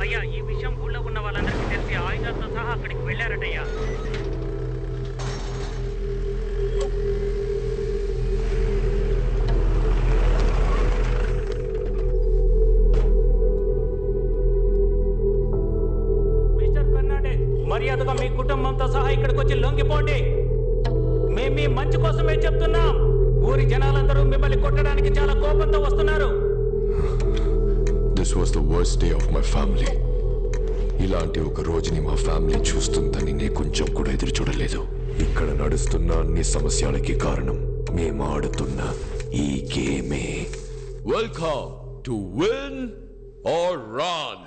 అయ్యా ఈ విషయం ఊళ్ళో ఉన్న వాళ్ళందరికీ తెలిసి ఆయుధాలతో సహా అక్కడికి వెళ్ళారటయ్యా. మిస్టర్ ఫెర్నాండెస్, మర్యాదగా మీ కుటుంబంతో సహా ఇక్కడికి వచ్చి లొంగిపోండి. మేము మీ మంచి కోసమే చెప్తున్నాం. ఊరి జనాలందరూ మిమ్మల్ని కొట్టడానికి చాలా కోపంతో వస్తున్నారు. This was the worst day of my family. ఇలాంటి ఒక రోజుని మా ఫ్యామిలీ చూస్తుందని నేను కొంచెం కూడా ఎదురు చూడలేదు. ఇక్కడ నడుస్తున్న అన్ని సమస్యలకి కారణం మేము ఆడుతున్న ఈ గేమే. Welcome to win or run.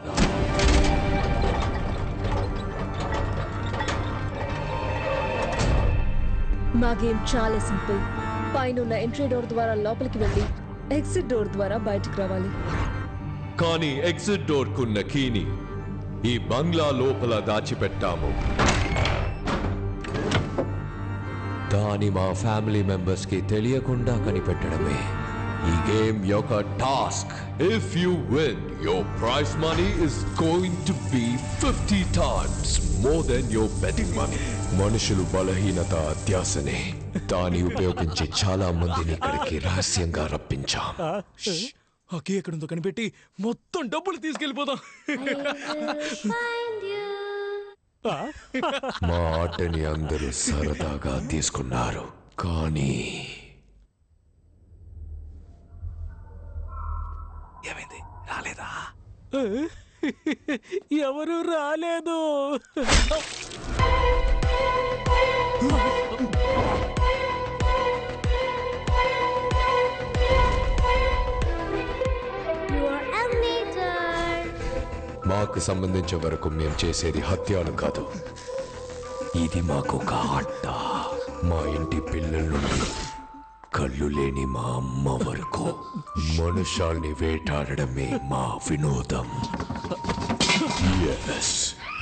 మా గేమ్ చాలా సింపుల్. పైన ఎంట్రీ డోర్ ద్వారా లోపలికి వెళ్ళి ఎగ్జిట్ డోర్ ద్వారా బయటికి రావాలి. కానీ ఎగ్జిట్ డోర్ కున్న కీని ఈ బంగ్లా లోపల దాచిపెట్టాము. దాని మా ఫ్యామిలీ మెంబర్స్ కి తెలియకుండా కనిపెట్టడమే ఈ గేమ్ యొక్క task. If you win, your prize money is going to be 50 times more than your betting money. మనుషులు బలహీనత అత్యాసనే. దాన్ని ఉపయోగించి చాలా మందిని ఇక్కడికి రహస్యంగా రప్పించాం. అకే ఎక్కడుందో కనిపెట్టి మొత్తం డబ్బులు తీసుకెళ్ళిపోదాం. మా ఆటని అందరూ సరదాగా తీసుకున్నారు, కానీ ఏమైంది? రాలేదా? ఎవరు రాలేదు. మాకు సంబంధించిన వరకు మేము చేసేది హత్యలు కాదు. ఇది మాకు ఒక ఆట. మా ఇంటి పిల్లల నుండి కళ్ళు లేని మా అమ్మ వరకు మనుషాల్ని వేటాడడమే మా వినోదం. Yes,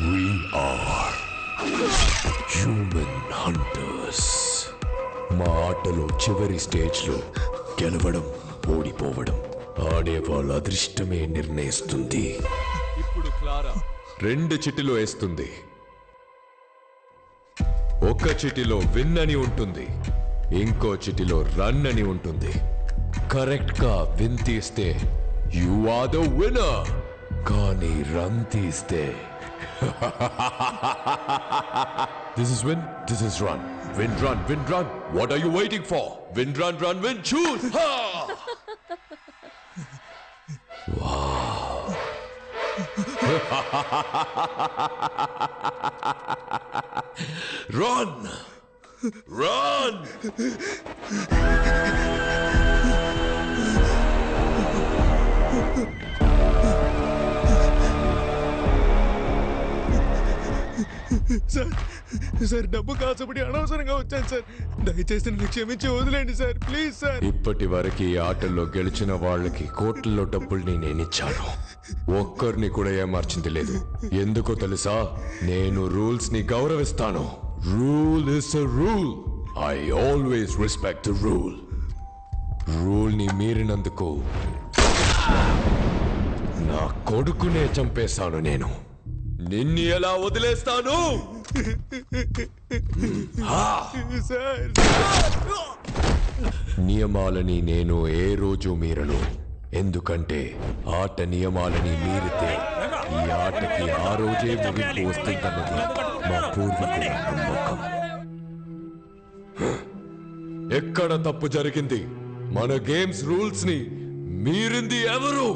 we are human hunters. మా ఆటలో చివరి స్టేజ్లో గెలవడం, ఓడిపోవడం ఆడే వాళ్ళ అదృష్టమే నిర్ణయిస్తుంది. ఇప్పుడు క్లారా 2 చిటిలో వేస్తుంది. ఒక చిటిలో విన్ అని ఉంటుంది, ఇంకో చిటిలో రన్ అని ఉంటుంది. కరెక్ట్ గా విన్ తీస్తే యు ఆర్ ద విన్నర్, కానీ రన్ తీస్తే this is win, this is run. Win run, win run. What are you waiting for? Win run, run win, choose. Wow. Run! Run! Sir డబ్బు కాసపడి అనవసరంగా వచ్చాను sir. దయచేసి నన్ను క్షమించి వదిలేండి సార్, ప్లీజ్ సార్. ఇప్పటి వరకు ఈ ఆటల్లో గెలిచిన వాళ్ళకి కోట్లలో డబ్బుల్ని నేనిచ్చాను. ఒక్కరిని కూడా ఏమార్చింది లేదు. ఎందుకో తెలుసా? నేను రూల్స్ ని గౌరవిస్తాను. Rule is a rule. I always respect the rule. Rule ని మీరినందుకు నా కొడుకునే చంపేశాను నేను. నిన్ను ఎలా వదిలేస్తాను? నియమాలని నేను ఏ రోజు మీరను. ఎందుకంటే ఆట నియమాలని మీరితే ఈ ఆటకి ఆ రోజే ముగింపు వస్తుందన్నది మా పూర్వీకుల నమ్మకం. ఎక్కడ తప్పు జరిగింది? మన గేమ్స్ రూల్స్ ని మీరింది ఎవరు?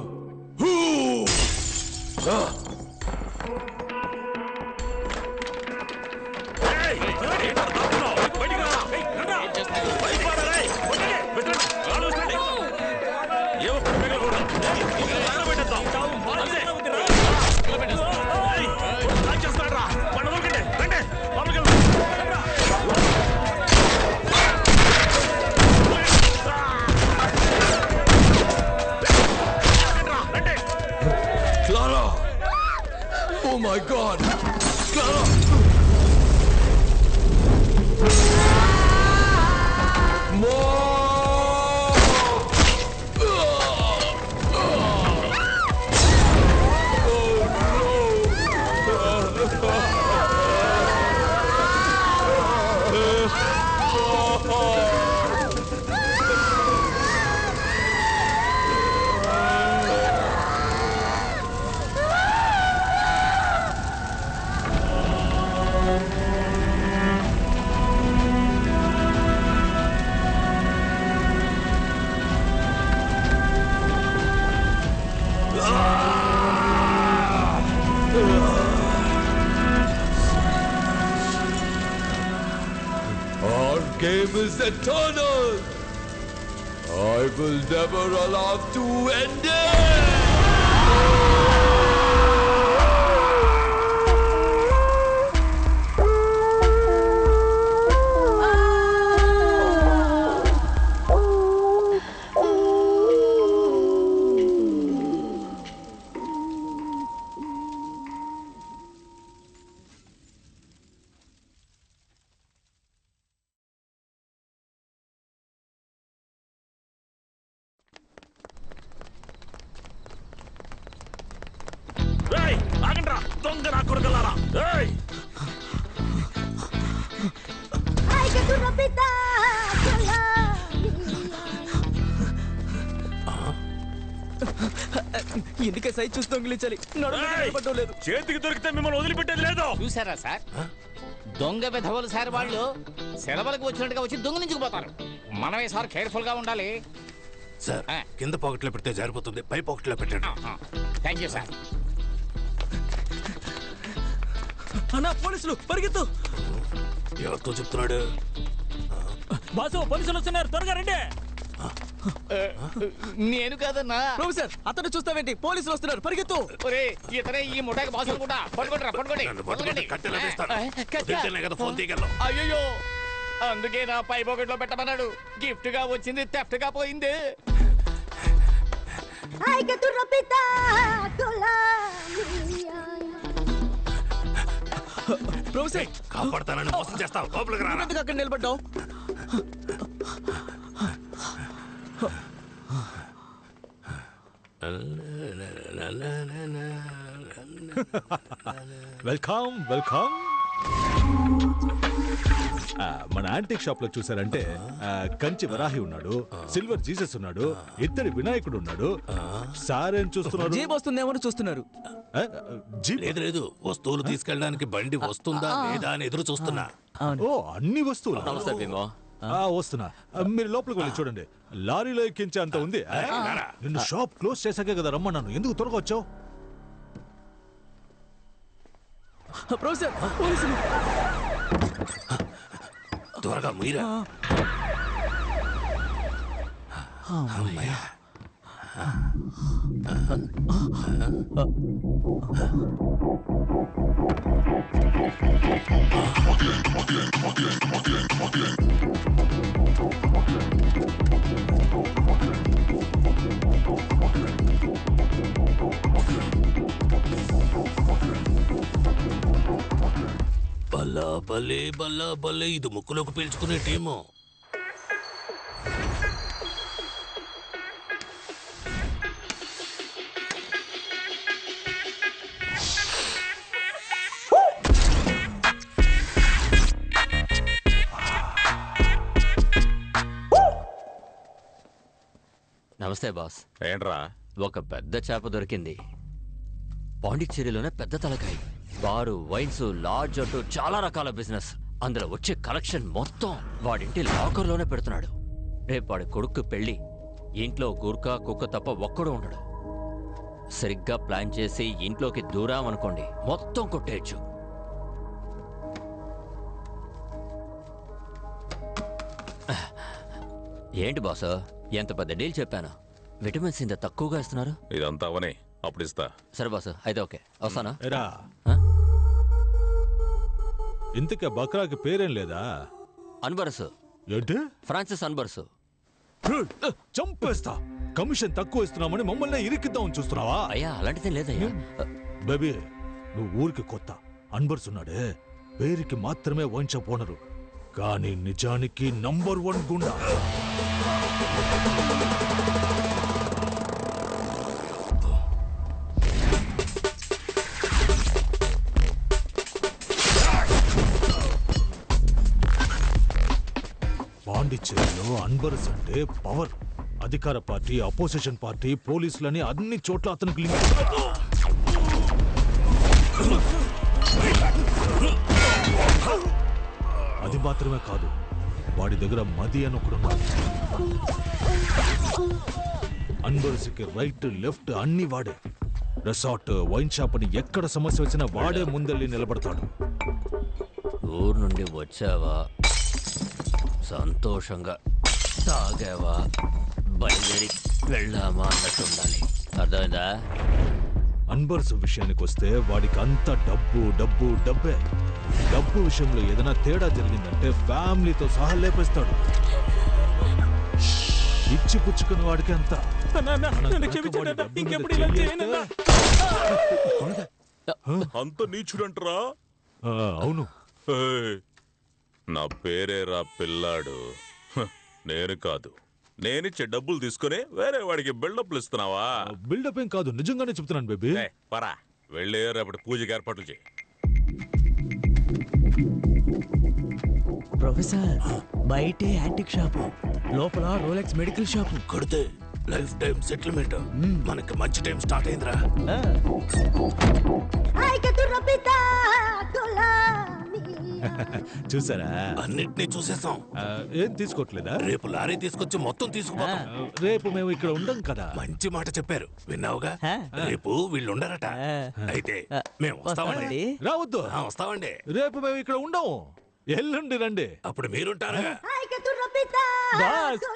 Clara! Oh my God! Clara! Oh no! game is eternal. I will never allow to end it. ఎందుకే సైజ్ చూసి దొంగిలించాలి లేదు చేతికి దొరికితే మిమ్మల్ని వదిలిపెట్టేది లేదు. చూసారా సార్, దొంగ విధవలు సార్ వాళ్ళు సెలవులకు వచ్చినట్టుగా వచ్చి దొంగిలించుకుపోతారు. మనమే సార్ కేర్ఫుల్ గా ఉండాలి సార్. కింద పాకెట్లో పెడితే జారిపోతుంది, పై పాకెట్లో పెట్టండి. Thank you sir. అన్నా పోలీసులు పరిగెత్తు. ఎవరితో చెప్తున్నాడు? బాసు పోలీసులు వస్తున్నారు, త్వరగా రండి. నేను కాదన్నా. ప్రొఫెసర్ అతను చూస్తావేంటి, పోలీసులు వస్తున్నారు పరిగెత్తు. ఒరే ఇతనే ఈ ముఠాకి బాస్ అనుకుంటా. పట్టుకోండి పట్టుకోండి. అయ్యో అందుకే నా పై పాకెట్ లో పెట్టమన్నాడు. గిఫ్ట్ గా వచ్చింది థెఫ్ట్ గా పోయింది. ప్రొఫెసర్ కాపాడతానని మోసం చేస్తావు, లోపలికి రా. ఎందుకు అక్కడ నిలబడ్డావు? Welcome welcome. మన యాంటిక్ షాప్ లో చూసారంటే కంచి వరాహి ఉన్నాడు, సిల్వర్ జీసస్ ఉన్నాడు, ఇద్దరి వినాయకుడు ఉన్నాడు. సారేం చూస్తున్నారు? జీప్ వస్తుందేమో చూస్తున్నారు. లేదు లేదు, వస్తువులు తీసుకెళ్ళడానికి బండి వస్తుందా లేదా అని ఎదురు చూస్తున్నా. ఓ అన్ని వస్తువులు వస్తున్నా. మీరు లోపలికి వెళ్ళి చూడండి, లారీలో ఎక్కించే అంత ఉంది. నిన్ను షాప్ క్లోజ్ చేశాకే కదా రమ్మన్నాను, ఎందుకు త్వరగా వచ్చావు? ప్రొఫెసర్ పోలీసులు. త్వరగా మీరా. బల్లా బల్లే బల్లా బల్లే, ఇది ముక్కులోకి పీల్చుకునే టీము. నమస్తే బాస్. ఏంట్రా? ఒక పెద్ద చేప దొరికింది. పాండిచ్చేరిలోనే పెద్ద తలకాయ. బారు, వైన్స్, లాడ్జ్ అంటూ చాలా రకాల బిజినెస్. అందులో వచ్చే కలెక్షన్ మొత్తం వాడింటి లాకర్లోనే పెడుతున్నాడు. రేపు వాడి కొడుకు పెళ్లి. ఇంట్లో గుర్కా కుక్క తప్ప ఒక్కడు ఉండడు. సరిగ్గా ప్లాన్ చేసి ఇంట్లోకి దూరామనుకోండి, మొత్తం కొట్టేయచ్చు. ఏంటి బాసు, ఎంత పెద్ద డీల్ చెప్పాను. విటమిన్స్ ఇంత తక్కువగా ఇస్తున్నారు. ఇదంతా అవనే, అప్పుడు ఇస్తా. సరే బాసు, అయితే ఓకే, వస్తానా? ఇంతకే బక్రాకి పేరేం లేదా? అన్బర్స్. ఏంటి? ఫ్రాన్సిస్ అన్బర్స్. చంపేస్తా. కమిషన్ తక్కువ ఇస్తున్నామని మమ్మల్ని ఇరికిద్దామని చూస్తున్నావా? అయ్యా అలాంటిదే లేదయ్యా. బేబీ నువ్వు ఊరికి కొత్త. అన్బర్స్ ఉన్నాడే, పేరుకి మాత్రమే వైన్ షాప్ ఓనరు, కానీ నిజానికి నంబర్ 1 గుండా. పాండిచ్చేరిలో అన్బర్స్ అంటే పవర్. అధికార పార్టీ, అపోజిషన్ పార్టీ, పోలీసులని అన్ని చోట్ల అతనికి లింక్. అది మాత్రమే కాదు, వాడి దగ్గర మది అని ఒకడున్నాడు. అన్బర్స్కి రైట్ లెఫ్ట్ అన్ని వాడే. రిసార్ట్, వైన్ షాప్ అని ఎక్కడ సమస్య వచ్చినా వాడే ముందెళ్ళి నిలబడతాడు. ఊరు నుండి వచ్చావా? సంతోషంగా తాగావా బయలుదేరి వెళ్ళామా అన్నట్టు ఉండాలి. అర్థమైందా? అన్బర్స్ విషయానికి వస్తే వాడికి అంత డబ్బు డబ్బు డబ్బే. డబ్బు విషయంలో ఏదైనా తేడా జరిగిందంటే ఫ్యామిలీతో సహా లేపేస్తాడు. ఇచ్చి పుచ్చుకున్న వాడికి అంత. అంత నీచుడంటరా? అవును. నా పేరేరా పిల్లాడు. నేను కాదు. నేనిచ్చే డబ్బులు తీసుకుని వేరే వాడికి బిల్డప్లు ఇస్తున్నావా? బిల్డప్ ఏం కాదు, నిజంగానే చెప్తున్నాను బేబీ. పరా వెళ్ళి రేపటి పూజకి ఏర్పాట్లు చేయి. ప్రొఫెసర్, బయటే యాంటిక్ షాపు, లోపల రోలెక్స్ మెడికల్ షాపు. కొడితే లైఫ్ టైం సెటిల్మెంట్. మనకి మంచి టైం స్టార్ట్ అయిందిరా. చూసారా? అన్నిటినీ చూసేసాం. ఏం తీసుకోవట్లేదా? రేపు లారీ తీసుకొచ్చి మొత్తం తీసుకుపోతాం. రేపు మేము ఇక్కడ ఉండం కదా. మంచి మాట చెప్పారు, విన్నావుగా? రేపు వీళ్ళు ఉండరట. అయితే మేము వస్తామండి. రావద్దు. వస్తామండి. రేపు మేము ఇక్కడ ఉండము. ఎల్లుండి రండి. అప్పుడు మీరుంటారుగా.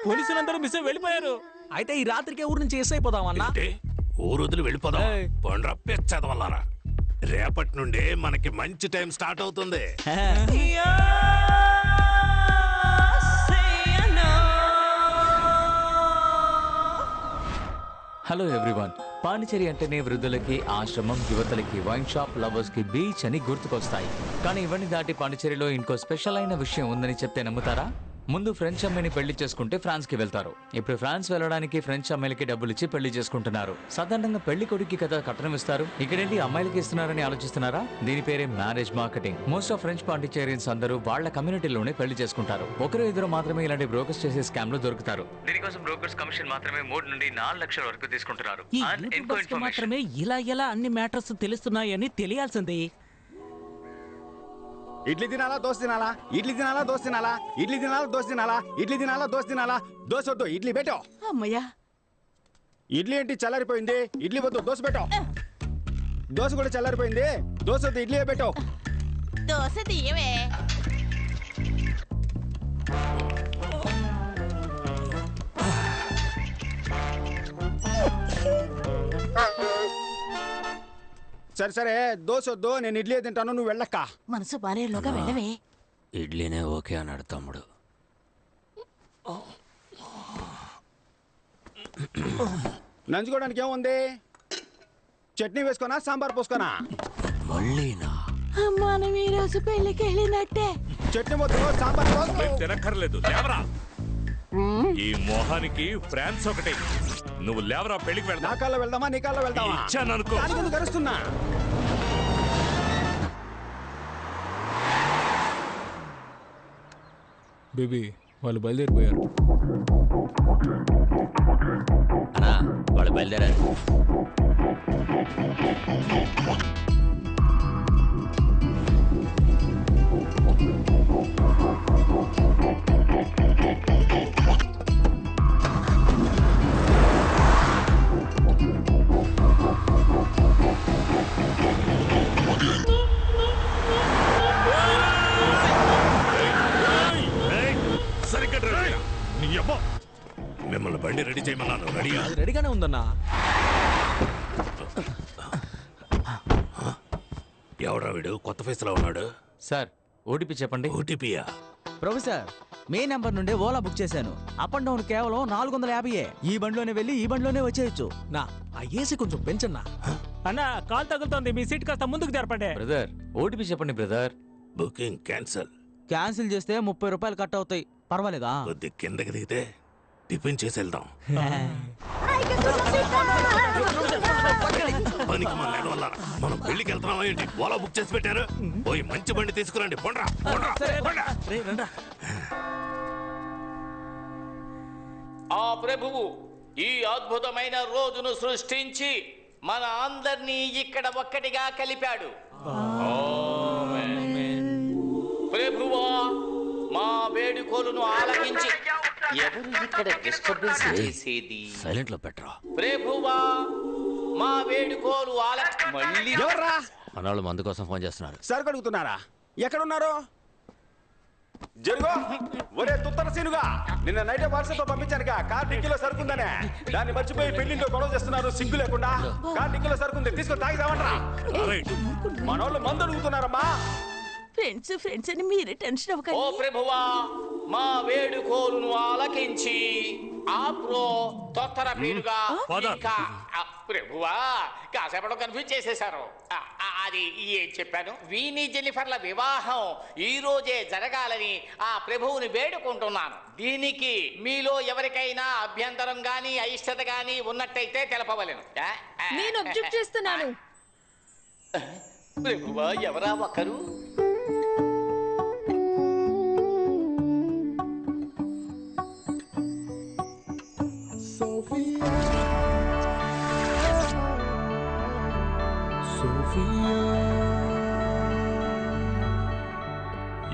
పోలీసులందరూ మిస్ వెళ్ళిపోయారు. అయితే ఈ రాత్రికే ఊరు నుంచి ఎస్ అయిపోదామన్నా. ఊరు వదిలి వెళ్ళిపోదాం. పండ్ర పెచ్చదవల్లారా. రేపటి నుండే మనకి మంచి టైం స్టార్ట్ అవుతుంది. Hello everyone. పాండిచేరి అంటేనే వృద్ధులకి ఆశ్రమం, యువతలకి వైన్ షాప్, లవర్స్ కి బీచ్ అని గుర్తుకొస్తాయి. కానీ ఇవన్నీ దాటి పాండిచేరిలో ఇంకో స్పెషల్ అయిన విషయం ఉందని చెప్తే నమ్ముతారా? ముందు ఫ్రెంచ్ అమ్మాయిని పెళ్లి చేసుకుంటే ఫ్రాన్స్ కి వెళ్తారు. ఇప్పుడు ఫ్రాన్స్ వెళ్ళడానికి ఫ్రెంచ్ అమ్మాయిలకి డబ్బులు ఇచ్చి పెళ్లి చేసుకుంటున్నారు. సాధారణంగా పెళ్లి కొడుకు కదా కట్నం ఇస్తారు. ఇక్కడేంటి అమ్మాయిలకి ఇస్తున్నారని ఆలోచిస్తున్నారా? దీని పేరే marriage marketing. Most of French Pondicherrians అందరూ వాళ్ళ కమ్యూనిటీలోనే పెళ్లి చేసుకుంటారు. ఒకరు ఇద్దరు మాత్రమే ఇలాంటి బ్రోకర్స్ చేసే స్కామ్ లో దొరుకుతారు. దీనికోసం బ్రోకర్స్ కమిషన్ మాత్రమే 3 నుండి 4 లక్షల వరకు తీసుకుంటున్నారు. మాత్రమే ఇలా ఎలా అన్ని మ్యాటర్స్ తెలుస్తున్నాయని తెలియాల్సింది. ఇడ్లీ తినాలా దోశ తినాలా? ఇడ్లీ తినాలా దోశ తినాలా? ఇడ్లీ తినాలా దోశ తినాలా? ఇడ్లీ తినాలా దోశ తినాలా? దోశ వద్దు, ఇడ్లీ పెట్టో. అమ్మయ్యా, ఇడ్లీ ఏంటి చల్లారిపోయింది? ఇడ్లీ వద్దు, దోశ పెట్టో. దోశ కూడా చల్లారిపోయింది, దోశ వద్దు, ఇడ్లీ పెట్టో. దోశ తీయవే. సరే సరే, దోశ వద్దు, నేను ఇడ్లీ తింటాను, నువ్వు వెళ్ళక్క. మనసు బారేలోగా వెళ్ళవే. ఇడ్లీనే ఓకే అన్నాడు తమ్ముడు. నంచుకోవడానికి ఏముంది? చట్నీ వేసుకోనా, సాంబార్ పోసుకోనా? మళ్ళీనా? మనం ఈ రోజు పెళ్లికి వెళ్ళినట్టే. చట్నీ వద్దు, సాంబార్ పోసుకో. తినక్కర్లేదు, లేవరా. ఈ మొహానికి ఫ్రాన్స్ ఒకటి. నువ్వు లేవరా, పెళ్లికి వెళ్దా. నా కాల్లో వెళ్దామా, నీ కాల్లో వెళ్దామా? ఇచ్చాననుకో. కరుస్తున్నా. బేబీ, వాళ్ళు బయలుదేరిపోయారు. అన్నా, వాళ్ళు బయలుదేరారు. మిమ్మల్ని బండి రెడీ చేయమన్నాను. రెడీగా? రెడీగానే ఉందన్నా. ఎవడా వీడు కొత్త ఫేస్ లో ఉన్నాడు? సార్, ఓటీపీ చెప్పండి. ఓటీపీయా? ప్రొఫెసర్, మే నెంబర్ నుండి ఓలా బుక్ చేశాను. అప్ అండ్ డౌన్ కేవలం 450. ఈ బండిలోనే వెళ్ళి ఈ బండిలోనే వచ్చేయచ్చు. నా ఆ ఏసీ కొంచెం పెంచన్నా. అన్నా, కాల్ తగులుతోంది, మీ సీట్ కాస్త ముందుకు జరపండి. బ్రదర్, ఓటీపీ చెప్పండి బ్రదర్. Booking cancel. క్యాన్సిల్ చేస్తే 30 రూపాయలు కట్ అవుతాయి. పర్వాలేదా? కొద్ది కిందకి దిగితే టిఫిన్ చేసి వెళ్దాం. పనికి మన వల్ల మనం పెళ్లికి వెళ్తున్నామా ఏంటి? ఓలా బుక్ చేసి పెట్టారు. పోయి మంచి బండి తీసుకురండి. పొండ్రా ఆ ప్రభువు ఈ అద్భుతమైన రోజును సృష్టించి మన అందరినీ ఇక్కడ ఒక్కటిగా కలిపాడు. ప్రభువా, మా వేడుకోలును ఆలకించి ఎవరు ఇక్కడ డిస్టర్బెన్స్ చేసేది? సైలెంట్ లో పెట్టరా. ప్రభువా, మా వేడుకోలు మళ్ళీ ఎవర్రా? మనవాళ్ళు మందు కోసం ఫోన్ చేస్తున్నారు. సరుకు అడుగుతున్నారా? ఎక్కడున్నారు? జరుగు. ఒరే తుత్తర సీనుగా, నిన్న నైట్ వాట్సాప్ తో పంపించానుగా కార్ డిక్కీలో సరుకుందనే. దాన్ని మర్చిపోయి పెళ్లింట్లో గొడవ చేస్తున్నారు సిగ్గు లేకుండా. కార్ డిక్కీలో సరుకుంది, తీసుకొని తాగిదామంటారా? మనోళ్ళు మందు అడుగుతున్నారమ్మా. ఫ్రెండ్స్ అని మీరే టెన్షన్ ఓ అవ్వకండి. ప్రభువా, మా వేడుకోలును ఆలకించి ఆప్రో తొత్తర పీరుగా ఇంకా ప్రభువా కాసేపట్లో కన్ఫ్యూజ్ చేసేశారు. అది ఏం చెప్పాను? వీని జెన్నిఫర్ల వివాహం ఈ రోజే జరగాలని ఆ ప్రభువుని వేడుకుంటున్నాను. దీనికి మీలో ఎవరికైనా అభ్యంతరం గాని అయిష్టత గాని ఉన్నట్టయితే తెలపవలెను. నేను అబ్జెక్ట్ చేస్తున్నాను. ప్రభువా, ఎవరా ఒకరు?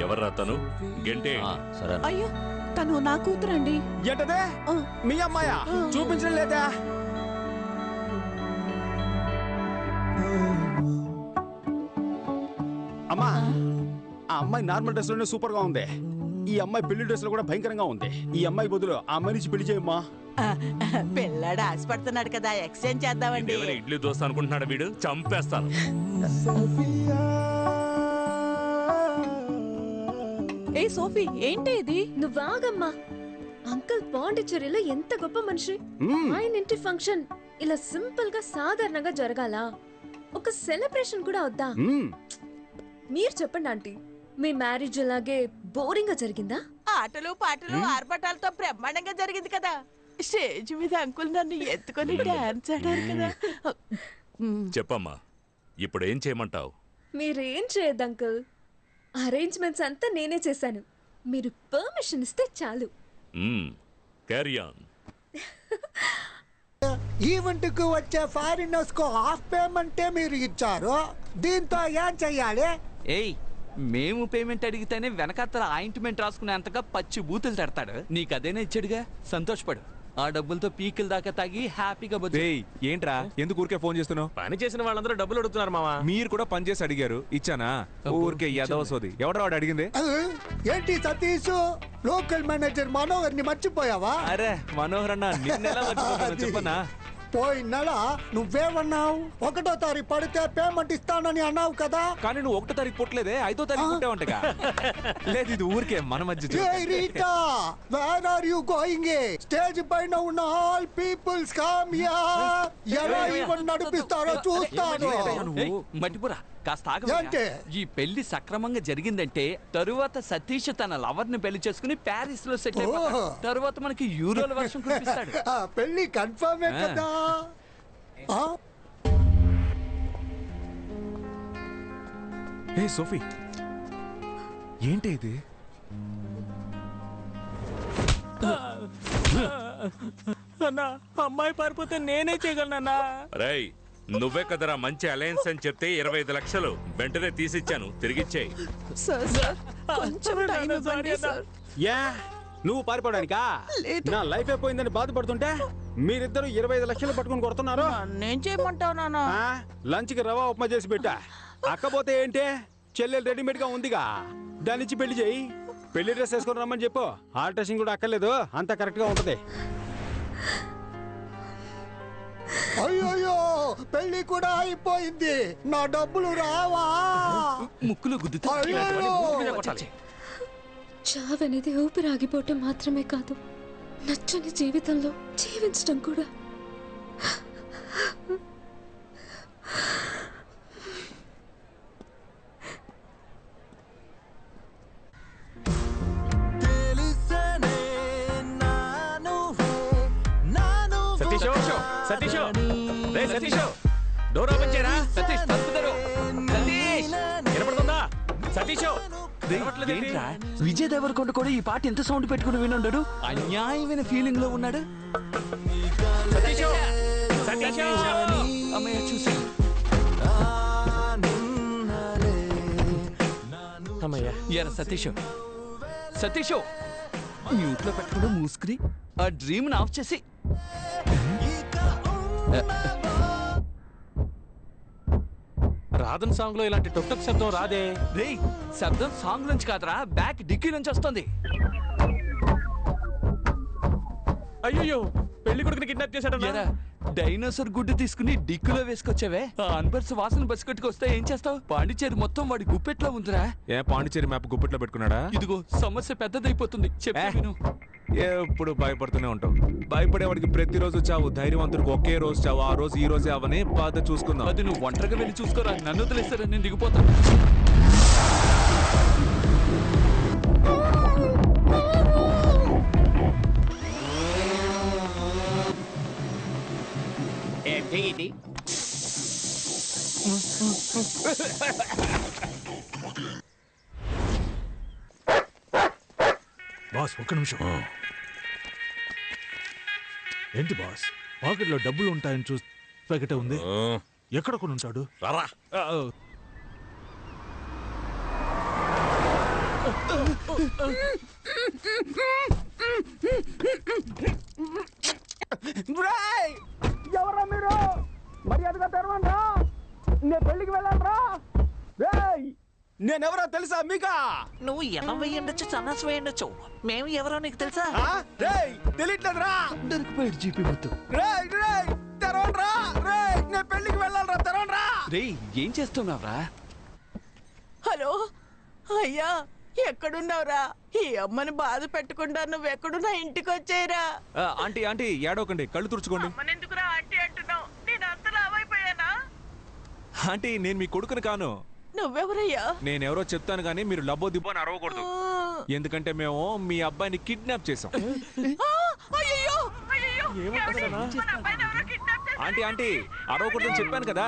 ఎవర్రా తను? గంటే అయ్యో, తను నా కూతురండి. ఏంటదే? మీ అమ్మాయా? చూపించడం లేదా? అమ్మా, ఆ అమ్మాయి నార్మల్ డ్రెస్ లోనే సూపర్ గా ఉంది. ఈ అమ్మాయి పెళ్లి డ్రెస్ లో కూడా భయంకరంగా ఉంది. ఈ అమ్మాయి బదులు ఆ అమ్మాయి నుంచి పెళ్లి చేయమ్మా. పిల్లాడు ఆశపడుతున్నాడు కదా, ఎక్స్చేంజ్ చేద్దామండి. ఇడ్లీ దోశ అనుకుంటున్నాడు వీడు, చంపేస్తాను. ఏ సోఫీ, ఏంటి ఇది? నువ్వు ఆగమ్మా. అంకుల్ పాండిచ్చేరిలో ఎంత గొప్ప మనిషి. ఆయన ఇంటి ఫంక్షన్ ఇలా సింపుల్ గా సాధారణంగా జరగాల? ఒక సెలబ్రేషన్ కూడా వద్దా? మీరు చెప్పండి ఆంటీ, మీ మ్యారేజ్ అలాగే బోరింగ్ గా జరిగిందా? ఆటలు పాటలు ఆర్భటాలతో బ్రహ్మాండంగా జరిగింది కదా. స్టేజ్ మీద అంకుల్ నన్ను ఎత్తుకొని డాన్స్ ఆడారు కదా. చెప్పమ్మా, ఇప్పుడు ఏం చేయమంటావు? మీరేం చేయొద్దు అంకుల్. అరేంజ్మెంట్స్ అంతా నేనే చేశాను. మీరు పర్మిషన్ ఇస్తే చాలు. Carry on. ఈవెంట్ కు వచ్చే ఫారినర్స్ కు హాఫ్ పేమెంటే మీరు ఇచ్చారు. దీంతో ఏం చెయ్యాలి? ఏయ్, మేము పేమెంట్ అడిగితేనే వెనకాతల ఆయింట్మెంట్ రాసుకునేంతగా పచ్చి బూతులు తడతాడు. నీకు అదేనా ఇచ్చాడుగా, సంతోషపడు. ఆ డబ్బులతో పీకిల దాకా తాగి హ్యాపీగా బతుకు. ఏంట్రా, ఎందుకు ఊరికే ఫోన్ చేస్తున్నావు? పని చేసిన వాళ్ళందరూ డబ్బులు అడుగుతున్నారు మావా. మీరు కూడా పని చేసి అడిగారు, ఇచ్చానా? ఊరికే యదవసోది. ఎవడో వాడు అడిగింది? ఏంటి సతీష్, లోకల్ మేనేజర్ మనోహర్ ని మర్చిపోయావా? అరే మనోహర్ అన్న, నిన్నెలా మర్చిపోతానో చెప్పనా? పోయిన నెల నువ్వేమన్నావు? 1వ తారీఖు పడితే పేమెంట్ ఇస్తానని అన్నావు కదా. కానీ నువ్వు 1వ తారీఖు పుట్టలేదే, 5వ తారీఖు పుట్టావంటగా. లేదు, ఇది ఊరికే మన మధ్య. Where are you going? Stage పైన ఉన్న ఆల్ పీపుల్స్ కమ్ హియర్. ఎలా ఈవెంట్ నడిపిస్తారో చూస్తాను. మట్టిపురా, కాస్త ఆగండి. ఈ పెళ్లి సక్రమంగా జరిగిందంటే తరువాత సతీష్ తన లవర్ ని పెళ్లి చేసుకుని ప్యారిస్ లో సెటిల్ అయిపోతాడు. తరువాత మనకి యూరోల వర్షం కురిపిస్తాడు. పెళ్లి కన్ఫర్మే కదా. ఏ సోఫీ, ఏంటి ఇది? అన్నా, అమ్మాయి పారిపోతే నేనే చేయగలనన్నా. రేయ్, నువ్వే కదరా మంచి అలయన్స్ అని చెప్తే 25 లక్షలు వెంటనే తీసిచ్చాను, తిరిగిచ్చేయి. యా, నువ్వు పారిపోవడానికా? నా లైఫ్ అయిపోయిందని బాధపడుతుంటే మీరిద్దరు 25 లక్షలు పట్టుకుని కొడుతున్నారు. నేను చేయమంటావు నాన్న? లంచ్ కి రవా ఉప్మా చేసి పెట్టా. అక్కపోతే ఏంటే, చెల్లెలు రెడీమేడ్ గా ఉందిగా, దానిచ్చి పెళ్లి చేయి. పెళ్లి డ్రెస్ వేసుకొని రమ్మని చెప్పు. ఆల్ట్రేషన్ కూడా అక్కర్లేదు, అంతా కరెక్ట్ గా ఉంటది. అయ్యో, పెళ్లి కూడా అయిపోయింది. నా డబ్బులు రావా? ముక్కులు గుద్దుతూ చావనేది ఊపిరాగిపోవటం మాత్రమే కాదు, నచ్చని జీవితంలో జీవించడం కూడా. సతీష్, సతీష్, డోర్ ఓపెన్ చేయరా. సతీష్, తప్పుతారు. సతీష్, వినపడుతుందా? సతీష్, విజయ్ దేవరకొండ కూడా ఈ పాట ఎంత సౌండ్ పెట్టుకుని వినుండడు. అన్యాయమైన ఫీలింగ్ లో ఉన్నాడు. అమ్మయ్య, చూసి ఎరా సతీష్, సతీష్ మ్యూట్ లో పెట్టుకుంటూ మూసుకుని ఆ డ్రీమ్ ఆఫ్ చేసి రాధన్ సాంగ్ లో ఇలాంటి టొక్టక్ శబ్దం రాదే. రే శబ్దం సాంగ్ నుంచి కాదురా, బ్యాక్ డిక్కీ నుంచి వస్తుంది. అయ్యో పెళ్లి కొడుకుని కిడ్నాప్ చేశాడు. డైనోసార్ గుడ్డు తీసుకుని డిక్కులో వేసుకొచ్చావే, ఆ అన్బర్స్ వాసన బస్సు కట్టుకొస్తే ఏం చేస్తావు? పాండిచేరి మొత్తం వాడి గుప్పెట్లో ఉందిరా. ఏ పాండిచేరి మ్యాప్ గుప్పెట్లో పెట్టుకున్నాడా? ఇదిగో సమస్య పెద్దదైపోతుంది, చెప్పు. ఎప్పుడు భయపడుతూనే ఉంటావు. భయపడేవాడికి ప్రతిరోజు చావు, ధైర్యవంతుడికి ఒకే రోజు చావు. ఆ రోజు ఈ రోజే అవని బాధ చూసుకుందాం. అది నువ్వు ఒంటరిగా వెళ్ళి చూసుకోరా, నన్ను వదిలేస్తారా, నేను దిగిపోతాను. ఏంటి బాస్ ఒక్క నిమిషం. ఏంటి బాస్, పాకెట్లో డబ్బులు ఉంటాయని చూసి ప్యాకెట్ ఉంది. ఎక్కడ కొని ఉంటాడు? ఎవరా మీరు? మర్యాదగా తెరవండి. నేను పెళ్లికి వెళ్ళాలరా. నేనెవరో తెలుసా మీకా? నువ్వు ఎనం వేయండొచ్చు, సన్నాస్ వేయండొచ్చు, మేము ఎవరో నీకు తెలుసా? తెలియట్లేదురా. దొరికిపోయాడు జీపీ మొత్తం. తెరవండ్రా. నేను పెళ్లికి వెళ్ళాలరా, తెరవండ్రా. రే ఏం చేస్తున్నావురా? హలో అయ్యా, ఎక్కడున్నావురా? ఈ అమ్మని బాధ పెట్టకుండా నువ్వు ఎక్కడున్నా ఇంటికి వచ్చేయరా. ఆంటీ ఆంటీ ఏడవకండి, కళ్ళు తుడుచుకోండి. ఎందుకురా ఆంటీ అంటున్నావు? నేను అంత లావైపోయానా? ఆంటీ నేను మీ కొడుకుని కాను. నువ్వెవరయ్యా? నేనెవరో చెప్తాను కానీ మీరు లబ్బో దిబ్బో అని అరవకూడదు. ఎందుకంటే మేము మీ అబ్బాయిని కిడ్నాప్ చేసాం. ఆంటీ ఆంటీ అరవకూడదని చెప్పాను కదా.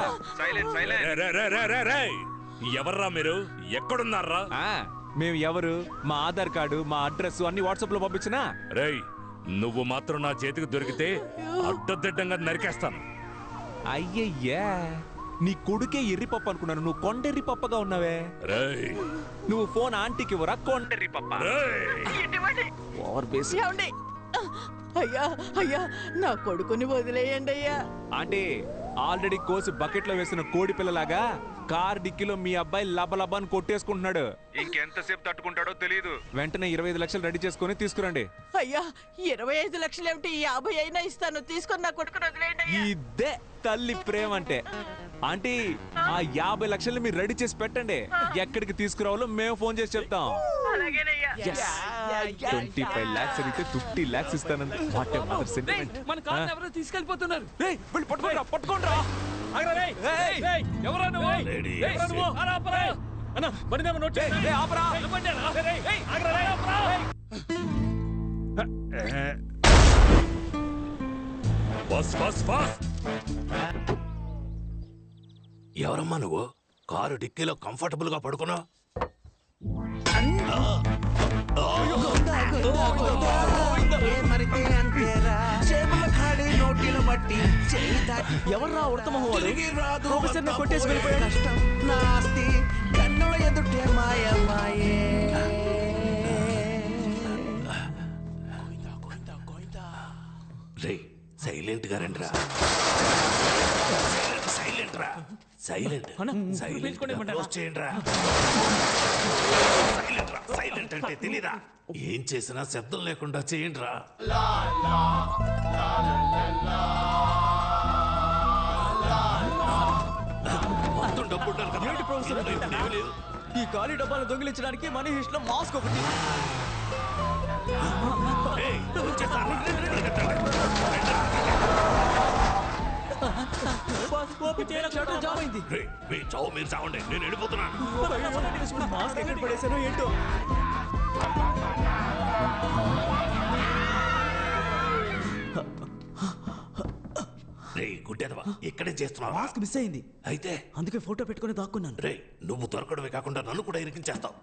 ఎవర్రా మీరు? ఎక్కడున్నారా? మేము ఎవరు, మా ఆధార్ కార్డు, మా అడ్రస్ అన్ని వాట్సాప్ లో పంపించినా. రేయ్ నువ్వు మాత్రం నా చేతికి దొరికితే అడ్డదిడ్డంగా నరికేస్తాను. అయ్యయ్యా, నీ కొడుకే ఎర్రిపప్పు అనుకున్నాను, నువ్వు కొండెర్రి పప్పగా ఉన్నావే. రేయ్ నువ్వు ఫోన్ ఆంటీకి ఇవ్వరా, కొండెర్రి పప్ప. Over base. అయ్యా అయ్యా, నా కొడుకుని వదిలేయండి అయ్యా. ఆంటీ ఆల్రెడీ కోసి బకెట్ లో వేసిన కోడి పిల్లలాగా కార్ డిక్కీలో మీ అబ్బాయి లబలబాన్ని కొట్టేసుకుంటున్నాడు. ఇంకెంతసేపు తట్టుకుంటాడో తెలియదు. వెంటనే 25 లక్షలు రెడీ చేసుకుని తీసుకురండి. అయ్యా 25 లక్షలు ఏమిటి, 50 అయినా ఇస్తాను, తీసుకొని నా కొడుకుని వదిలేయండి. ఇదే తల్లి ప్రేమ అంటే. ఆంటీ ఆ 50 లక్షలు మీరు రెడీ చేసి పెట్టండి. ఎక్కడికి తీసుకురావాలో మేము ఫోన్ చేసి చెప్తాం. 25 lakhs అడిగితే 50 lakhs ఇస్తానండి. మన కార్ ఎవరో తీసుకెళ్ళిపోతున్నారు. పట్టుకోండి. ఎవరా నువ్వు? ఎవరమ్మా నువ్వు? కారు డిక్కీలో కంఫర్టబుల్ గా పడుకున్నావు. ఎవర్రా ఉడతమహోడు? ప్రొఫెసర్ని కొట్టేసి వెళ్ళిపోయాడు. కష్టం నాస్తి కన్నుల ఎదుటే మాయమాయే. రే సైలెంట్ గా రండిరా. సైలెంట్ రా. సైలెంట్ సైలెంట్ అంటే తెలీదా? ఏం చేసినా శబ్దం లేకుండా చేయండి రా. మొత్తం డబ్బు ఉండాలి కదా. ఈ ఖాళీ డబ్బాలు దొంగిలించడానికి మనీ హిస్ట్ లో మాస్క్ ఒకటి. మీ చావు మీరు చావండి, నేను వెళ్ళిపోతున్నాను. మాస్క్ ఎక్కడ పడేసానో ఏంటో. రే గుడ్డెదవా, ఇక్కడే చేస్తున్నావు. మాస్క్ మిస్ అయింది, అయితే అందుకే ఫోటో పెట్టుకుని దాక్కున్నాను. రే నువ్వు దొరకడమే కాకుండా నన్ను కూడా ఇరికించేస్తావు.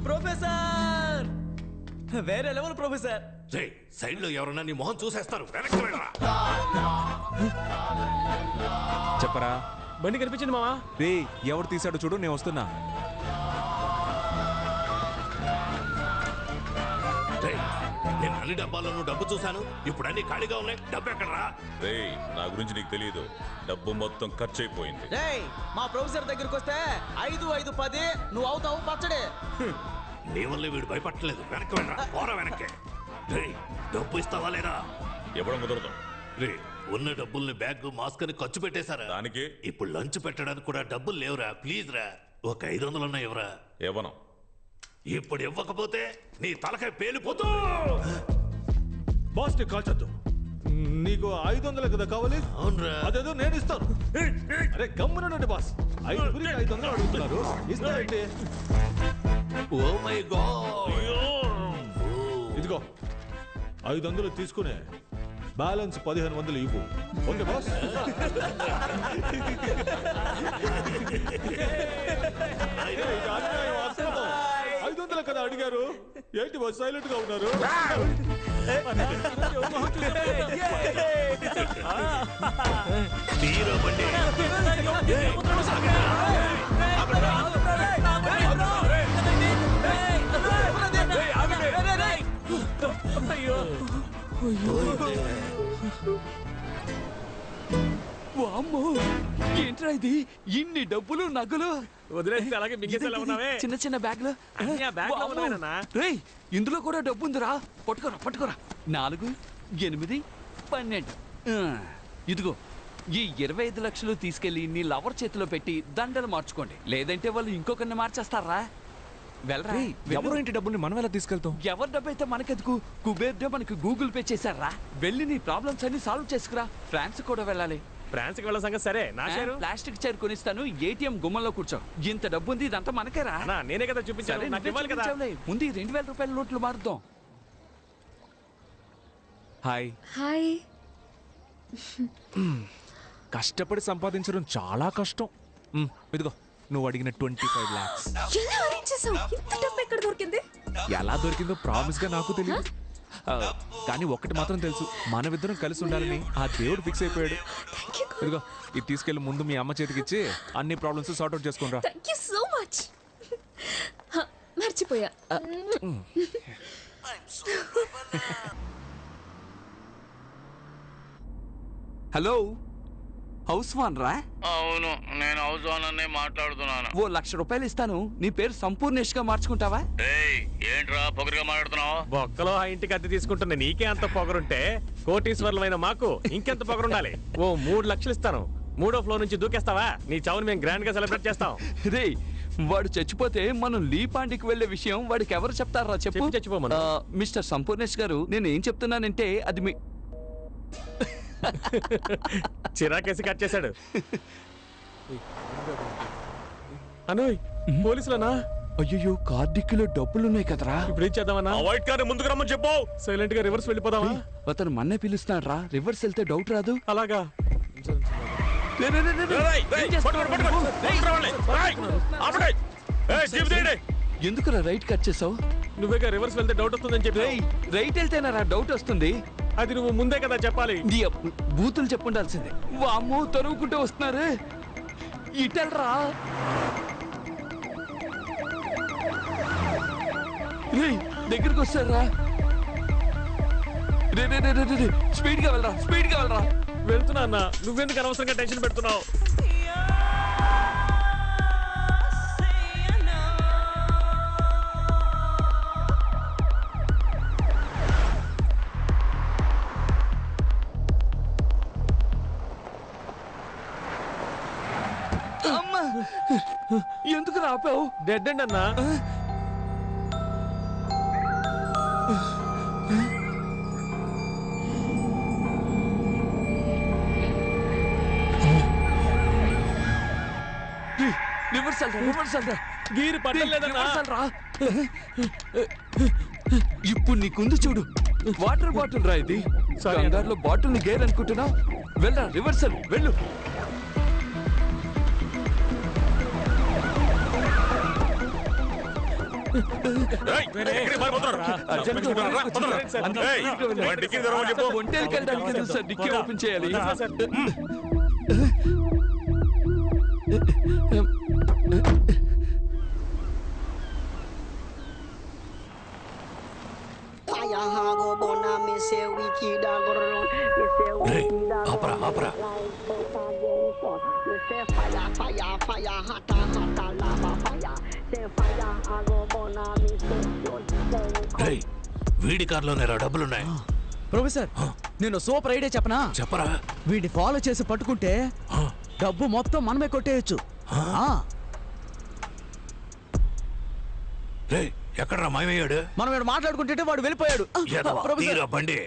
ప్రొఫెసర్ వేరే లెవెల్ ప్రొఫెసర్. సైడ్ లో ఎవరన్నా నీ మొహం చూసేస్తారు. వెనక్కి వెళ్ళరా. చెప్పరా బండి కనిపించింది మావా. రే ఎవరు తీసాడో చూడు, నేను వస్తున్నా. నేను అన్ని డబ్బాల్లోనూ డబ్బు చూశాను, ఇప్పుడు అన్ని ఖాళీగా ఉన్నాయి. డబ్బు ఎక్కడరా? రేయ్, నా గురించి నీకు తెలియదు. డబ్బు మొత్తం ఖర్చు అయిపోయింది. మా ప్రొఫెసర్ దగ్గరికి వస్తే 5, 5, 10 నువ్వు అవుతావు పచ్చడే. నీ వల్ల వీడు భయపడలేదు. వెనక్కి వెళ్ళరా. పోరా వెనక్కి. డబ్బు ఇస్తావా లేదా? ఇవ్వడం కుదరదు. రే, ఉన్న డబ్బుల్ని బ్యాగ్ మాస్క్ అని ఖర్చు పెట్టేశారా? దానికి ఇప్పుడు లంచ్ పెట్టడానికి కూడా డబ్బులు లేవురా. ప్లీజ్ రా, ఒక 500 ఉన్నాయి. ఎవరా? ఇవ్వను. ఇప్పుడు ఇవ్వకపోతే నీ తలకాయ పేలిపోతూ. బాస్ ని కాల్చొద్దు. నీకు 500 కదా కావాలి? అవునరా. అదేదో నేను ఇస్తాను. అరే గమ్మునండి బాస్, 500 అడుగుతున్నారు, ఇస్తానండి. Oh my god. ఇదిగో 500 తీసుకునే బ్యాలెన్స్ 1500 ఇవ్వు. Okay boss? 500 కదా అడిగారు, ఏంటి బాస్ సైలెంట్ గా ఉన్నారు? వామ్మో, ఏంట్రా ఇది? ఇన్ని డబ్బులు నగలు వదిలేసి అలాగే మింగేసేలా ఉన్నావే. చిన్న చిన్న బ్యాగ్లు. రేయ్, ఇందులో కూడా డబ్బు ఉందిరా. పట్టుకోరా పట్టుకోరా. 4, 8, 12. ఇదిగో ఈ 25 లక్షలు తీసుకెళ్లి నీ లవర్ చేతిలో పెట్టి దండలు మార్చుకోండి, లేదంటే వాళ్ళు ఇంకొకరిని మార్చేస్తారా. వెళ్ళరా. ఎవరు ఇంటి డబ్బుల్ని మనం ఎలా తీసుకెళ్తాం? ఎవరి డబ్బు అయితే మనకెందుకు? కుబేర్ డే మనకి గూగుల్ పే చేశారా. వెళ్ళి నీ ప్రాబ్లమ్స్ అన్ని సాల్వ్ చేసుకురా. ఫ్రాన్స్ కూడా వెళ్ళాలి. ఫ్రాన్స్ కి వెళ్ళ సంగతి సరే. నా షేరు ప్లాస్టిక్ చైర్ కొనిస్తాను, ఏటీఎం గుమ్మంలో కూర్చో. ఇంత డబ్బు ఉంది, ఇదంతా మనకేరా. నేనే కదా చూపించాను, నాకు ఇవ్వాలి కదా. ముందు 2000 రూపాయల నోట్లు మారుద్దాం. హాయ్. హాయ్. కష్టపడి సంపాదించడం చాలా కష్టం. ఇదిగో నువ్వు అడిగిన 25 lakhs. ఎలా అరేంజ్ చేసావు? ఇంత డబ్బు ఎక్కడ దొరికింది? ఎలా దొరికిందో ప్రామిస్ గా నాకు తెలియదు, కానీ ఒక్కటి మాత్రం తెలుసు, మనమిద్దరం కలిసి ఉండాలని ఆ దేవుడు ఫిక్స్ అయిపోయాడు. ఇదిగో ఇది తీసుకెళ్లి ముందు మీ అమ్మ చేతికి ఇచ్చి అన్ని ప్రాబ్లమ్స్ సార్ట్ అవుట్ చేసుకుంటా. Thank you so much. మర్చిపోయా. హలో, హౌస్ వాన్ రా? అవును, నేను హౌస్ ఓనర్నే మాట్లాడుతున్నాను. ఓ 1,00,000 రూపాయలు ఇస్తాను, నీ పేరు సంపూర్ణేష్ గా మార్చుకుంటావా? ఏంట్రా పొగరుగా మాట్లాడుతున్నావు? బొక్కలో ఆ ఇంటికి అద్దె తీసుకుంటున్న నీకే అంత పొగరుంటే కోటీశ్వర్లమైన మాకు ఇంకెంత పొగరుండాలి. ఓ 3 లక్షలు ఇస్తాను, 3వ ఫ్లోర్ నుంచి దూకేస్తావా? నీ చావుని మేము గ్రాండ్ గా సెలబ్రేట్ చేస్తాం. రే, వాడు చచ్చిపోతే మనం లీపాండికి వెళ్లే విషయం వాడికి ఎవరు చెప్తారా చెప్పు? చచ్చిపోమను. మిస్టర్ సంపూర్ణేష్ గారు, నేను ఏం చెప్తున్నానంటే అది మీ చిరాకేసి కట్ చేశాడు. అనోయ్, పోలీసులనా? అయ్యో, కార్డిక్కిలో డబ్బులున్నాయి కదరా. ఇప్పుడు ఏం చేద్దామన్నా? వైట్ కార్ ముందుకు రమ్మని చెప్పు. సైలెంట్ గా రివర్స్ వెళ్ళిపోదామా? అతను మన్నే పిలుస్తున్నాడు రా. రివర్స్ వెళ్తే డౌట్ రాదు. అలాగా? ఎందుకురా రైట్ కట్ చేసావు? నువ్వేగా రివర్స్ వెళ్తే డౌట్ వస్తుందని చెప్పి. రైట్ వెళ్తేనా డౌట్ వస్తుంది? అది నువ్వు ముందే కదా చెప్పాలి. బూతులు చెప్పుండాల్సిందే. వామ్మో, తరువుకుంటూ వస్తున్నారు. ఇటెల్రా. దగ్గరికి వస్తారా? స్పీడ్ గా వెళ్ళరా, స్పీడ్ గా వెళ్ళరా. వెళ్తున్నా అన్న, నువ్వెందుకు అనవసరంగా టెన్షన్ పెడుతున్నావు? అమ్మా, ఎందుకు రాపావు? డెడ్ అండ్ అన్నా. గీరు పట్టలేదన్నా. ఇప్పుడు నీకుంది చూడు, వాటర్ బాటిల్ రా ఇది. కంగారులో బాటిల్ ని గేర్ అనుకుంటున్నావు. వెళ్ళరా, రివర్సల్ వెళ్ళు. ఒంటేళ్ళకి వెళ్ళడానికి కదా సార్ డిక్కీ ఓపెన్ చేయాలి. వీడి కార్లోనే డబ్బులున్నాయి. ప్రొఫెసర్ నేను సూపర్ ఐడియా చెప్పనా? చెప్పరా. వీడి ఫాలో చేసి పట్టుకుంటే డబ్బు మొత్తం మనమే కొట్టేయచ్చు. ఎక్కడరా మాయమయ్యాడు? మనం వీడు మాట్లాడుకుంటే వాడు వెళ్ళిపోయాడు. బండి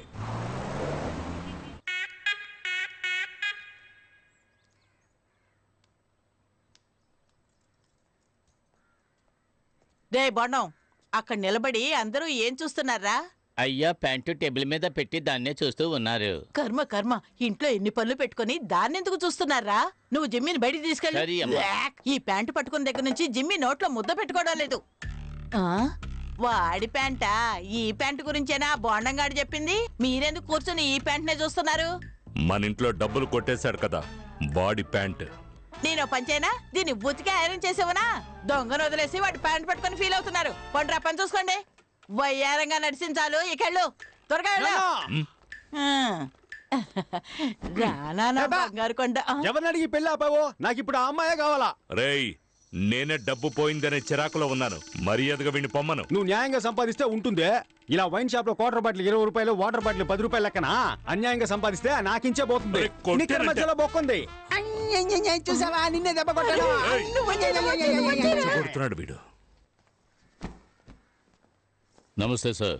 డే బొండం, అక్కడ నిలబడి అందరూ ఏం చూస్తున్నారా? అయ్యా ప్యాంటు టేబుల్ మీద పెట్టి దాన్నే చూస్తూ ఉన్నారు. కర్మ కర్మ, ఇంట్లో ఎన్ని పనులు పెట్టుకుని దాన్నెందుకు చూస్తున్నారా? నువ్వు జిమ్మిని బయటికి సరే తీసుకెళ్ళి. అమ్మా. ఈ ప్యాంటు పట్టుకున్న దగ్గర నుంచి జిమ్మి నోట్లో ముద్ద పెట్టుకోవడం లేదు. వాడి ప్యాంటా? ఈ ప్యాంటు గురించేనా బోండంగాడు చెప్పింది? మీరెందుకు కూర్చొని ఈ ప్యాంట్నే చూస్తున్నారు? మన ఇంట్లో డబ్బులు కొట్టేశాడు కదా బాడీ ప్యాంట్. నేను పంచేనా? దీన్ని ఉతికి ఐరన్ చేసేవనా? దొంగను వదిలేసి వాడి ప్యాంట్ పట్టుకొని ఫీల్ అవుతున్నారు. పండ్రా పని చూసుకోండి. వయ్యారంగా నడిచించాలు ఇకెళ్ళు, త్వరగా వెళ్ళు. రానా బంగారు కొండ. ఎవరిని అడిగి పెళ్ళి ఆపావో? నాకు ఇప్పుడు ఆ అమ్మాయే కావాలా. రేయ్, నేనే డబ్బు పోయిందనే చిరాకులో ఉన్నాను. మర్యాదగా విని పొమ్మను. నువ్వు న్యాయంగా సంపాదిస్తే ఉంటుందే. ఇలా వైన్ షాప్ లో క్వార్టర్ బాటిల్ 20 రూపాయలు, వాటర్ బాటిల్ 10 రూపాయలు లెక్కన అన్యాయంగా సంపాదిస్తే నాకించే పోతుంది. నిక్కర మధ్యలో బొక్కుంది. చూసావా, నిన్నే దెబ్బ కొట్టాడు. కొడుతున్నాడు వీడు. నమస్తే సార్.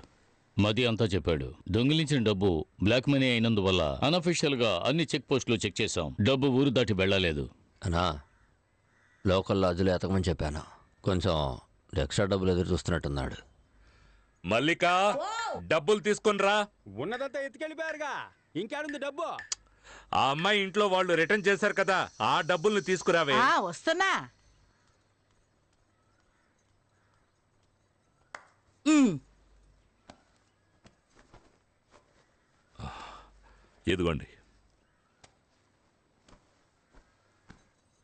మది అంతా చెప్పాడు. దొంగిలించిన డబ్బు బ్లాక్ మనీ అయినందువల్ల అనఫిషియల్ గా అన్ని చెక్ పోస్టులు చెక్ చేశాం. డబ్బు ఊరు దాటి వెళ్ళలేదు. అనా లోకల్ లాడ్జ్లో ఎతకమని చెప్పాను. కొంచెం ఎక్స్ట్రా డబ్బులు ఎదురు చూస్తున్నట్టున్నాడు. మల్లిక, డబ్బులు తీసుకునిరా. ఉన్నదంతా ఎత్తుకెళ్ళిపోయారుగా, ఇంకేడుంది డబ్బు? ఆ అమ్మాయి ఇంట్లో వాళ్ళు రిటర్న్ చేశారు కదా, ఆ డబ్బుల్ని తీసుకురావే. వస్తున్నా. ఇదిగోండి.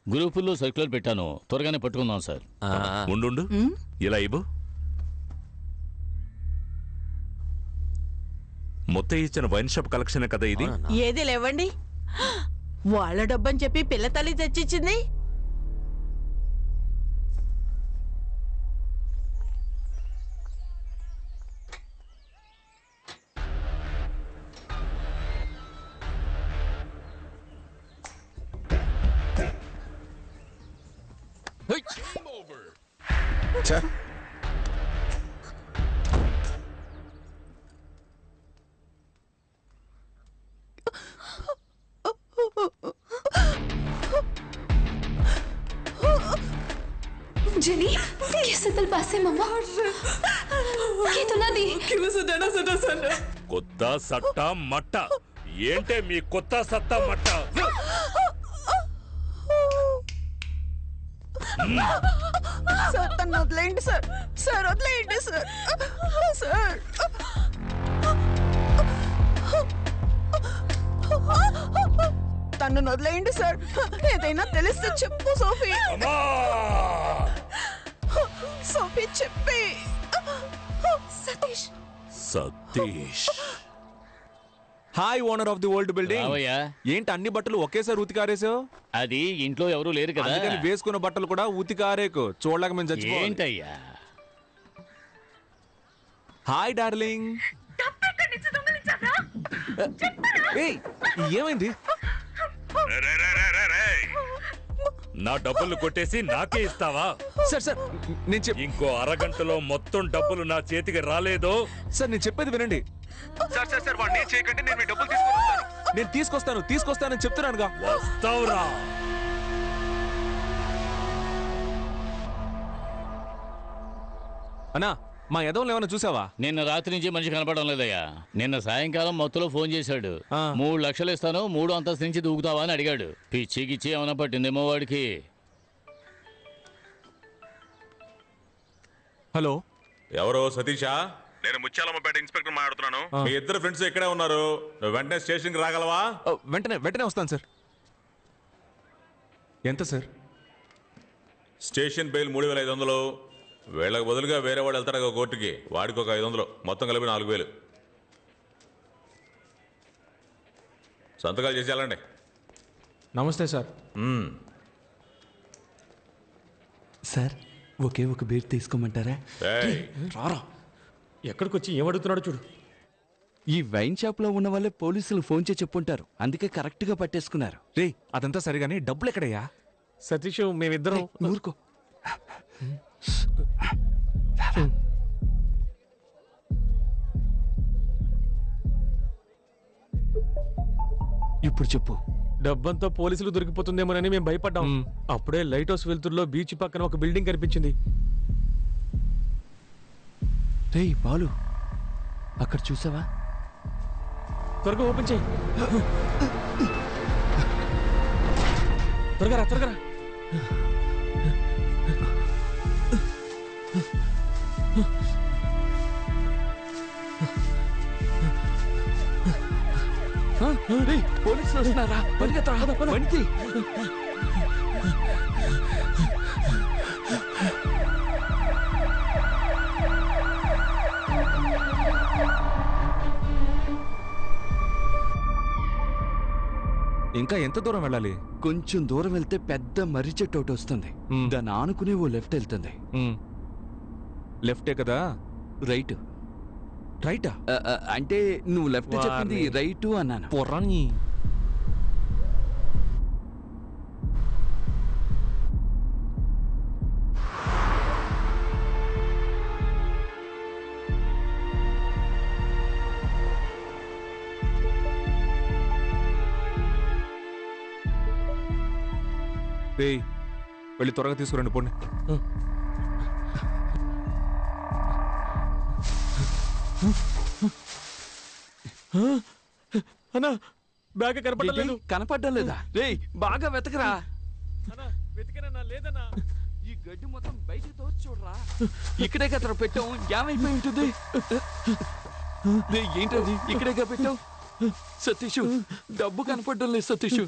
గ్రూపుల్లో సర్క్యులర్ పెట్టాను, త్వరగానే పట్టుకుందాం సార్. ఉండు, ఇలా ఇవ్వు. మొత్తం ఇచ్చిన వైన్ షాప్ కలెక్షన్ కదా ఇది. ఏది లేవండి, వాళ్ళ డబ్బని చెప్పి పిల్ల తల్లి తెచ్చిచ్చింది. जेनी, कैसे दिल पासे मम्मा? ये तो ना दी। क्यों सजना सना सना? కొత్త సట్ట మట్ట ఏంటే మీ కొత్త సట్ట మట్ట? సార్ తను వదిలేయండి సార్. సార్ వదిలేయండి సార్. సార్ తను వదిలేయండి సార్. ఏదైనా తెలిస్తే చెప్పు సోఫీ. సోఫీ చెప్పి. Satish. Satish. Hi owner of the old building. రావయ్యా. ఏంటి అన్ని బట్టలు ఒకేసారి ఉతికారేసావు? అది ఇంట్లో ఎవరు లేరు కదా, అందుకని వేసుకున్న బట్టలు కూడా ఉతికారేకు. చూడలేక మేము చచ్చిపోవాలి. ఏంటయ్యా? Hi darling. ఏయ్, ఏమైంది? నా డబ్బులు కొట్టేసి నాకే ఇస్తావా? సార్ సార్ నేను ఇంకో అరగంటలో మొత్తం డబ్బులు నా చేతికి రాలేదో? సార్ నేను చెప్పేది వినండి. సార్ సార్ సార్ వాడిని ఏం చేయకండి, నేను మీ డబ్బులు తీసుకొస్తాను. నేను తీసుకొస్తానని చెప్తున్నానుగా. వస్తావురా. అన్నా, మా ఎదవలు ఏమైనా చూసావా? నిన్న రాత్రి నుంచి మనిషి కనపడడం లేదయ్యా. నిన్న సాయంకాలం మొత్తంలో ఫోన్ చేశాడు. 3 లక్షలు ఇస్తాను, 3 అంతస్తు నుంచి దూకుతావా అని అడిగాడు. పిచ్చికిచ్చి ఏమైనా పట్టిందేమో వాడికి. హలో ఎవరో సతీషా? నేను ముత్యాలమ్మపేట ఇన్స్పెక్టర్ మాట్లాడుతున్నాను. మీ ఇద్దరు ఫ్రెండ్స్ ఇక్కడే ఉన్నారు. నువ్వు వెంటనే స్టేషన్కి రాగలవా? వెంటనే వస్తాను సార్. ఎంత సార్? Station bail 3500. వీళ్ళకి బదులుగా వేరే వాడు వెళ్తాడు కోర్టుకి, వాడికి ఒక 500, మొత్తం కలిపి 4000. సంతకాలు చేసి వెళ్ళండి. నమస్తే సార్. సార్ ఒకే ఒక బీర్ తీసుకోమంటారా? రారా, ఎక్కడికి వచ్చి ఏమడుగుతున్నాడో చూడు. ఈ వైన్ షాప్ లో ఉన్న వాళ్ళే పోలీసులు ఫోన్ చేసి చెప్పుంటారు, అందుకే కరెక్ట్ గా పట్టేసుకున్నారు. రే అదంతా సరిగాని డబ్బులు ఎక్కడయ్యా? సతీష్ మేమిద్దరం ఊరుకో. ఇప్పుడు చెప్పు. డబ్బంతా పోలీసులు దొరికిపోతుందేమోనని మేము భయపడ్డాం. అప్పుడే లైట్ హౌస్ వెలుతురులో బీచ్ పక్కన ఒక బిల్డింగ్ కనిపించింది. రేయ్ బాలు, అక్కడ చూసావా? త్వరగా ఓపెన్ చేయి. త్వరగా రా. పోలీసులు వస్తున్నారా? పరిగెత్తరా. ఇంకా ఎంత దూరం వెళ్ళాలి? కొంచెం దూరం వెళ్తే పెద్ద మర్రి చెట్టు ఒకటి వస్తుంది. దాన్ని ఆనుకునే ఓ లెఫ్ట్ వెళ్తుంది. లెఫ్టే కదా? రైట్. రైటా? అంటే నువ్వు లెఫ్ట్ చెప్పింది రైట్ అన్నాను. పొర్రాని. రేయ్ వెళ్ళి త్వరగా తీసుకురండి పోండి. అన్నా బ్యాగ్ కనపడలేదు. కనపడడం లేదా? రేయ్ బాగా వెతకరా. వెతికనన్నా లేదన్నా. ఈ గడ్డి మొత్తం బయటికి తోచి చూడరా. ఇక్కడే కదరా పెట్టాం, ఏమైపోయి ఉంటుంది. ఏంటది ఇక్కడేగా పెట్టావు? సతీష్ డబ్బు కనపడడం లేదు. సతీష్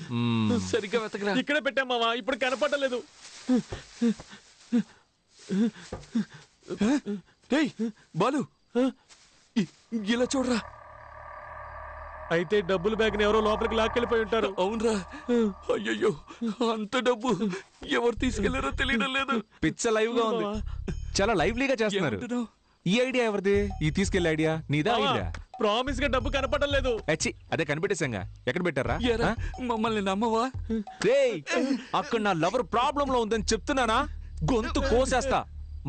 సరిగ్గా వెతకరా. ఇక్కడే పెట్టాం మావా, ఇప్పుడు కనపడలేదు. రేయ్ బాలు, ఇలా చూడరా. అయితే డబ్బుల బ్యాగ్ ఎవరో లోపలికి లాక్కెళ్ళిపోయి ఉంటారు. అవునరా. అయ్యయ్యో, అంత డబ్బు ఎవరు తీసుకెళ్లారో తెలియడం లేదు. పిచ్చ లైవ్ గా ఉంది, చాలా లైవ్లీగా చేస్తున్నారు. ఈ ఐడియా ఎవరిది? ఈ తీసుకెళ్లే ఐడియా నీదా? ఐడియా ప్రామిస్ గా డబ్బు కనపడడం లేదు. అదే కనిపెట్టేసాంగా. ఎక్కడ పెట్టారా? మమ్మల్ని నమ్మవా? రేయ్ అక్కడ నా లవర్ ప్రాబ్లం లో ఉందని చెప్తున్నానా? గొంతు కోసేస్తా.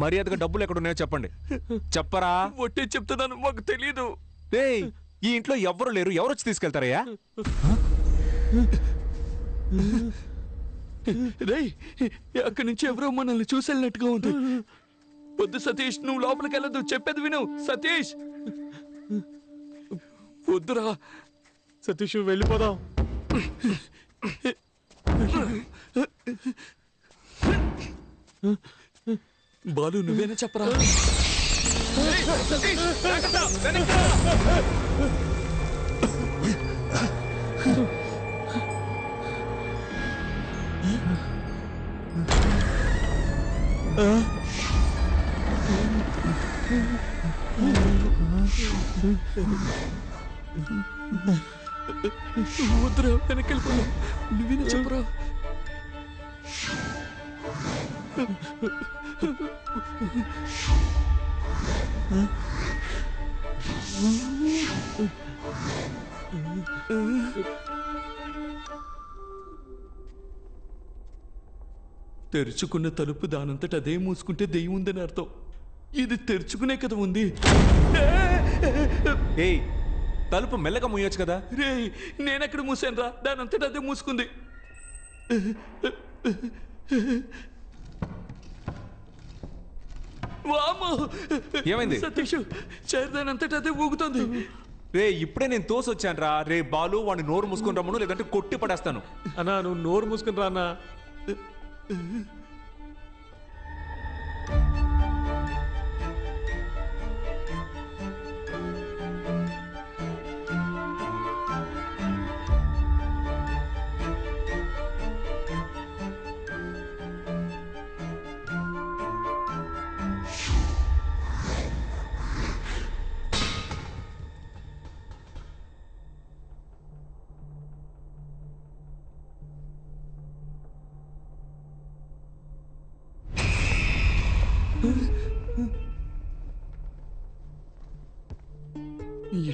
మర్యాదగా డబ్బులు ఎక్కడ ఉన్నాయో చెప్పండి. చెప్పరా? ఒట్టే చెప్తున్నాను, మాకు తెలీదు. రేయ్ ఈ ఇంట్లో ఎవ్వరు లేరు, ఎవరు వచ్చి తీసుకెళ్తారయ్యా? రేయ్ అక్కడి నుంచి ఎవరో మనల్ని చూసేళ్ళినట్టుగా ఉంది. వద్దు సతీష్, నువ్వు లోపలికి వెళ్ళదు, చెప్పేది విను. సతీష్ వద్దురా. సతీష్ వెళ్ళిపోదాం. బాలు నువ్వేనా చెప్పరా? వద్దురా, వెనక్కి వెళ్ళిపోయా. నువ్వేనా చెప్పరా? తెరుచుకున్న తలుపు దానంతట అదే మూసుకుంటే దెయ్యం ఉందని అర్థం. ఇది తెరుచుకునే కదా ఉంది. ఏయ్ తలుపు మెల్లగా మూయొచ్చు కదా. రే నేనెక్కడ మూసాను రా, దానంతట అదే మూసుకుంది. ఏమైంది? సతీష్ చైర్ దానంతట అదే ఊగుతుంది. రే ఇప్పుడే నేను తోసొచ్చాను రా. రే బాలు వాడిని నోరు మూసుకుని రమ్మను, లేదంటే కొట్టి పడేస్తాను. అన్నా నువ్వు నోరు మూసుకుని రా అన్నా.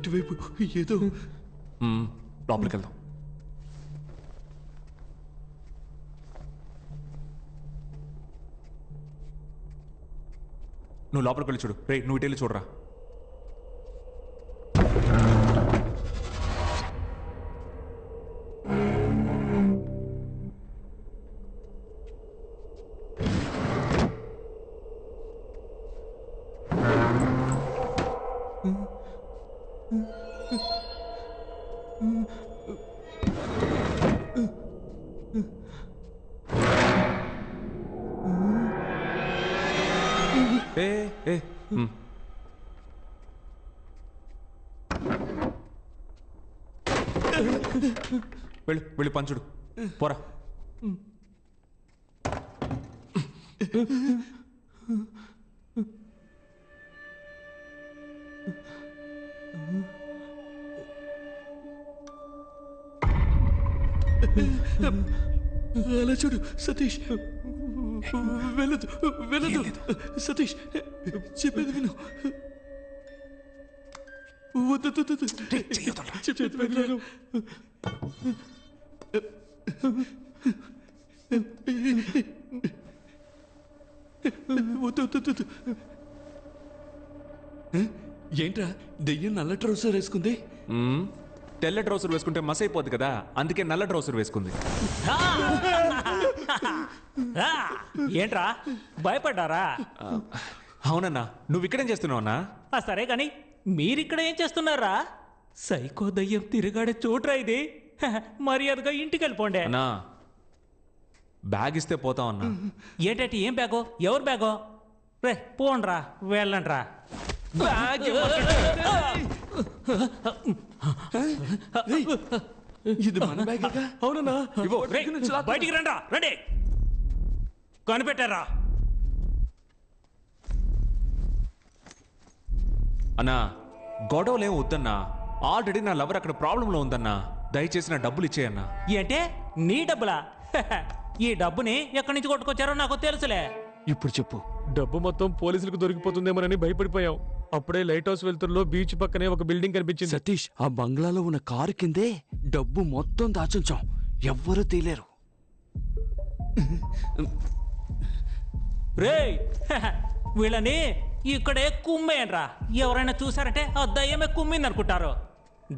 ఇటువైపు ఏదో లోపలికి వెళ్దాం. నువ్వు లోపలికి వెళ్ళి చూడు. రే నువ్వు ఇటు వెళ్ళి చూడరా. వెళ్ళి పంచుడు పోరా. అలా చూడు సతీష్, వెళ్ళదు వెళ్ళదు సతీష్, చెప్పేది విను. వద్దు చెప్పేది విను. వద్దు. ఏంట్రా దెయ్యం నల్ల ట్రౌసర్ వేసుకుంది? తెల్ల ట్రౌసర్ వేసుకుంటే మస్ అయిపోద్ది కదా, అందుకే నల్ల ట్రౌసర్ వేసుకుంది. ఏంట్రా భయపడ్డారా? అవునన్నా. నువ్వు ఇక్కడేం చేస్తున్నావు అన్నా? సరే కానీ మీరిక్కడ ఏం చేస్తున్నారా? సైకో దయ్యం తిరగాడే చోట్రా ఇది. మర్యాదగా ఇంటికి వెళ్ళిపోండి. అన్నా బ్యాగ్ ఇస్తే పోతాం అన్నా. ఏంటంటే ఏం బ్యాగో? ఎవరు బ్యాగో? రే పోండ్రా, వెళ్ళండ్రా. ఇది మన బ్యాగ్. అవునన్నా, బయటికి రండ్రా, రండి. కనిపెట్టారా? అన్నా గొడవలేం వద్దన్నా. ఆల్రెడీ నా లవర్ అక్కడ ప్రాబ్లంలో ఉందన్నా. దయచేసి నా డబ్బులు ఇచ్చేయన్నా. ఏంటే నీ డబ్బులా? ఈ డబ్బుని ఎక్కడి నుంచి కొట్టుకొచ్చారో నాకు తెలుసులే. ఇప్పుడు చెప్పు. డబ్బు మొత్తం పోలీసులకు దొరికిపోతుందేమోనని భయపడిపోయాం. అప్పుడే లైట్ హౌస్ వెళ్తుల్లో బీచ్ పక్కనే ఒక బిల్డింగ్ కనిపించింది. సతీష్, ఆ బంగ్లాలో ఉన్న కారు కిందే డబ్బు మొత్తం దాచుంచాం. ఎవ్వరూ తీలేరు. రేయ్ వీళ్ళని ఇక్కడే కుమ్మేయండ్రా. ఎవరైనా చూసారంటే ఆ దయ్యమే కుమ్మింది అనుకుంటారు.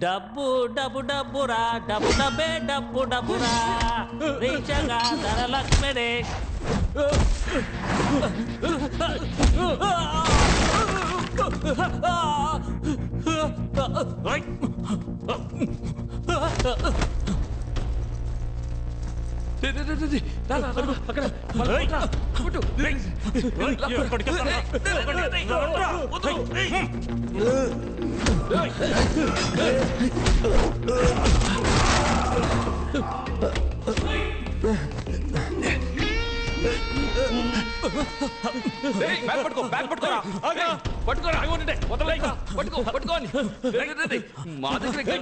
డబ్బు డబ్బు డబ్బురా, డబ్బు డబ్బే డబ్బు డబ్బురా, రీచగా ధనలక్ష్మిదే. పట్టుకోని మా దగ్గర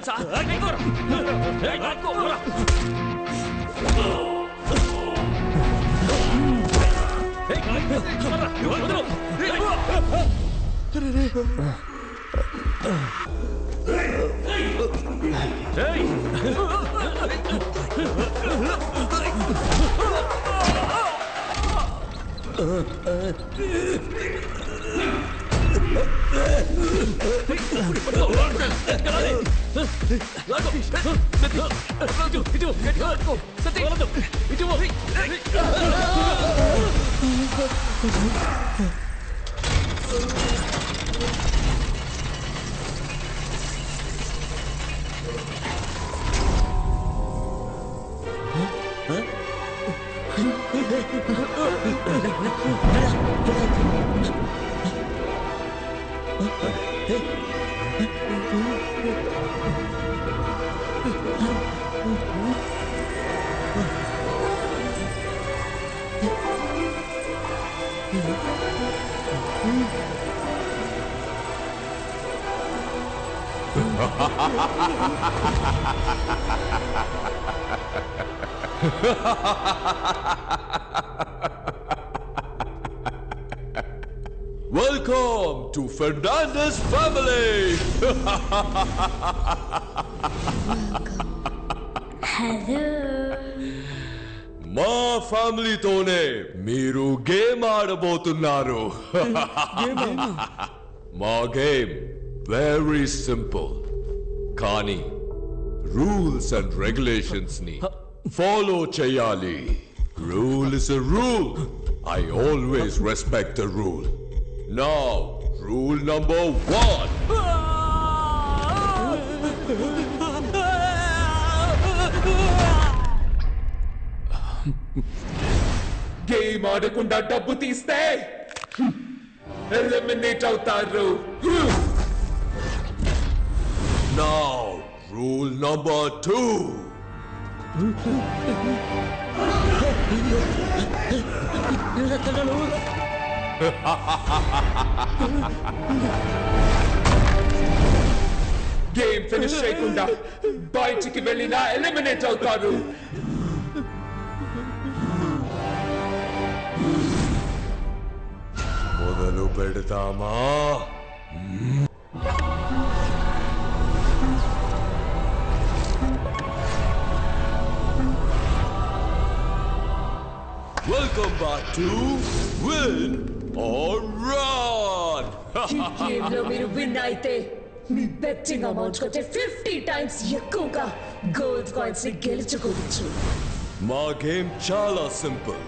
Welcome to Fernandez family. Hello మా ఫ్యామిలీతోనే మీరు గేమ్ ఆడబోతున్నారు. మా గేమ్ వెరీ సింపుల్, కానీ రూల్స్ అండ్ రెగ్యులేషన్స్ ని ఫాలో చేయాలి. Rule is a rule. I always respect the rule. Now, rule number 1. Game ఆడకుండా డబ్బు తీస్తే ఎలిమినేట్ అవుతారు. Now, rule number 2. Game finish చేయకుండా బయటికి వెళ్ళినా ఎలిమినేట్ అవుతారు. మొదలు పెడతామా? Welcome back to Win or Run. ఈ గేమ్ లో మీరు విన్ అయితే మీ బెట్టింగ్ అమౌంట్ కంటే 50 టైమ్స్ ఎక్కువగా గోల్డ్ కాయిన్స్ ని గెలుచుకోవచ్చు. మా గేమ్ చాలా సింపుల్.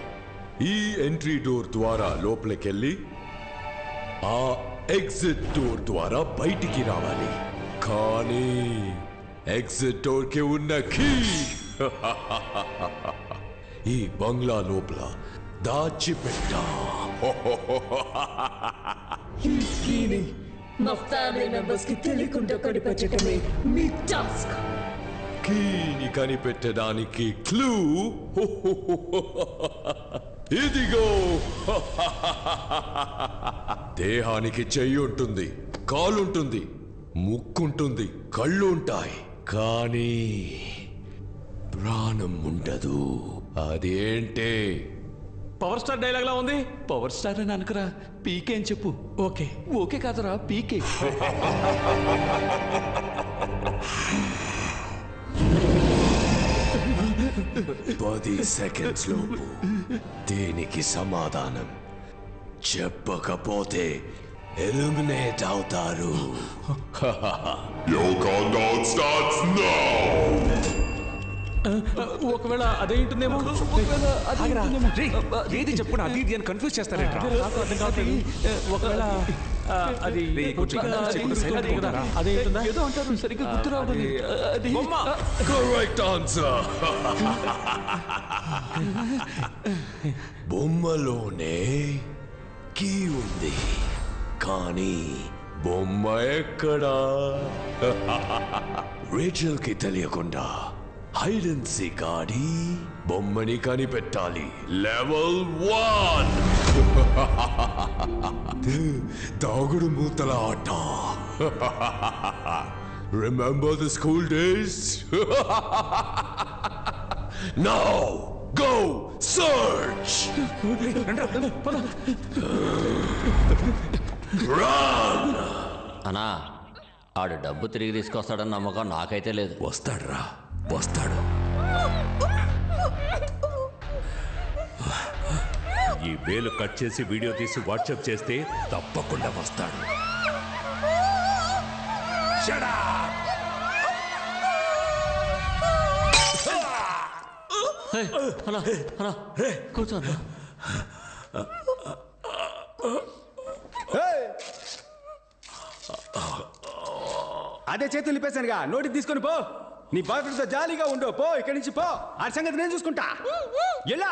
ఈ ఎంట్రీ డోర్ ద్వారా లోపలికెళ్ళి ఆ ఎగ్జిట్ డోర్ ద్వారా బయటికి రావాలి. కానీ ఎగ్జిట్ డోర్ కి ఉన్న కీ ఈ బంగ్లా లోపల దాచిపెట్టా. ఈ కీని మా ఫ్యామిలీ మెంబర్స్ కి తెలియకుండా కనిపెట్టడమే మీ టాస్క్. కీని కనిపెట్టడానికి క్లూ ఇదిగో. దేహానికి చెయ్యి ఉంటుంది, కాలుంటుంది, ముక్కుంటుంది, కళ్ళు ఉంటాయి, కానీ ప్రాణం ఉండదు. అదేంటే? పవర్ స్టార్ డైలాగ్ లా ఉంది. పవర్ స్టార్ అని అనుకురా, పీకే అని చెప్పు. ఓకే ఓకే కాదురా, పీకే. 10 సెకండ్స్ లోపు దీనికి సమాధానం చెప్పకపోతే ఎలిమినేట్ అవుతారు. Your countdown starts now. ఒకవేళ అదేంటుందేమో. ఏది చెప్పు, అది ఇది అని కన్ఫ్యూజ్ చేస్తారేంట్రా? ఒకవేళ అది అదేంటుందా? ఏదో అంటారు, సరిగ్గా గుర్తు రావడం. Correct answer. బొమ్మలోనే కీ ఉంది, కానీ బొమ్మ ఎక్కడా? రేచల్ కి తెలియకుండా హైడ్ అండ్ సీక్ ఆడి బొమ్మని కనిపెట్టాలి. లెవెల్ 1 దాగుడు మూతల ఆట. Remember the school days? Now go search. Run. అన్నా, ఆడు డబ్బు తిరిగి తీసుకొస్తాడని నమ్మకం నాకైతే లేదు. వస్తాడ్రా, వస్తాడు. ఈ వేలు కట్ చేసి వీడియో తీసి వాట్సాప్ చేస్తే తప్పకుండా వస్తాడు. కూర్చోన్నా. అదే చేతులు నింపేశానుగా, నోటికి తీసుకొని పో. నీ బాయ్ ఫ్రెండ్స్ తో జాలీగా ఉండు. పో ఇక్కడి నుంచి పో. ఆ సంగతి నేను చూసుకుంటా. ఎలా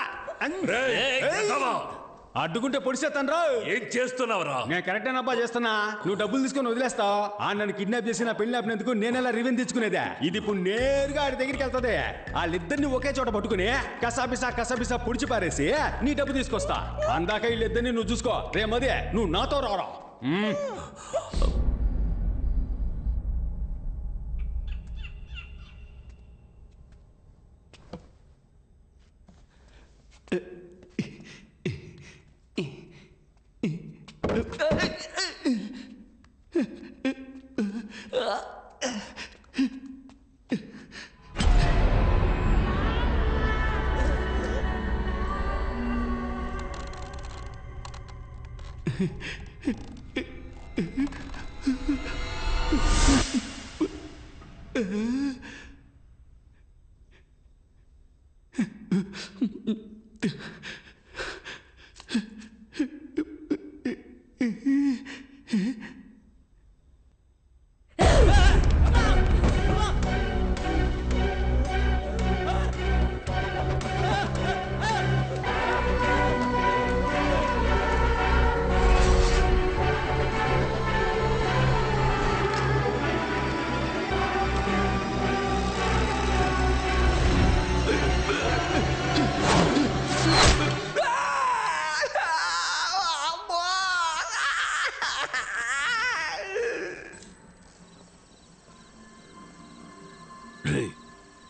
అడ్డుకుంటే పొడిసేస్తాను రా. ఏం చేస్తున్నావురా? నేను కరెక్ట్ అబ్బా చేస్తున్నా. నువ్వు డబ్బులు తీసుకొని వదిలేస్తావు. ఆ నన్ను కిడ్నాప్ చేసి నా పెళ్లి ఆపినందుకు నేనెలా రివెంజ్ తెచ్చుకునేదే. ఇది ఇప్పుడు నేరుగా ఆడి దగ్గరికి వెళ్తుంది. వాళ్ళిద్దరిని ఒకే చోట పట్టుకుని కసాబిసా పొడిచి పారేసి నీ డబ్బు తీసుకొస్తా. అందాక వీళ్ళిద్దరిని నువ్వు చూసుకో. రేమదే నువ్వు నాతో రారా.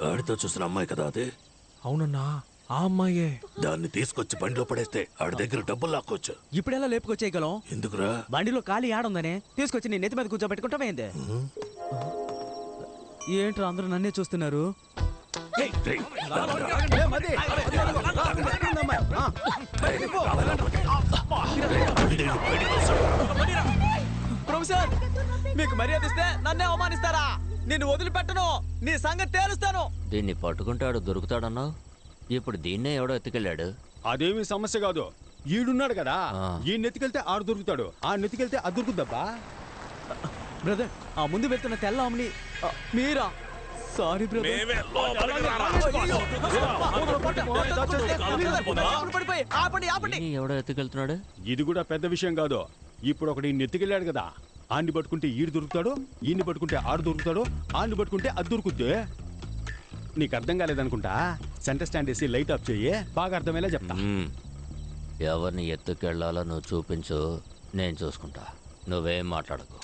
ఆడితో చూసిన అమ్మాయి కదా అదే? అవునన్నా, ఆ అమ్మాయే. దాన్ని తీసుకొచ్చి బండిలో పడేస్తే ఆడి దగ్గర డబ్బులు లాక్కోవచ్చు. ఇప్పుడు ఎలా లేపుకొచ్చేయగలం? ఎందుకురా? బండిలో ఖాళీ ఆడుందనే తీసుకొచ్చి నీ నెత్తి మీద కూర్చోబెట్టుకుంటావేంది? ఏంట్రా అందరూ నన్నే చూస్తున్నారు? ప్రొఫెసర్, మీకు మర్యాద ఇస్తే నన్నే అవమానిస్తారా? నిన్ను వదిలిపెట్టను, నీ సంగతి తేలుస్తాను. దీన్ని పట్టుకుంటాడు దొరుకుతాడన్నావు, ఇప్పుడు దీన్నే ఎవడో ఎత్తుకెళ్ళాడు. అదేమి సమస్య కాదు, ఈడున్నాడు కదా, ఈ నెత్తికెళ్తే ఆడు దొరుకుతాడు, ఆ నెత్తికెళ్తే అది దొరుకుద్దబ్బా. బ్రదర్, ఆ ముందు వెళ్తున్న తెల్ల అమ్మని మీరా? Sorry brother. ఎవడో ఎత్తుకెళ్తున్నాడు? ఇది కూడా పెద్ద విషయం కాదు. ఇప్పుడు ఒకటి నెత్తికెళ్ళాడు కదా, ఆడిని పట్టుకుంటే ఈడు దొరుకుతాడు, ఈయన్ని పట్టుకుంటే ఆడు దొరుకుతాడు, ఆడిని పట్టుకుంటే అది దొరుకుద్ది. నీకు అర్థం కాలేదనుకుంటా, సెంటర్ స్టాండ్ వేసి లైట్ ఆఫ్ చెయ్యి, బాగా అర్థమయ్యేలా చెప్తా. ఎవరిని ఎత్తుకెళ్లాలో నువ్వు చూపించు, నేను చూసుకుంటా. నువ్వేం మాట్లాడకు.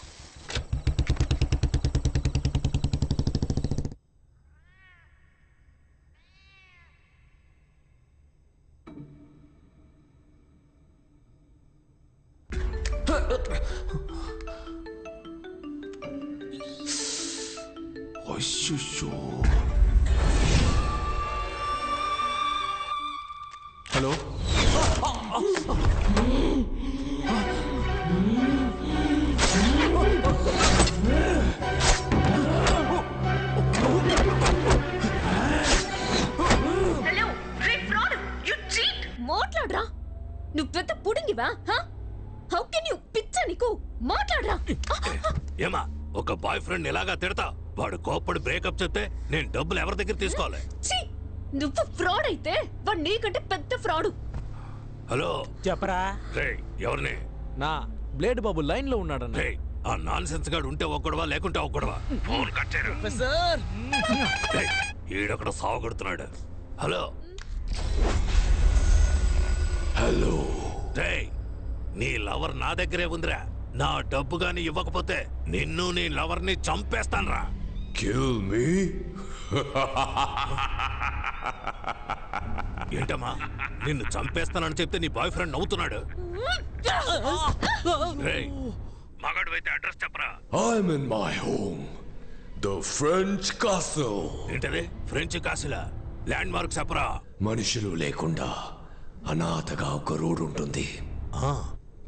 హలో, మాట్లాడరా, నువ్వు పెద్ద పుడింగివా? How can you? పిచ్చ నీకు, మాట్లాడరా. ఏమా, ఒక బాయ్ ఫ్రెండ్ ఎలాగా తిడతా? వాడు కోప్పడి బ్రేకప్ చెప్తే నేను డబ్బులు ఎవరి దగ్గర తీసుకోవాలి? నువ్వు ఫ్రాడ్ అయితే వాడు నీకంటే పెద్ద ఫ్రాడు. హలో, చెప్పరా. ఎవరిని? నా బ్లేడ్ బాబు లైన్ లో ఉన్నాడన్న. ఆ నాన్ సెన్స్ గాడు ఉంటే ఒక్కడవా, లేకుంటే ఒక్కడవా? ఫోన్ కట్ చేయరు. ఈడొకడు సావగొడుతున్నాడు. హలో హలో, నీ లవర్ నా దగ్గరే ఉందిరా. నా డబ్బు గాని ఇవ్వకపోతే నిన్ను నీ లవర్ ని చంపేస్తాన్రా. Kill me? ఏంటమ్మా, నిన్ను చంపేస్తానని చెప్తే నీ బాయ్ ఫ్రెండ్ నవ్వుతున్నాడు. మగాడు అయితే అడ్రస్ చెప్పరా. I'm in my home, the French castle. ఏంటది? ఫ్రెంచ్ కాసిలా? ల్యాండ్ మార్క్ చెప్పరా. మనుషులు లేకుండా అనాథగా ఒక రోడ్ ఉంటుంది.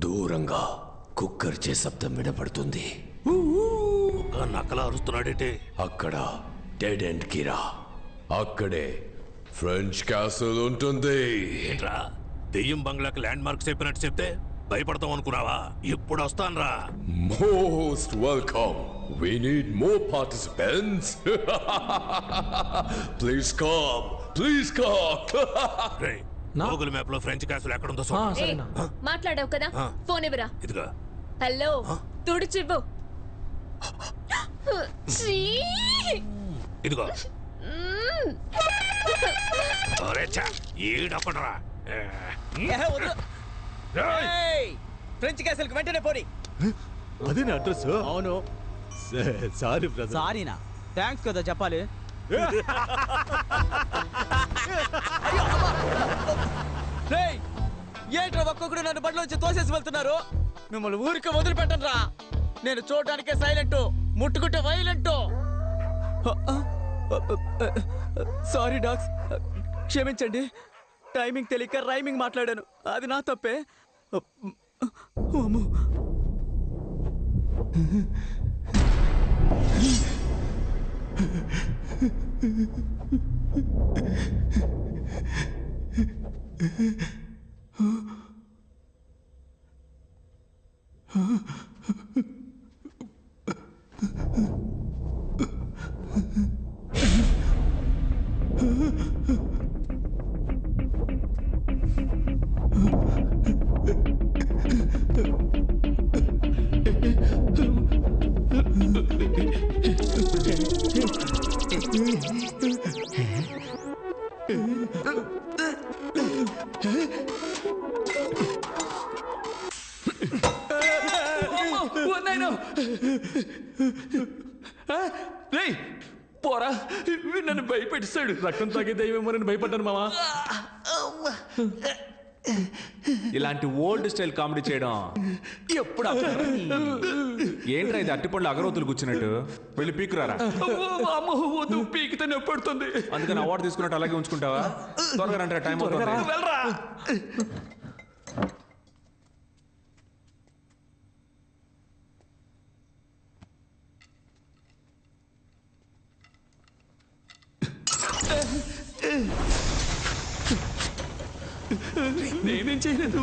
దూరంగా కుక్కర్చే శబ్దం వినపడుతుంది. నక్కలా అరుస్తున్నాడేంటి? అక్కడ డెడ్ ఎండ్ కిరా, అక్కడే ఫ్రెంచ్ క్యాసిల్ ఉంటుంది. ఏంట్రా, దెయ్యం బంగ్లాకి ల్యాండ్ మార్క్ చెప్పినట్టు చెప్తే భయపడతాం అనుకున్నావా? ఇప్పుడు వస్తాన్రా. Most welcome. We need more participants. Please come. Please come. Google map లో ఫ్రెంచ్ క్యాసిల్ ఎక్కడుందో మాట్లాడావు కదా, ఫోన్ ఇవ్వరా. ఇదిగో. హలో, తుడిచివ్వు. ఇదిగో. ఈడొకడరా. ఫ్రెంచ్ క్యాసిల్ కి వెంటనే పోనీ. అదే నా అడ్రస్. అవును. Sorry brother. సారీనా? థ్యాంక్స్ కదా చెప్పాలి. ఏంట్రా ఒక్కొక్కడు నన్ను బండిలోంచి తోసేసి వెళ్తున్నారు? మిమ్మల్ని ఊరికి వదిలిపెట్టను రా. నేను చూడడానికే సైలెంట్, ముట్టుకుంటే వైలెంట్. సారీ డాగ్స్, క్షమించండి. టైమింగ్ తెలియక రైమింగ్ మాట్లాడాను, అది నా తప్పే. పోరా నన్ను భయపెట్టిస్తాడు. రక్తం తాగే దయ్యమేమో నేను భయపడ్డాను మావా. ఇలాంటి ఓల్డ్ స్టైల్ కామెడీ చేయడం ఎప్పుడు ఏంట్రా ఇది అట్టిపళ్ళు అగరవతులు కూర్చున్నట్టు వెళ్ళి పీకురారా. పీకితే నొప్పడుతుంది. అందుకని అవార్డు తీసుకున్నట్టు అలాగే ఉంచుకుంటావా? త్వరగా రండి, టైం వెళ్ళరా. నేనేం చేయలేదు.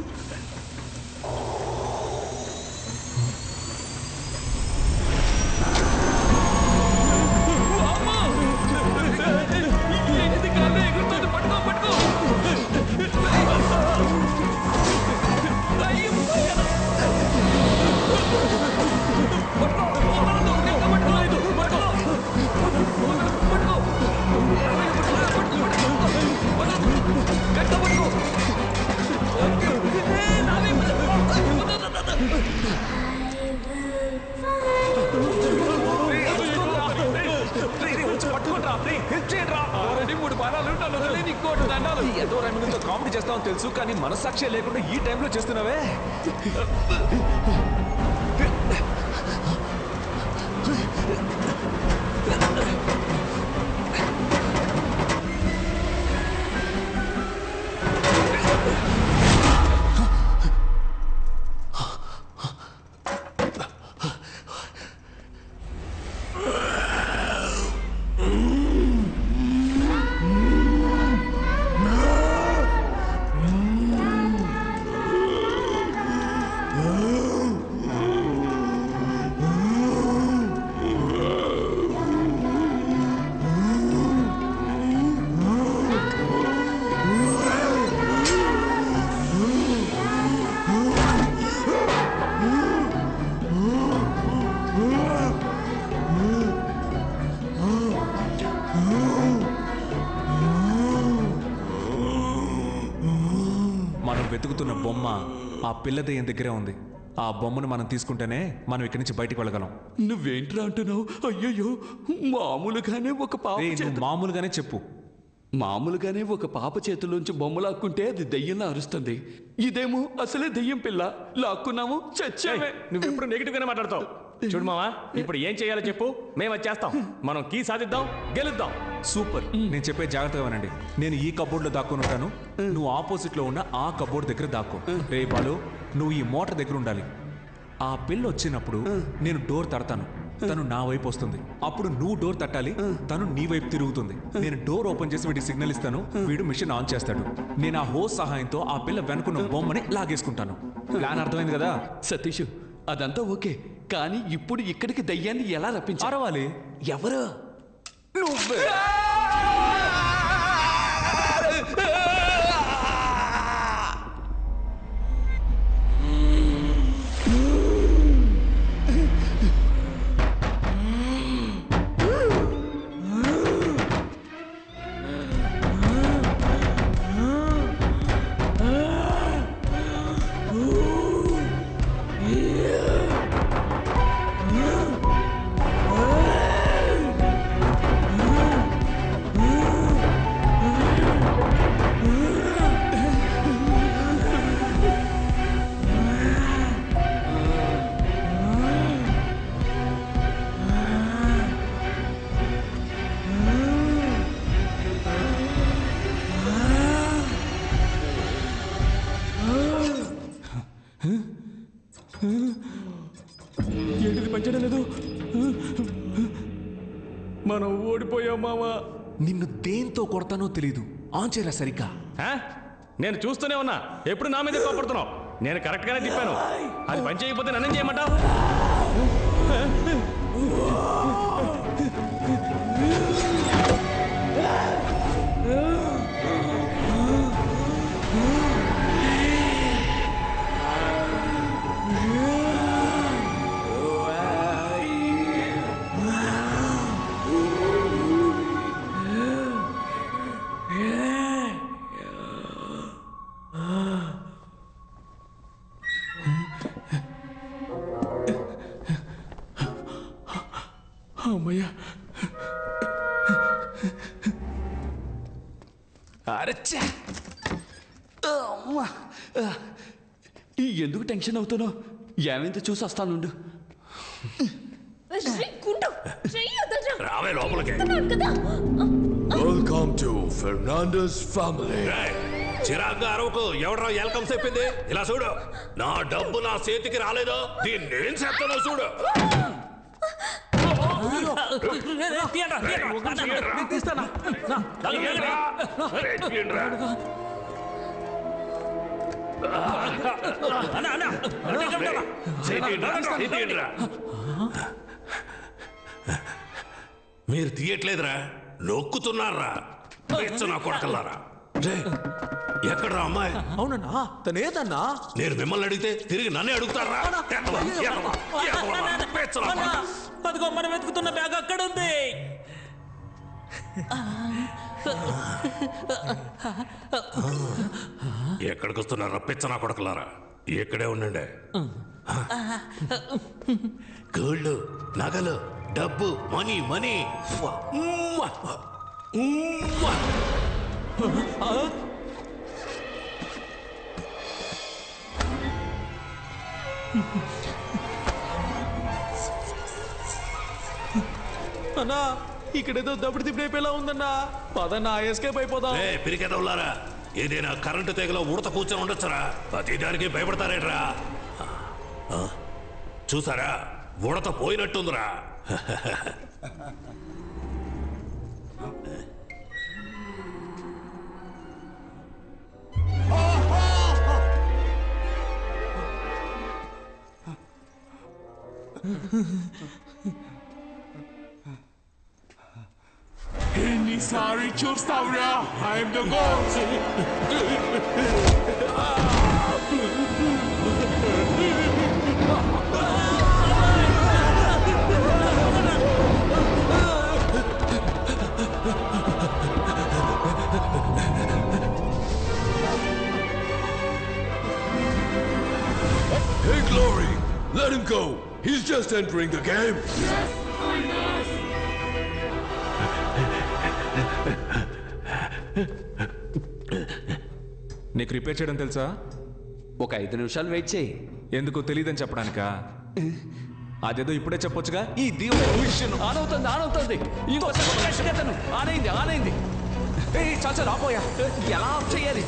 కామెడీ చేస్తామని తెలుసు, కానీ మనసాక్షి లేకుండా ఈ టైంలో చేస్తున్నావే. వెతుకుతున్న బొమ్మ ఆ పిల్ల దెయ్యం దగ్గరే ఉంది. ఆ బొమ్మను మనం తీసుకుంటేనే మనం ఇక్కడి నుంచి బయటికి వెళ్ళగలం. నువ్వేంట్రా అంటున్నావు? అయ్యయ్యో, మామూలుగానే ఒక పాప మామూలుగానే చెప్పు. మామూలుగానే ఒక పాప చేతుల్లోంచి బొమ్మ లాక్కుంటే అది దెయ్యంలా అరుస్తుంది. ఇదేమో అసలే దెయ్యం పిల్ల, లాక్కున్నాము చచ్చామే. నువ్వు ఎప్పుడు నెగిటివ్ గానే మాట్లాడతావు. చూడు మావా, ఇప్పుడు ఏం చేయాలో చెప్పు, మేము అది చేస్తాం. మనం కీ సాధిద్దాం, గెలుద్దాం. సూపర్. నేను చెప్పే జాగ్రత్తగా వినండి. నేను ఈ కబోర్డ్ లో దాక్కుని ఉంటాను, నువ్వు ఆపోజిట్ లో ఉన్న ఆ కబోర్డ్ దగ్గర దాక్కో. రే బాలు, నువ్వు ఈ మోటార్ దగ్గర ఉండాలి. ఆ పిల్ల వచ్చినప్పుడు నేను డోర్ తడతాను, తను నా వైపు వస్తుంది. అప్పుడు నువ్వు డోర్ తట్టాలి, తను నీ వైపు తిరుగుతుంది. నేను డోర్ ఓపెన్ చేసి వీడికి సిగ్నల్ ఇస్తాను, వీడు మిషన్ ఆన్ చేస్తాడు. నేను ఆ హోస్ సహాయంతో ఆ పిల్ల వెనుకున్న బొమ్మని లాగేసుకుంటాను. ప్లాన్ అర్థమైంది కదా సతీష్? అదంతా ఓకే, కానీ ఇప్పుడు ఇక్కడికి దయ్యాన్ని ఎలా రప్పించాలి? ఎవరు? నువ్వే. మావా. నిన్ను దేంతో కొడతానో తెలీదు. ఆన్ చేయరా సరిగ్గా. నేను చూస్తూనే ఉన్నా, ఎప్పుడు నా మీద కోపడుతున్నావు. నేను కరెక్ట్ గానే తిప్పాను. అది పని చేయకపోతే నన్నేం చేయమంటావు? అమ్మయ్యా. అరచ్చా. ఎందుకు టెన్షన్ అవుతున్నావు? ఏమైందో చూసి వస్తానుండు. రావే లోపలికి. Welcome to Fernandes family. చిరాగ్గా అరవకు. ఎవడరా వెల్కమ్ చెప్పింది? ఇలా చూడు, నా డబ్బు నా చేతికి రాలేదు, దీన్ని నేను చేస్తానో చూడు. మీరు తీయట్లేదురా, నొక్కుతున్నారా? నా కొడకల్లారా. ఎక్కడ్రా అమ్మాయి? అవునన్నా, తనేదన్నా? నేను మిమ్మల్ని అడిగితే తిరిగి నన్నే అడుగుతారా? అదిగో మనం వెతుకుతున్న బ్యాగ్ అక్కడ ఉంది. ఎక్కడికి వస్తున్నారా పిచ్చనా కొడకలారా? ఎక్కడే ఉండండి. గోల్డ్, నగలు, డబ్బు, మనీ మనీ. అన్నా, ఇక్కడేదో దప్పుడు తిప్పిపోయేలా ఉందన్నా. పదన్నా, ఎస్కేప్ అయిపోదాం. పిరికెదవులారా, ఏదైనా కరెంటు తెగలో ఉడత కూర్చొని ఉండొచ్చురా. ప్రతి దానికి భయపడతారేట్రా? చూసారా, ఉడత పోయినట్టుందిరా. ఎన్నిసారి చూస్తావురా? I'm the god. Hey, Glory! Let him go! He's just entering the game! Yes, I know! నీకు రిపేర్ చేయడం తెలుసా? ఒక 5 నిమిషాలు వెయిట్ చేయి. ఎందుకు తెలియదని చెప్పడానికా? అదేదో ఇప్పుడే చెప్పొచ్చుగా. ఈ దీవెన ఆనవుతుంది. ఇంకొకసారి ఆనైంది. చాలు రాపోయా. ఎలా ఆఫ్ చేయాలి?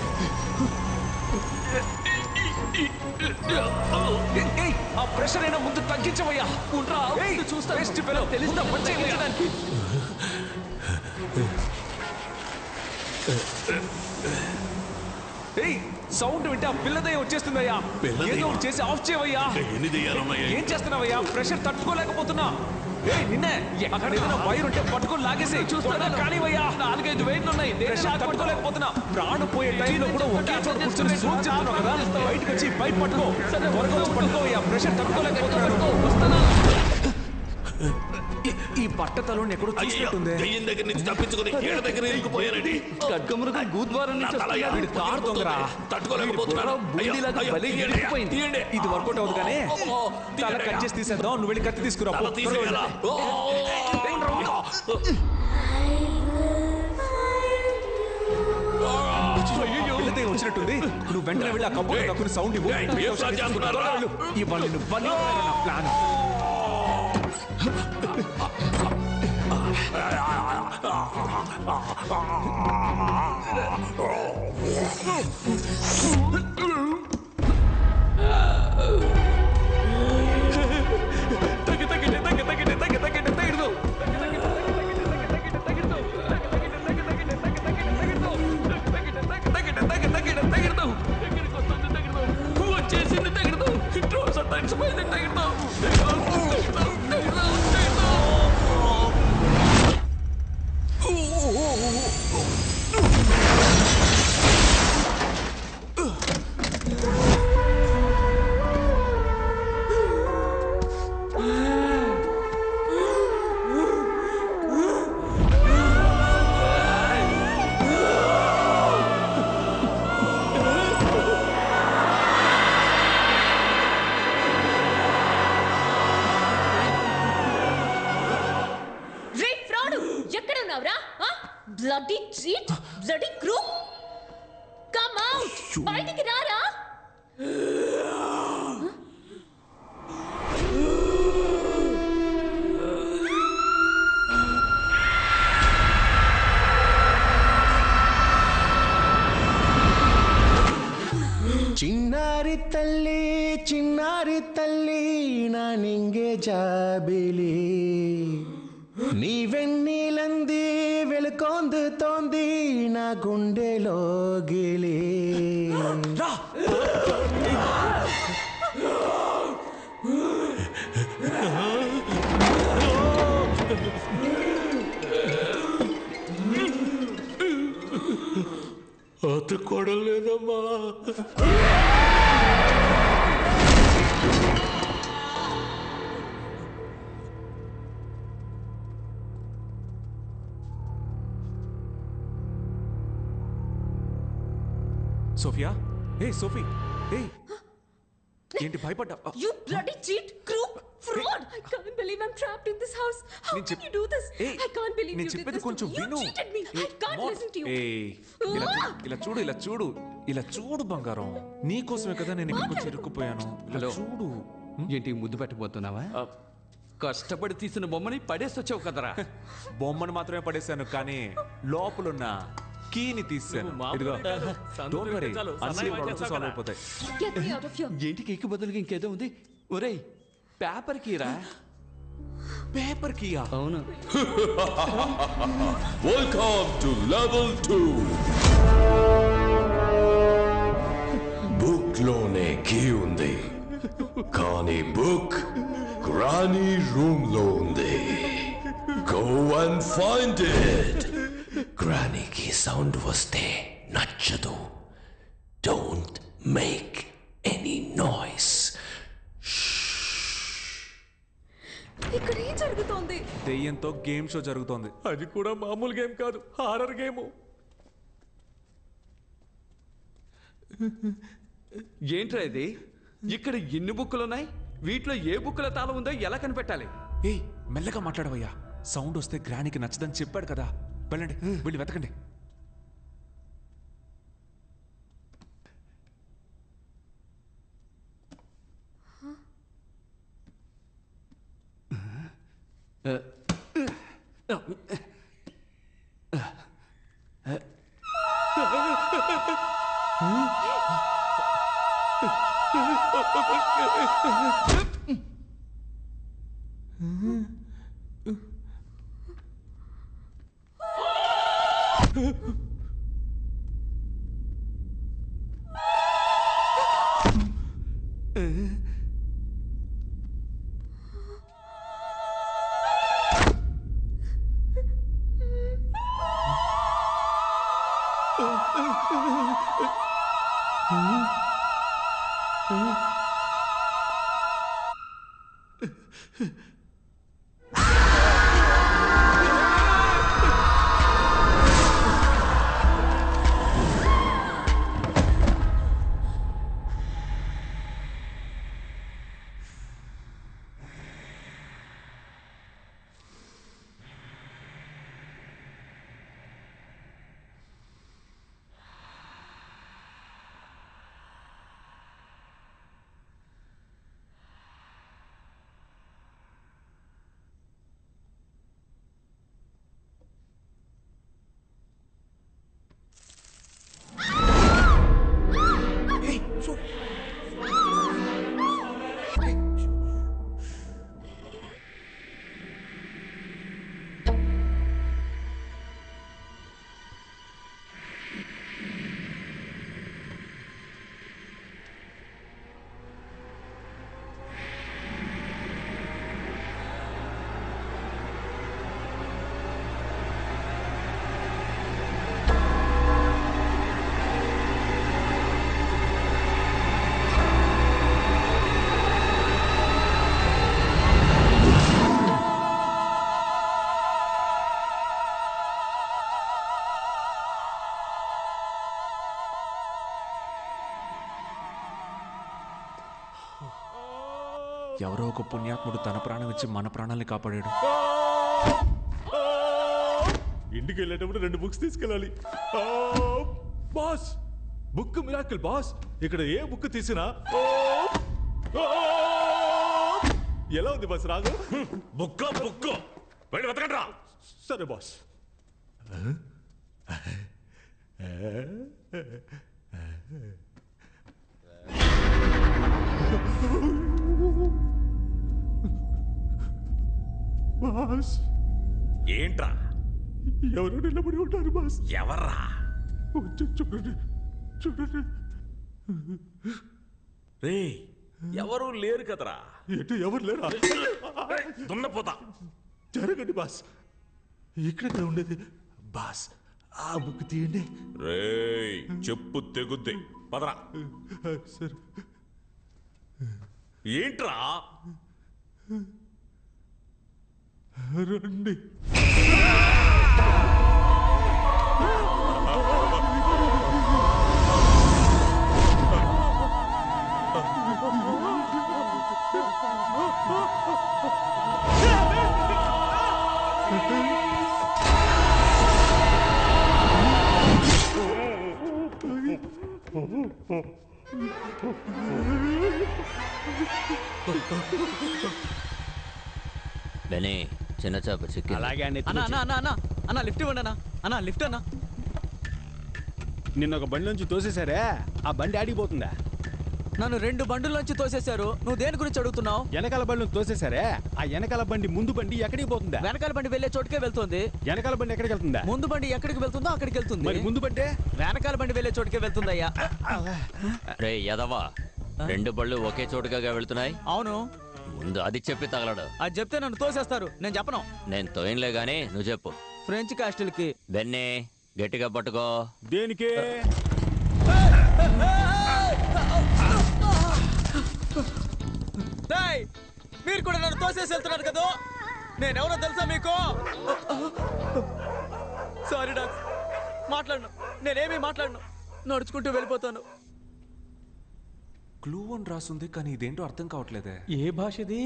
ఆ ప్రెషర్ అయినా ముందు తగ్గించవయ్యా. చూస్తా తెలిసిన మంచి. సౌండ్ వింటే ఆ పిల్లదయ్య వచ్చేస్తుందయ్యా. ఏదో చేసి ఆఫ్ చేయవయ్యా. ఏం చేస్తున్నావయ్యా? ప్రెషర్ తట్టుకోలేకపోతున్నా. నిన్నే అక్కడ ఏదైనా వైర్ ఉంటే పట్టుకొని లాగేసి చూస్తున్నా. కానివయ్యా, 4-5 వైర్లు ఉన్నాయి. ప్రెషర్ తట్టుకోలేకపోతున్నా. ప్రాణం పోయే టైంలో కూడా ఒకే చోట కూర్చొని సూట్ చేస్తున్నావు కదా. బయటకు వచ్చి బయట పట్టుకో. త్వరగా వచ్చి పట్టుకోవయ్యా. ప్రెషర్ తట్టుకోలేకపోతున్నాను. ఈ బట్టతలో ఎక్కడో చూసినట్టుంది. దయ్యం దగ్గర నుంచి తప్పించుకుని ఏడ దగ్గర ఇరుక్కుపోయానండి. ఖడ్గమృగం గూద్వారం కారు దొంగరా. తట్టుకోలేకపోతున్నాను. ఇది వర్కౌట్ అవుతుంది కానీ తల కట్ చేసి తీసేద్దాం. నువ్వు వెళ్ళి కత్తి తీసుకురా. పిల్లదే వచ్చినట్టుంది. నువ్వు వెంటనే వెళ్ళి ఆ కబోర్డ్ దక్కుని సౌండ్ ఇవ్వు. ఇవ్వాలి నా ప్లాన్. బయటికి రారా. ಚಿನ್ನಾರಿ ತಲ್ಲಿ ನಾನಿಂಗೆ ಜಾಬಿಲಿ నీవెన్నీలంది వెలుకొందు తోంది నా గుండెలోగిలి అతుకోడలేదమ్మా. సోఫియా ఏ సోఫీ ఏ ఏంటి భయపడ్డా? You bloody cheat, crook, fraud! I can't believe I'm trapped in this house. How can you do this? I can't believe you did this to me. You cheated me. I can't listen to you. ఇలా చూడు బంగారం, నీకోసమే కదా నేను ఇక్కడికి వచ్చి ఇరుక్కుపోయాను. ఇలా చూడు. ఏంటి ముద్దు పెట్టబోతున్నావా? కష్టపడి తీసిన బొమ్మని పడేసి వచ్చావు కదరా. బొమ్మను మాత్రమే పడేశాను, కానీ లోపలున్న కీని తీసాను. ఇదిగో, డోంట్ వరీ, అన్ని ప్రాబ్లమ్స్ సాల్వ్ అయిపోతాయి. Get me out of here. ఏంటి కేక్ బదులుగా ఇంకేదో ఉంది? ఒరేయ్, పేపర్ కీరా. Paper Kia? అవును. Welcome to level 2. బుక్ లోనే కీ ఉంది, కానీ బుక్ గ్రానీ రూమ్ లో ఉంది. Go and find it. గ్రానీకి సౌండ్ వస్తే నచ్చదు. Don't make any noise. ఇక్కడ ఏం జరుగుతోంది? దెయ్యంతో గేమ్ షో జరుగుతోంది. అది కూడా మామూలు గేమ్ కాదు, హారర్ గేమ్. ఏంట్రా ఇది? ఇక్కడ ఎన్ని బుక్కులు ఉన్నాయి? వీటిలో ఏ బుక్కుల తాళం ఉందో ఎలా కనిపెట్టాలి? ఏయ్, మెల్లగా మాట్లాడవయ్యా. సౌండ్ వస్తే గ్రానీకి నచ్చదని చెప్పాడు కదా. వెళ్ళండి, వెళ్ళి వెతకండి. ఎవరో ఒక పుణ్యాత్ముడు తన ప్రాణం ఇచ్చి మన ప్రాణాల్ని కాపాడాడు. ఇంటికి వెళ్ళేటప్పుడు 2 బుక్స్ తీసుకెళ్ళాలి. Boss, book miracle boss. ఇక్కడ ఏ బుక్ తీసినా ఎలా ఉంది బాస్ రాగు? బుక్ వెళ్ళి వెతకండ్రా. సరే బాస్. బాస్ ఏంట్రా? ఎవరు నిలబడి ఉంటారు బాస్? ఎవర్రా? చూడండి చూడండి. రే ఎవరు లేరు కదరా. ఎటు ఎవరు లేరా? దున్నపోతా. జరగండి బాస్. ఇక్కడ ఉండేది బాస్. ఆ బుక్ తీయండి. రేయ్ చెప్పు తెగుద్ది. పదరా. సరే. ఏంట్రా? రండి. బెనీ చిన్న చేప చిక్కి. అలాగే అన్న లిఫ్ట్ ఇవ్వండి అన్న లిఫ్ట్ అన్న. నిన్న ఒక బండి నుంచి తోసేశారే, ఆ బండి ఆడిపోతుందా? నన్ను 2 బండుల్లోంచి తోసేశారు. నువ్వు దేని గురించి అడుగుతున్నావు? వెనకాల బండి తోసేశారే, ఆ వెనకాల బండి ముందు బండి ఎక్కడికి పోతుందా? వెనకాల బండి వెళ్లే చోటుకే వెళ్తుంది. వెనకాల బండి ఎక్కడికి వెళ్తుందా? ముందు బండి ఎక్కడికి వెళ్తుందో అక్కడికి వెళ్తుంది. మరి ముందు బండి వెనకాల బండి వెళ్లే చోటుకే వెళ్తుందయ్యా. రే యదవా, 2 బళ్ళు ఒకే చోటుగా వెళ్తున్నాయి. అవును. ముందు అది చెప్పి తగలడు. అది చెప్తే నన్ను తోసేస్తారు. నేను చెప్పను. నేను తోయనులే గానీ నువ్వు చెప్పు. ఫ్రెంచ్ కాస్టిల్ కి. బెన్నీ గట్టిగా పట్టుకో. దేనికి? మీరు కూడా నన్ను తోసేసి వెళ్తున్నారు కదా. నేనెవరో తెలుసా మీకు? సారీ డాక్స్, మాట్లాడను. నేనేమీ మాట్లాడను. నడుచుకుంటూ వెళ్ళిపోతాను. క్లూ అని రాస్తుంది కానీ ఇదేంటో అర్థం కావట్లేదే. ఏ భాష ఇది?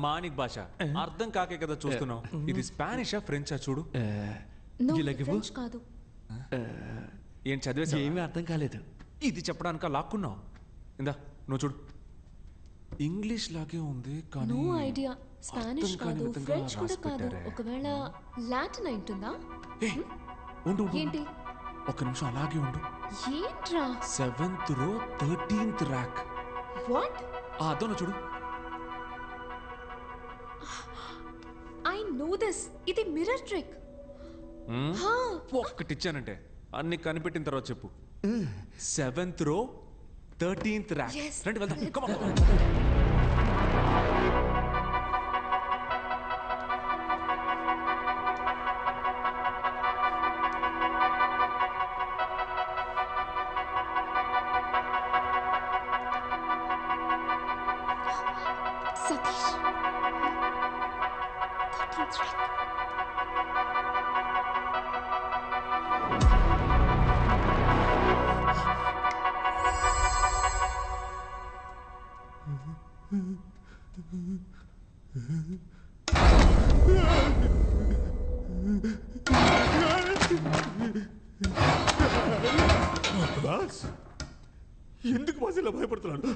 మానిక్ భాష. అర్థం కాకే కదా చూస్తున్నావు. ఇది స్పానిషా ఫ్రెంచా చూడు. ఫ్రెంచ్ కాదు. ఏం చదివేసా? ఏమీ అర్థం కాలేదు. ఇది చెప్పడానికి లాక్కున్నావు. ఇందా నువ్వు చూడు. ఇంగ్లీష్ లాగే ఉంది కానీ నో ఐడియా. స్పానిష్ కాదు, ఫ్రెంచ్ కూడా కాదు. ఒకవేళ లాటిన్ ఉంటుందా? ఉండు ఏంటి? ఒక నిమిషం అలాగే ఉండు. ఏంట్రా? 7th row 13th rack. What? అదోన చూడు. I know this. ఇది మిర్రర్ ట్రిక్. ఒక్కటిచ్చానంటే అన్ని కనిపెట్టిన తర్వాత చెప్పు. 7th row 13th rack. రండి వెళ్దాం. Come on. Satish. 13th rack. Boss ఎందుకు బాస్ ఇలా భయపడుతున్నాడు?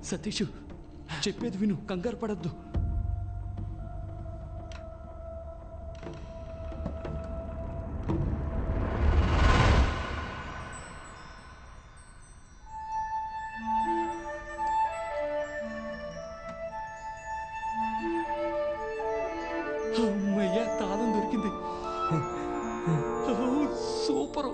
సతీష్ చెప్పేది విను, కంగారు పడద్దు. అమ్మయ్య, తాళం దొరికింది. సూపరు.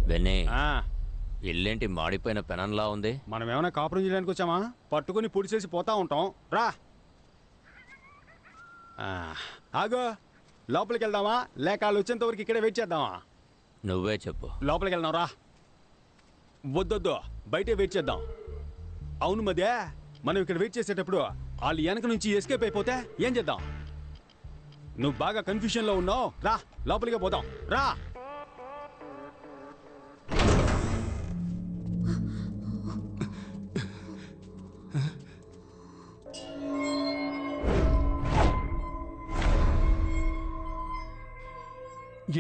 వెన్నే, ఇల్లేంటి మాడిపోయిన పెనంలా ఉంది? మనం ఏమైనా కాపురం చేయడానికి వచ్చామా? పట్టుకుని పొడి చేసి పోతా ఉంటాం. రా ఆగో, లోపలికి వెళ్దామా లేక వాళ్ళు వచ్చేంత వరకు ఇక్కడే వెయిట్ చేద్దామా? నువ్వే చెప్పు. లోపలికి వెళ్దాం రా. వద్దొద్దు, బయటే వెయిట్ చేద్దాం. అవును మధ్య మనం ఇక్కడ వెయిట్ చేసేటప్పుడు వాళ్ళు వెనక నుంచి ఎస్కేప్ అయిపోతే ఏం చేద్దాం? నువ్వు బాగా కన్ఫ్యూషన్లో ఉన్నావు. రా లోపలికే పోదాం. రా.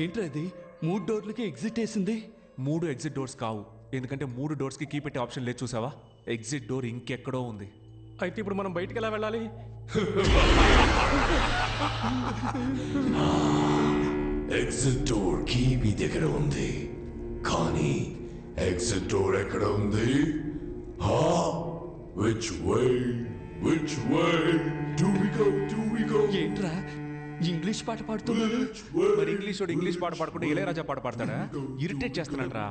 ఏంట్రా ఇది? 3 డోర్లకి ఎగ్జిట్ వేసింది. 3 ఎగ్జిట్ డోర్స్ కావు, ఎందుకంటే 3 డోర్స్ కి కీ పెట్టే ఆప్షన్ లేదు. చూసావా, ఎగ్జిట్ డోర్ ఇంకెక్కడో ఉంది. అయితే ఇప్పుడు మనం బయటికి ఎలా వెళ్ళాలి? ఎగ్జిట్ డోర్ కీ మీ దగ్గర ఉంది, కానీ ఎగ్జిట్ డోర్ ఎక్కడ ఉంది? Which way do we go? ఏంట్రా ఇంగ్లీష్ పాట పాడుతున్నాడు? మరి ఇంగ్లీష్ వాడు ఇంగ్లీష్ పాట పాడుకుంటే ఇళయరాజా పాట పాడతాడా? ఇరిటేట్ చేస్తున్నాడు రా.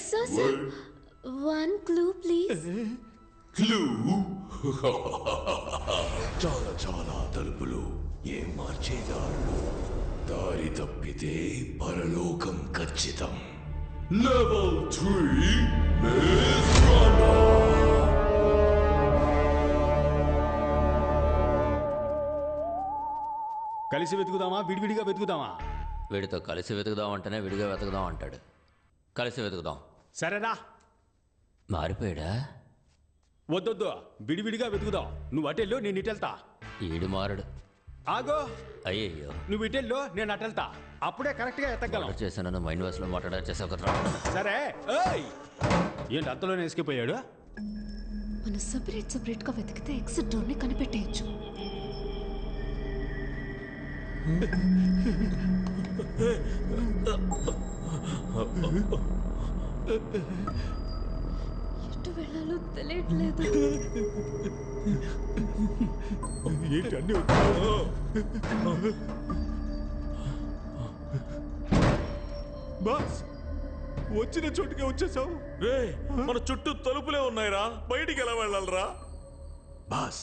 Sir, 1 clue please. క్లూ? చాలా తలుపులు, ఏం మార్చేదారులు, దారి తప్పితే పరలోకం ఖచ్చితం. Level 3 Maze Runner. కలిసి వెతుకుదామా విడివిడిగా వెతుకుదామా? వీడితో కలిసి వెతుకుదాం అంటేనే విడిగా వెతుకుదాం అంటాడు. కలిసి వెతుకుదాం. సరేనా? మారిపోయాడా? వద్దొద్దు, విడివిడిగా వెతుకుదాం. నువ్వు అటెల్లో, నేను ఇటెళ్తా. ఈడు మారడు. ఆగో, అయ్యయ్యో, నువ్వు ఇటెల్లో, నేను అటెళ్తా. అప్పుడే కరెక్ట్ గా ఎత్తగలం. చేశాను మైండ్ వాష్ లో మాట్లాడా చేసా. సరే. ఏంటి అంతలోనే ఎస్కేపోయాడు? మనం సెపరేట్ గా వెతికితే ఎగ్జిట్ డోర్ ని కనిపెట్టేయచ్చు. ఎటు వెళ్ళాలో తెలియట్లేదు. ఏంటి అన్ని బాస్, వచ్చిన చోటుకే వచ్చేసావు. రే, మన చుట్టూ తలుపులే ఉన్నాయిరా, బయటికి ఎలా వెళ్ళాలరా? బాస్,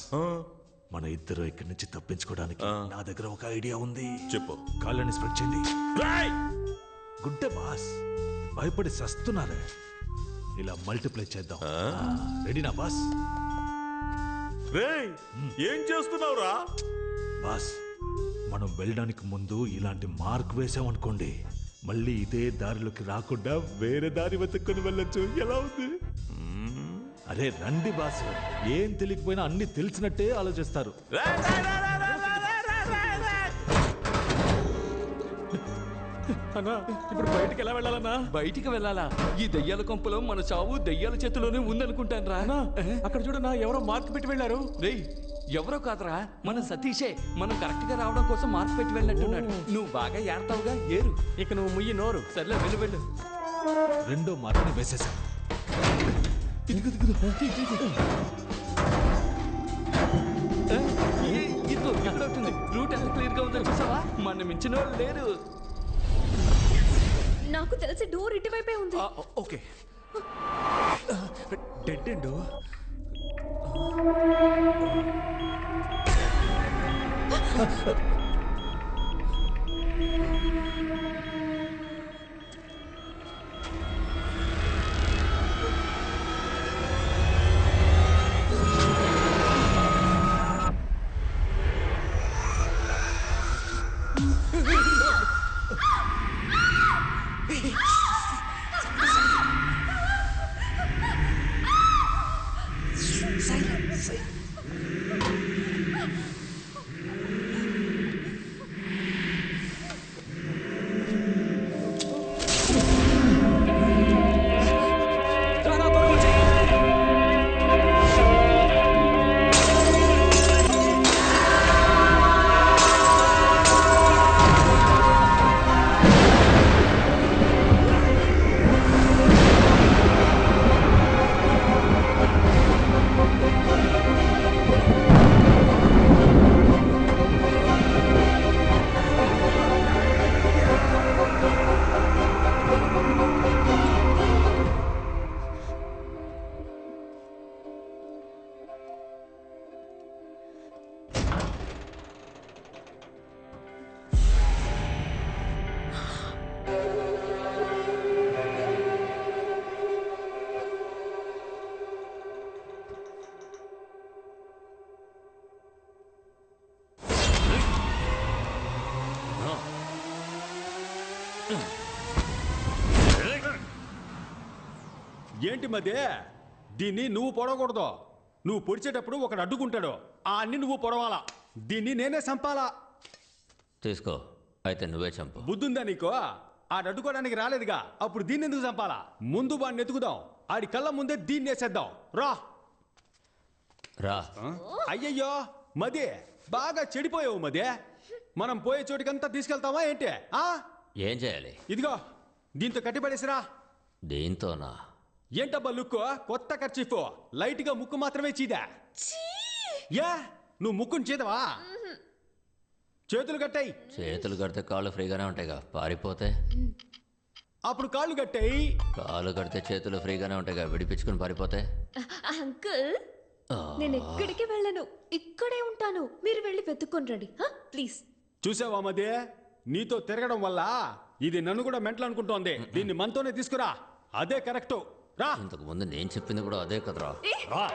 మన ఇద్దరు ఇక్కడి నుంచి తప్పించుకోవడానికి నా దగ్గర ఒక ఐడియా ఉంది. చెప్పు. కాళ్ళని స్ప్రెడ్ చేయండి. గుడ్డ బాస్, భయపడి సస్తున్నారే. ఇలా మల్టిప్లై చేద్దాం. రెడీనా బాస్? రే, ఏం చేస్తున్నావురా? బాస్, మనం వెళ్ళడానికి ముందు ఇలాంటి మార్క్ వేసామనుకోండి, మళ్ళీ ఇదే దారిలోకి రాకుండా వేరే దారి వెతుక్కొని వెళ్ళొచ్చు. ఎలా ఉంది? అరే రండి బాస్, ఏం తెలియకపోయినా అన్ని తెలిసినట్టే ఆలోచిస్తారు. అన్నా, ఇప్పుడు బయటికి ఎలా వెళ్ళాలన్నా? బయటికి వెళ్ళాలా? ఈ దెయ్యాల కొంపలో మన చావు దెయ్యాల చేతిలోనే ఉందనుకుంటాను రా. అక్కడ చూడన్నా, ఎవరో మార్క్ పెట్టి వెళ్ళారు. రేయ్, ఎవరో కాదురా, మన సతీషే. మనం కరెక్ట్ గా రావడం కోసం మార్క్ పెట్టి వెళ్ళినట్టున్నాడు. నువ్వు బాగా ఏడతావుగా, ఏరు. ఇక నువ్వు ముయ్యి నోరు. సర్లే, వెళ్ళు వెళ్ళు. రెండో మార్క్ని వేసేసా. ఇదిగో ఎక్కడవుతుంది? రూట్ ఎంత క్లియర్ గా ఉందో చూసావా? మన మించిన వాళ్ళు లేరు. నాకు తెలిసి డోర్ ఇటువైపే ఉంది. Okay, dead end. ఏంటి మధ్య దీన్ని నువ్వు పొడవకూడదు. నువ్వు పొడిచేటప్పుడు ఒకడు అడ్డుకుంటాడు, ఆ అన్ని నువ్వు పొడవాలా. దీన్ని నేనే చంపాలా. తీసుకో, అయితే నువ్వే చంపు. బుద్ధుందా నీకో? ఆడు అడ్డుకోవడానికి రాలేదుగా, అప్పుడు దీన్ని ఎందుకు చంపాలా? ముందు వాడిని ఎత్తుకుదాం, ఆడి కళ్ళ ముందే దీన్ని వేసేద్దాం. రా రా. అయ్యయ్యో మదే, బాగా చెడిపోయావు మదే. మనం పోయే చోటికంతా తీసుకెళ్తావా ఏంటి? ఏం చేయాలి? ఇదిగో దీంతో కట్టిపడేసిరా. దీంతోనా? ఏంటబ్బా లుక్కు? కొత్త ఖర్చీఫ్, లైట్ గా ముక్కు మాత్రమే చీదా. యా, నువ్వు ముక్కుని చీదవా? చేతులు కట్టాయి. చేతులు కడితే కాళ్ళు ఫ్రీగానే ఉంటాయిగా, పారిపోతే అప్పుడు కాళ్ళు కట్టాయి. కాళ్ళు కడితే చేతులు ఫ్రీగానే ఉంటాయిగా, విడిపించుకుని పారిపోతే. అంకుల్, నేను ఎక్కడికి వెళ్ళను, ఇక్కడే ఉంటాను. మీరు వెళ్ళి వెతుక్కొని రండి ప్లీజ్. చూసావా మదే, నీతో తిరగడం వల్ల ఇది నన్ను కూడా మెంటల్ అనుకుంటోంది. దీన్ని మనతోనే తీసుకురా, అదే కరెక్ట్. రా. ఇంతకు ముందు నేను చెప్పింది కూడా అదే కదరా. రా.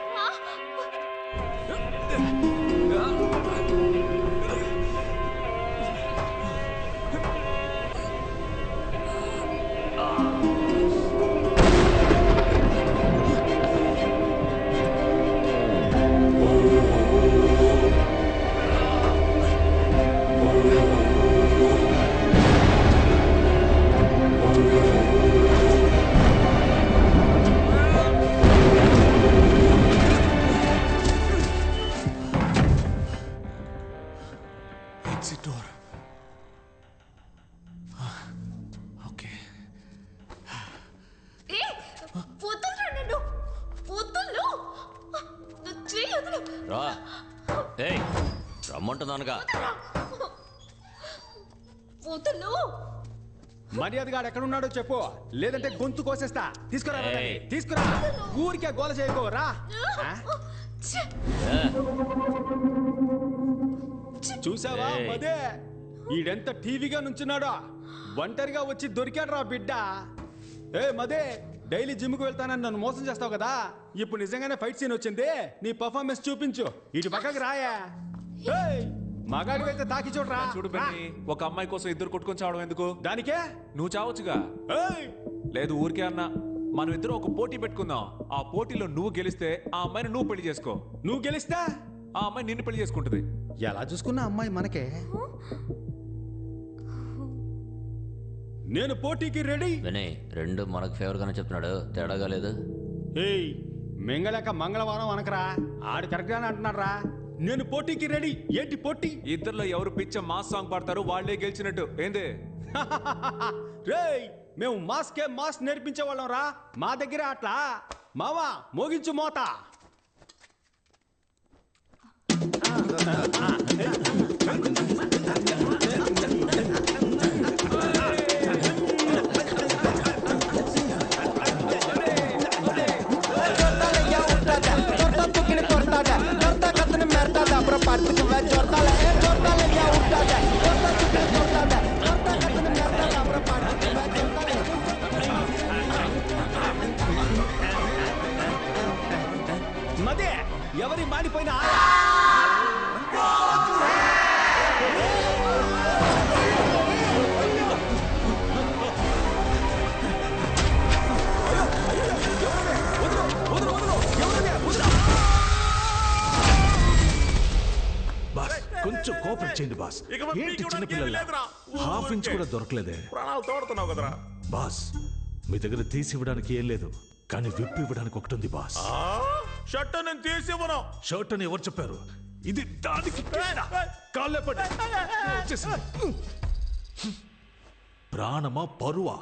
రమ్మంటున్నానుగా. మర్యాదగా ఎక్కడున్నాడో చెప్పు, లేదంటే గొంతు కోసేస్తా. తీసుకురా తీసుకురా, ఊరికే గోల చేయకోరా. చూసావా మదే, ఈడెంత టీవీగా నుంచున్నాడో. ఒంటరిగా వచ్చి దొరికాడు రా బిడ్డ. ఏ మదే, డైలీ జిమ్కి వెళ్తానని నన్ను మోసం చేస్తావు కదా, ఇప్పుడు నిజంగానే ఫైట్ సీన్ వచ్చింది. నీ పర్ఫార్మెన్స్ చూపించు. ఇటు పక్కకి రాయా. మగాడి అయితే తాకి చూడరా. చూడు బెన్నీ, ఒక అమ్మాయి కోసం ఇద్దరు కొట్టుకొని చావడం ఎందుకు? దానికే నువ్వు చావచ్చుగా. లేదు ఊరికే అన్నా, మనం ఇద్దరు ఒక పోటీ పెట్టుకుందాం. ఆ పోటీలో నువ్వు గెలిస్తే ఆ అమ్మాయిని నువ్వు పెళ్లి చేసుకో. నువ్వు గెలిస్తే ఆ అమ్మాయి నిన్ను పెళ్లి చేసుకుంటది. ఎలా చూసుకున్నా అమ్మాయి మనకే. నేను పోటీకి రెడీ. వినయ్, రెండు మనకు ఫేవర్ గానే చెప్తున్నాడు, తేడాగా లేదు. ఏయ్, మెంగలేక మంగళవారం అనకరా, ఆడు కరెక్ట్ గానే అంటున్నాడు రా. నేను పోటీకి రెడీ. ఏంటి పోటీ? ఇద్దరులో ఎవరు పిచ్చ మాస్ సాంగ్ పాడతారు వాళ్ళే గెలిచినట్టు. ఏంది? రేయ్, మేము మాస్కే మాస్ నేర్పించే వాళ్ళం రా. మా దగ్గర అట్లా. మావా, మోగించు మోత. Portada, torta katını mertada, bro parti kıva jortala, jortala ya. మదే ఎవరి మాడిపోయిన బాస్ కొంచెం కోఆపరేట్ చేయండి బాస్. ఏంటి చిన్న పిల్లల హాఫ్ ఇంచ్ కూడా దొరకలేదే. ప్రాణాలు తోడుతున్నావు కదరా. బాస్ మీ దగ్గర తీసి ఇవ్వడానికి ఏం లేదు, కానీ విప్పి ఇవ్వడానికి ఒకటి ఉంది బాస్. షర్ట్ నేను తీసి ఇవ్వను. షర్ట్ అని ఎవరు చెప్పారు? ఇది దానికి కాళ్ళే పడి వచ్చేసింది. ప్రాణమా పరువా?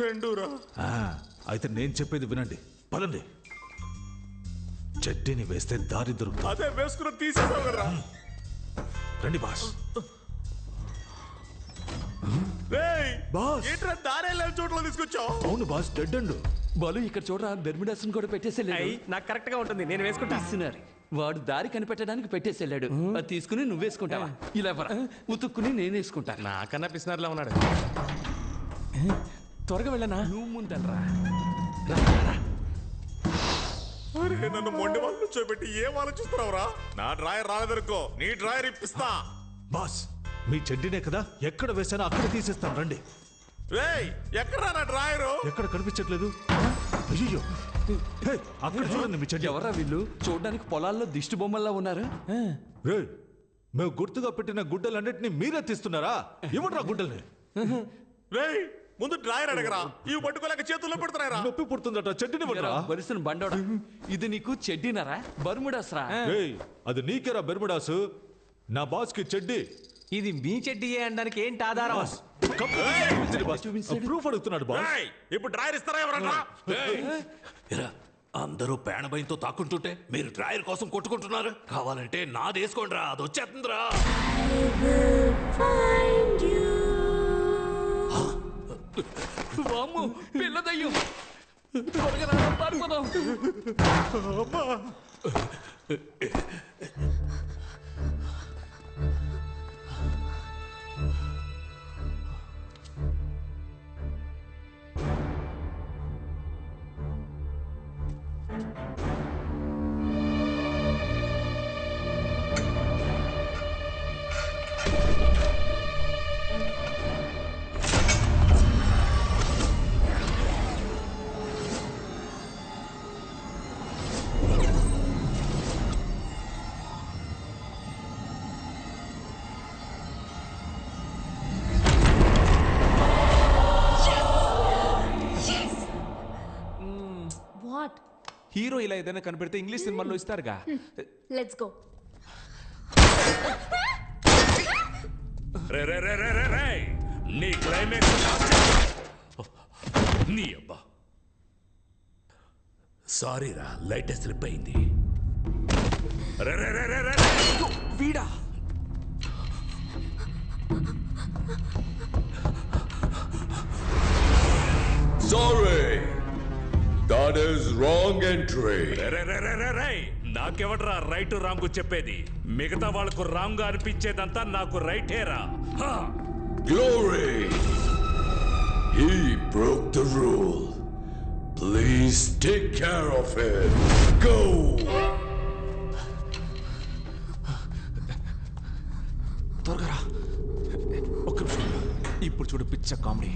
రెండూరా. అయితే నేను చెప్పేది వినండి, పదండి. చెడ్డీని వేస్తే దారి దొరుకుతుంది. అదే వేసుకుని తీసేసావు కదరా. రండి బాస్. బాస్ ఏంట్రా దారే లేని చోట్ల తీసుకొచ్చావు? అవును బాస్, డెడ్ అండ్ బాలు ఇక్కడ చూడరా, బెర్మిడాస్ కూడా పెట్టేసేళ్ళాడు. నాకు కరెక్ట్ గా ఉంటుంది, నేను వేసుకుంటా. ఇస్తున్నారు. వాడు దారి కనిపెట్టడానికి పెట్టేసేళ్ళాడు. అది తీసుకుని నువ్వు వేసుకుంటావా? ఇలా ఉతుక్కుని నేను వేసుకుంటా. నాకన్నా పిసినారులా ఉన్నాడు. త్వరగా వెళ్ళనా? నువ్వు ముందరా. అరే నన్ను మొండి వాళ్ళు కూర్చోబెట్టి ఏం ఆలోచిస్తున్నావురా? నా డ్రాయర్ రాలేదనుకో, నీ డ్రాయర్ ఇప్పిస్తా. బాస్ మీ చెడ్డీనే కదా, ఎక్కడ వేసానో అక్కడ తీసేస్తాను, రండి. ఎక్కడ నా డ్రాయరు? ఎక్కడ కనిపించట్లేదు. అయ్యో అక్కడ చూడండి మీ చెడ్డీ. ఎవరా వీళ్ళు? చూడడానికి పొలాల్లో దిష్టి బొమ్మల్లా ఉన్నారు. మేము గుర్తుగా పెట్టిన గుడ్డలన్నింటినీ మీరే తీస్తున్నారా? ఇవ్వండి గుడ్డల్ని. ముందు డ్రాయర్ అడగరా, ఇవి పట్టుకోలేక చేతుల్లో పెడుతున్నారా? నొప్పి పుడుతుందట, చెడ్డీని బరిసిన బండోడా, ఇది నీకు చెడ్డీనరా? బర్ముడాస్ రా. అది నీకేరా బెర్ముడాసు, నా బాస్ కి చెడ్డీ. ఇది మీ చెడ్డీయే అనడానికి ఏంటి ఆధారం? ప్రూఫ్ అడుగుతున్నాడు బాస్. ఇప్పుడు డ్రాయర్ ఇస్తారా ఎవరన్నా? అందరూ పేణభయంతో తాకుంటుంటే మీరు డ్రాయర్ కోసం కొట్టుకుంటున్నారు. కావాలంటే నాది వేసుకోండి రా, అది వచ్చేస్తుందిరా. పిల్లదయ్యం త్వరగా పారిపోదాం. హీరో ఇలా ఏదైనా కనిపెడితే ఇంగ్లీష్ సినిమాల్లో ఇస్తారుగా. Let's go. నీ క్లైమాక్స్ నీ అబ్బా. సారీరా, లైట్ స్లిప్ అయింది. వీడా Sorry, that is wrong entry. నాకెవడరా రైట్ రాంగ్ చెప్పేది? మిగతా వాళ్ళకు రాంగ్ అనిపించేదంతా నాకు రైటేరా. Glory, he broke the rule. Please take care of him. Go. త్వరగా ఒక్క నిమిషం. ఇప్పుడు చూడు పిచ్చ కామెడీ.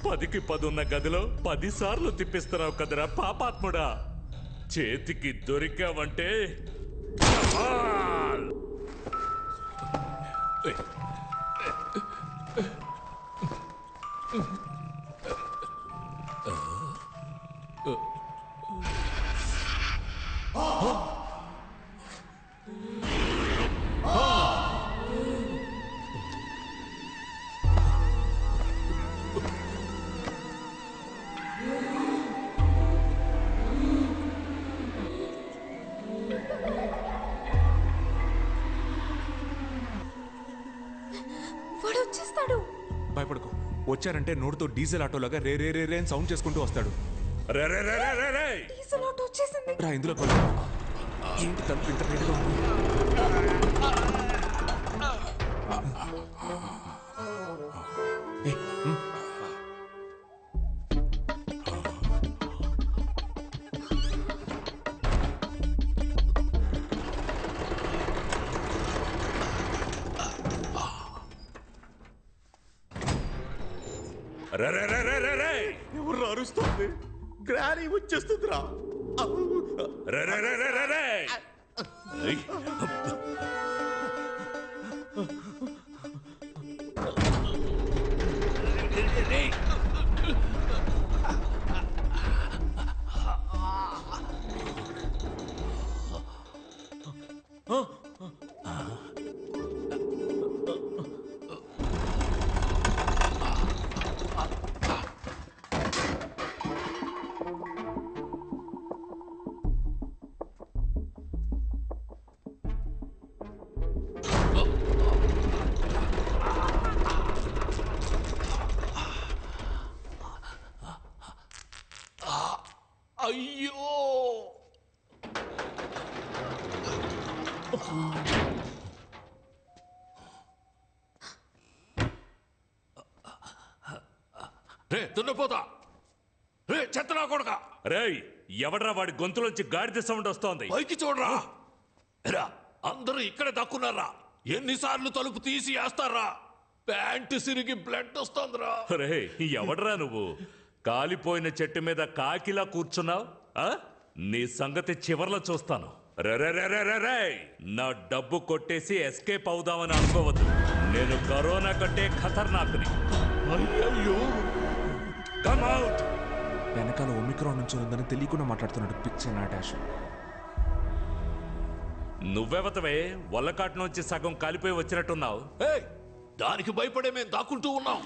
పదికి 10 ఉన్న గదిలో 10 సార్లు తిప్పిస్తున్నావు కదరా పాపాత్ముడా. చేతికి దొరికావంటే భయపడుకో. వచ్చారంటే నోటితో డీజిల్ ఆటోలాగా రే రే రే రే అని సౌండ్ చేసుకుంటూ వస్తాడు. డీజిల్ ఆటో వచ్చేసింది. రా ఇందులో ఏంటి తలుపు ఇంత రేటుగా ఉంది? ఎవరు అరుస్తుంది? గ్రానీ వచ్చేస్తుందిరా. అయ్యో రే దున్నపోతా, రే చెత్తనా కొడక. రేయ్ ఎవడ్రా వాడి గొంతులోంచి గాడిద సౌండ్ వస్తోంది? పైకి చూడరా. రా అందరూ ఇక్కడే దక్కున్నారా? ఎన్నిసార్లు తలుపు తీసి వేస్తారా? Pant సిరిగి blood వస్తోందిరా. రే ఎవడ్రా నువ్వు? కాలిపోయిన చెట్టు మీద కాకిలా కూర్చున్నావు. నీ సంగతి చివర్లో చూస్తాను. రే నా డబ్బు కొట్టేసి ఎస్కేప్ అవుదామని అనుకోవద్దు. నేను కరోనా కంటే ఖతర్నాక్ని. అయ్యో కమ్ అవుట్. వెనకాల ఒమిక్రాన్ నుంచి ఉందని తెలియకుండా మాట్లాడుతున్నాడు పిచ్చే నా డాష్. నువ్వెవతవే వల్లకాటు నుంచి సగం కాలిపోయి వచ్చినట్టున్నావు. దానికి భయపడే మేము దాక్కుంటూ ఉన్నాం.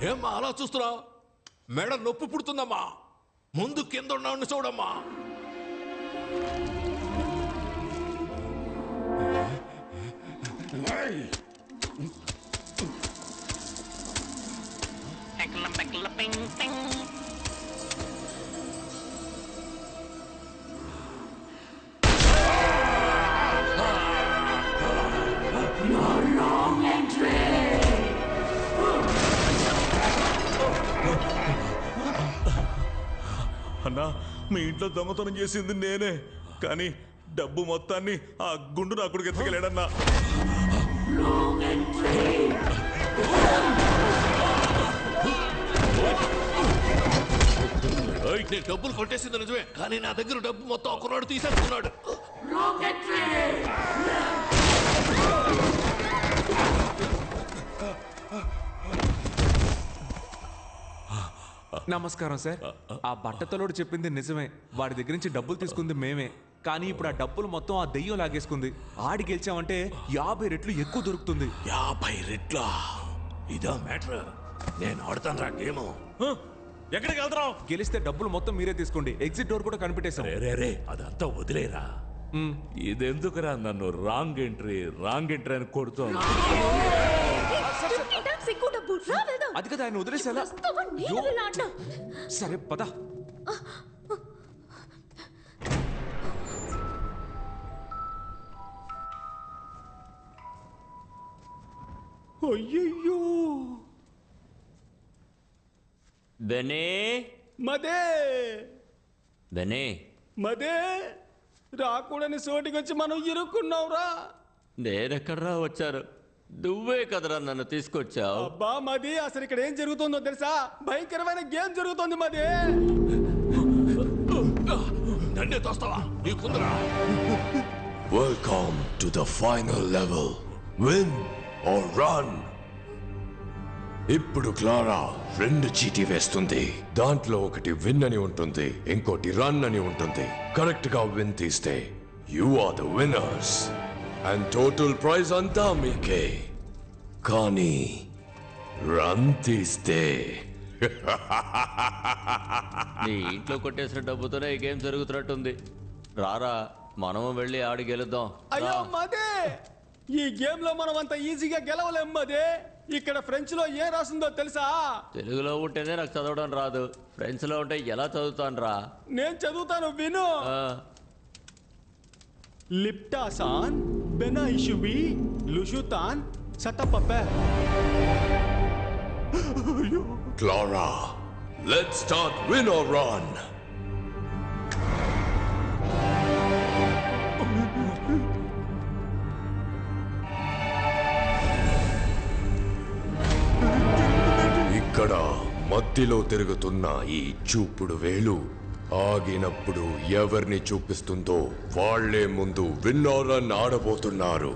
ఏమ్మా అలా చూస్తున్నావు? మెడ నొప్పి పుడుతుందమ్మా. ముందు కింద ఉన్నవాడిని చూడమ్మా. అన్నా మీ ఇంట్లో దొంగతనం చేసింది నేనే, కానీ డబ్బు మొత్తాన్ని ఆ గుండు నా కొడుకు ఎత్తుకెళ్ళాడన్నా. నేను డబ్బులు కొట్టేసింది నిజమే, కానీ నా దగ్గర డబ్బు మొత్తం ఒకనాడు తీసేసుకున్నాడు. నమస్కారం సార్. ఆ బట్టతలోడు చెప్పింది నిజమే. వాడి దగ్గర నుంచి డబ్బులు తీసుకుంది మేమే, కానీ ఇప్పుడు ఆ డబ్బులు మొత్తం ఆ దెయ్యం లాగేసుకుంది. ఆడి గెలిచామంటే 50 రెట్లు ఎక్కువ దొరుకుతుంది. 50 రెట్లా? ఇదా మ్యాటర్? నేను ఆడతాను రా గేమ్. ఎక్కడికి వెళ్తాం? గెలిస్తే డబ్బులు మొత్తం మీరే తీసుకోండి. ఎగ్జిట్ డోర్ కూడా కనిపెట్టేశాం. రే అదంతా వదిలేరా. ఇదెందుకురా నన్ను రాంగ్ ఎంట్రీ అని కొడుతోంది? అది కదా ఆయన వదిలేసేలా. సరే పద. అయ్యయ్యో బెనే మదే బెనే మదే రాకూడని సోటికి వచ్చి మనం ఇరుక్కున్నావురా. నేనెక్కడ్రా వచ్చారు? నువ్వే కదరా నన్ను తీసుకొచ్చావు. అబ్బా మది, అసలు ఇక్కడ ఏం జరుగుతుందో తెలుసా? భయంకరమైన గేమ్ జరుగుతోంది మది. నన్నే తోస్తావా? నీకుందరా? Welcome to the final level. Win or run. ఇప్పుడు క్లారా 2 చీటీ వేస్తుంది. దాంట్లో ఒకటి విన్ అని ఉంటుంది, ఇంకోటి రన్ అని ఉంటుంది. కరెక్ట్ గా విన్ తీస్తే you are the winners and total prize అంతా మీకే. కానీ రన్ తీస్తే నీ ఇంట్లో కొట్టేసిన డబ్బుతోనే ఈ గేమ్ జరుగుతున్నట్టుంది. రారా మనము వెళ్ళి ఆడి గెలుద్దాం. అయ్యో మదే, ఈ గేమ్ లో మనం అంత ఈజీగా గెలవలేం మదే. ఇక్కడ ఫ్రెంచ్ లో ఏ రాసిందో తెలుసా? తెలుగులో ఉంటేనే నాకు చదవడం రాదు, ఫ్రెంచ్ లో ఉంటే ఎలా చదువుతాను రా? నేను చదువుతాను విను. లిప్టాసాన్ బెనాయిషువి లుషుతాన్ సటపపే. Clara, let's start win or run. ఇక్కడ మధ్యలో తిరుగుతున్న ఈ చూపుడు వేలు ఆగినప్పుడు ఎవరిని చూపిస్తుందో వాళ్లే ముందు విన్ ఆర్ రన్ ఆడబోతున్నారు.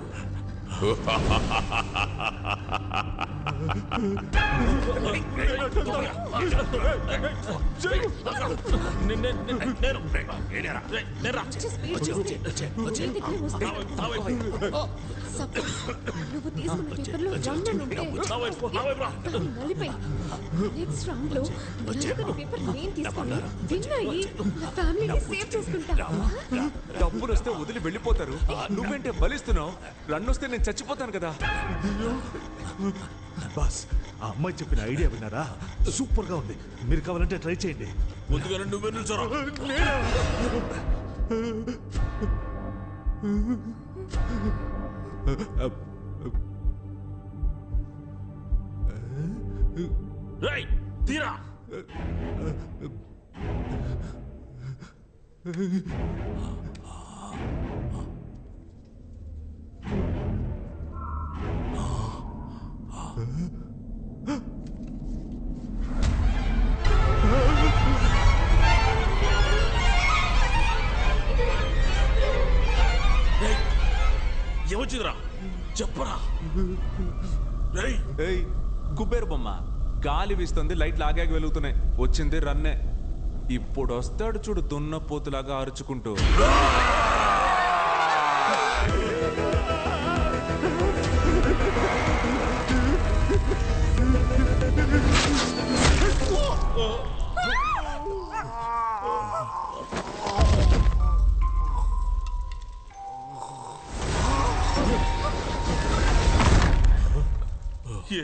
నువ్వు తీసుకున్న పేపర్లో రన్ అని ఉంటే నలిపోయి నెక్స్ట్ రౌండ్ లో నలుగురి పేపర్ నేను తీసుకుని విన్ అయ్యి నా ఫ్యామిలీని సేవ్ చేసుకుంటా. డబ్బులు వస్తే వదిలి వెళ్ళిపోతారు, నువ్వేంటే బలిస్తున్నావు? రన్ వస్తే నేను చచ్చిపోతాను కదా. బాస్, ఆ అమ్మాయి చెప్పిన ఐడియా విన్నారా? సూపర్ గా ఉంది. మీరు కావాలంటే ట్రై చేయండి. ముందుగా నువ్వే నిల్చోరా. రేయ్, తీరా. ఏమొచ్చిందిరా చెప్పరా? కుబేరు బొమ్మ గాలి వీస్తుంది, లైట్లు ఆగాగి వెలుగుతున్నాయి. వచ్చింది రన్నే. ఇప్పుడు వస్తాడు చూడు దున్నపోతులాగా అరుచుకుంటూ.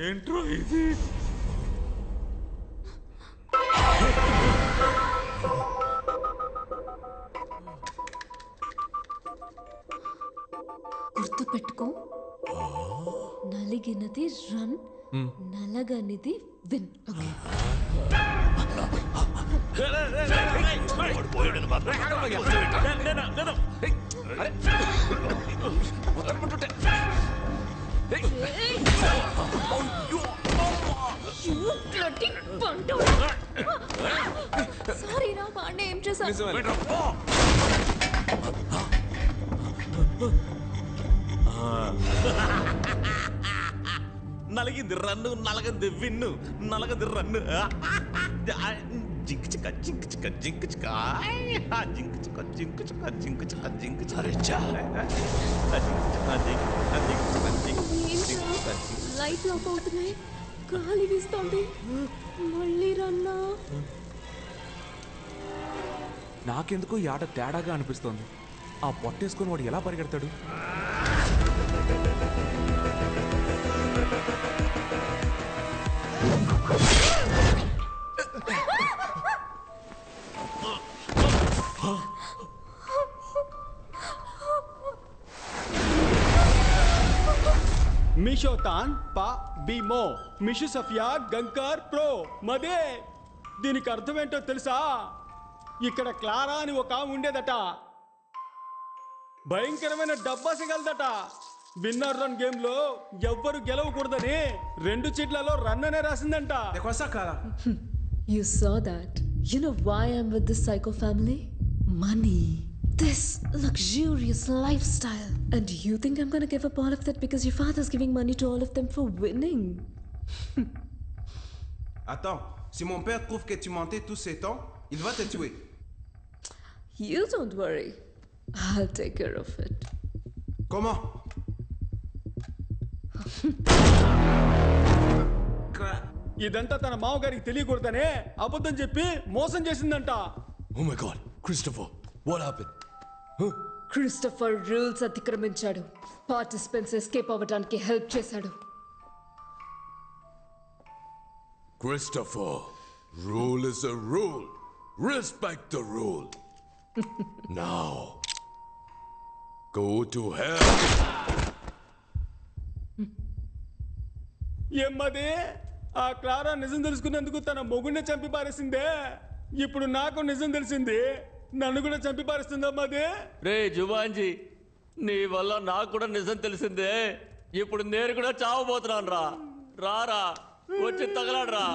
ఏంట్రా ఇది? గుర్తు పెట్టుకో, నలిగినది రన్, నలగనిది విన్. ఓకే? సారీ రా, వాడిని ఏం చేశాను? నలిగింది రన్ను, నలగంది విన్ను, నలగది రన్ను. జింక్ చిక్క జింక్ చిక్క జింక్ చిక్క జింక్ చిక్క జింక్ చిక్క జింక్ చిక్క జింక్ చిక్క. లైట్ ఆఫ్ అవుతున్నాయి, గాలి వీస్తోంది. మళ్ళీ రన్నా. నాకెందుకో ఈ ఆట తేడాగా అనిపిస్తోంది. ఆ పొట్టేసుకొని వాడు ఎలా పరిగెడతాడు? మిషోతాన్ పా బీమో మిషు సఫియా గంకర్ ప్రో మదే. దీనికి అర్థమేంటో తెలుసా? ఇక్కడ క్లారా అని ఒక ఆమె ఉండేదట, భయంకరమైన డబ్బాసిగలదట. విన్నర్ రన్ గేమ్ లో ఎవ్వరు గెలవకూడదని 2 చీట్లలో రన్ అనే రాసిందంట. You saw that. You know why I'm with this psycho family? Money. This luxurious lifestyle. And you think I'm gonna give up all of that because your father's giving money to all of them for winning? Attends, si mon père trouve que tu mentais tous ces temps, il va te tuer. You don't worry. I'll take care of it. Comment? ఇదంతా తన మామగారికి తెలియకూడదనే అబద్ధం చెప్పి మోసం చేసిందంట. Oh my God, Christopher, what happened? Christopher rules అతిక్రమించాడు. Participants escape అవ్వడానికి help చేశాడు. Christopher, rule is a rule. Respect the rule. Now, go to hell. ఏమ్మది ఆ క్లారా నిజం తెలుసుకున్నందుకు తన మొగుడిని చంపి పారేసిందే. ఇప్పుడు నాకు నిజం తెలిసింది, నన్ను కూడా చంపి పారేస్తుందా అమ్మది? రే జుబాంజీ, నీ వల్ల నాకు కూడా నిజం తెలిసిందే. ఇప్పుడు నేను కూడా చావబోతున్నాను రా. రారా వచ్చి తగలాడరా.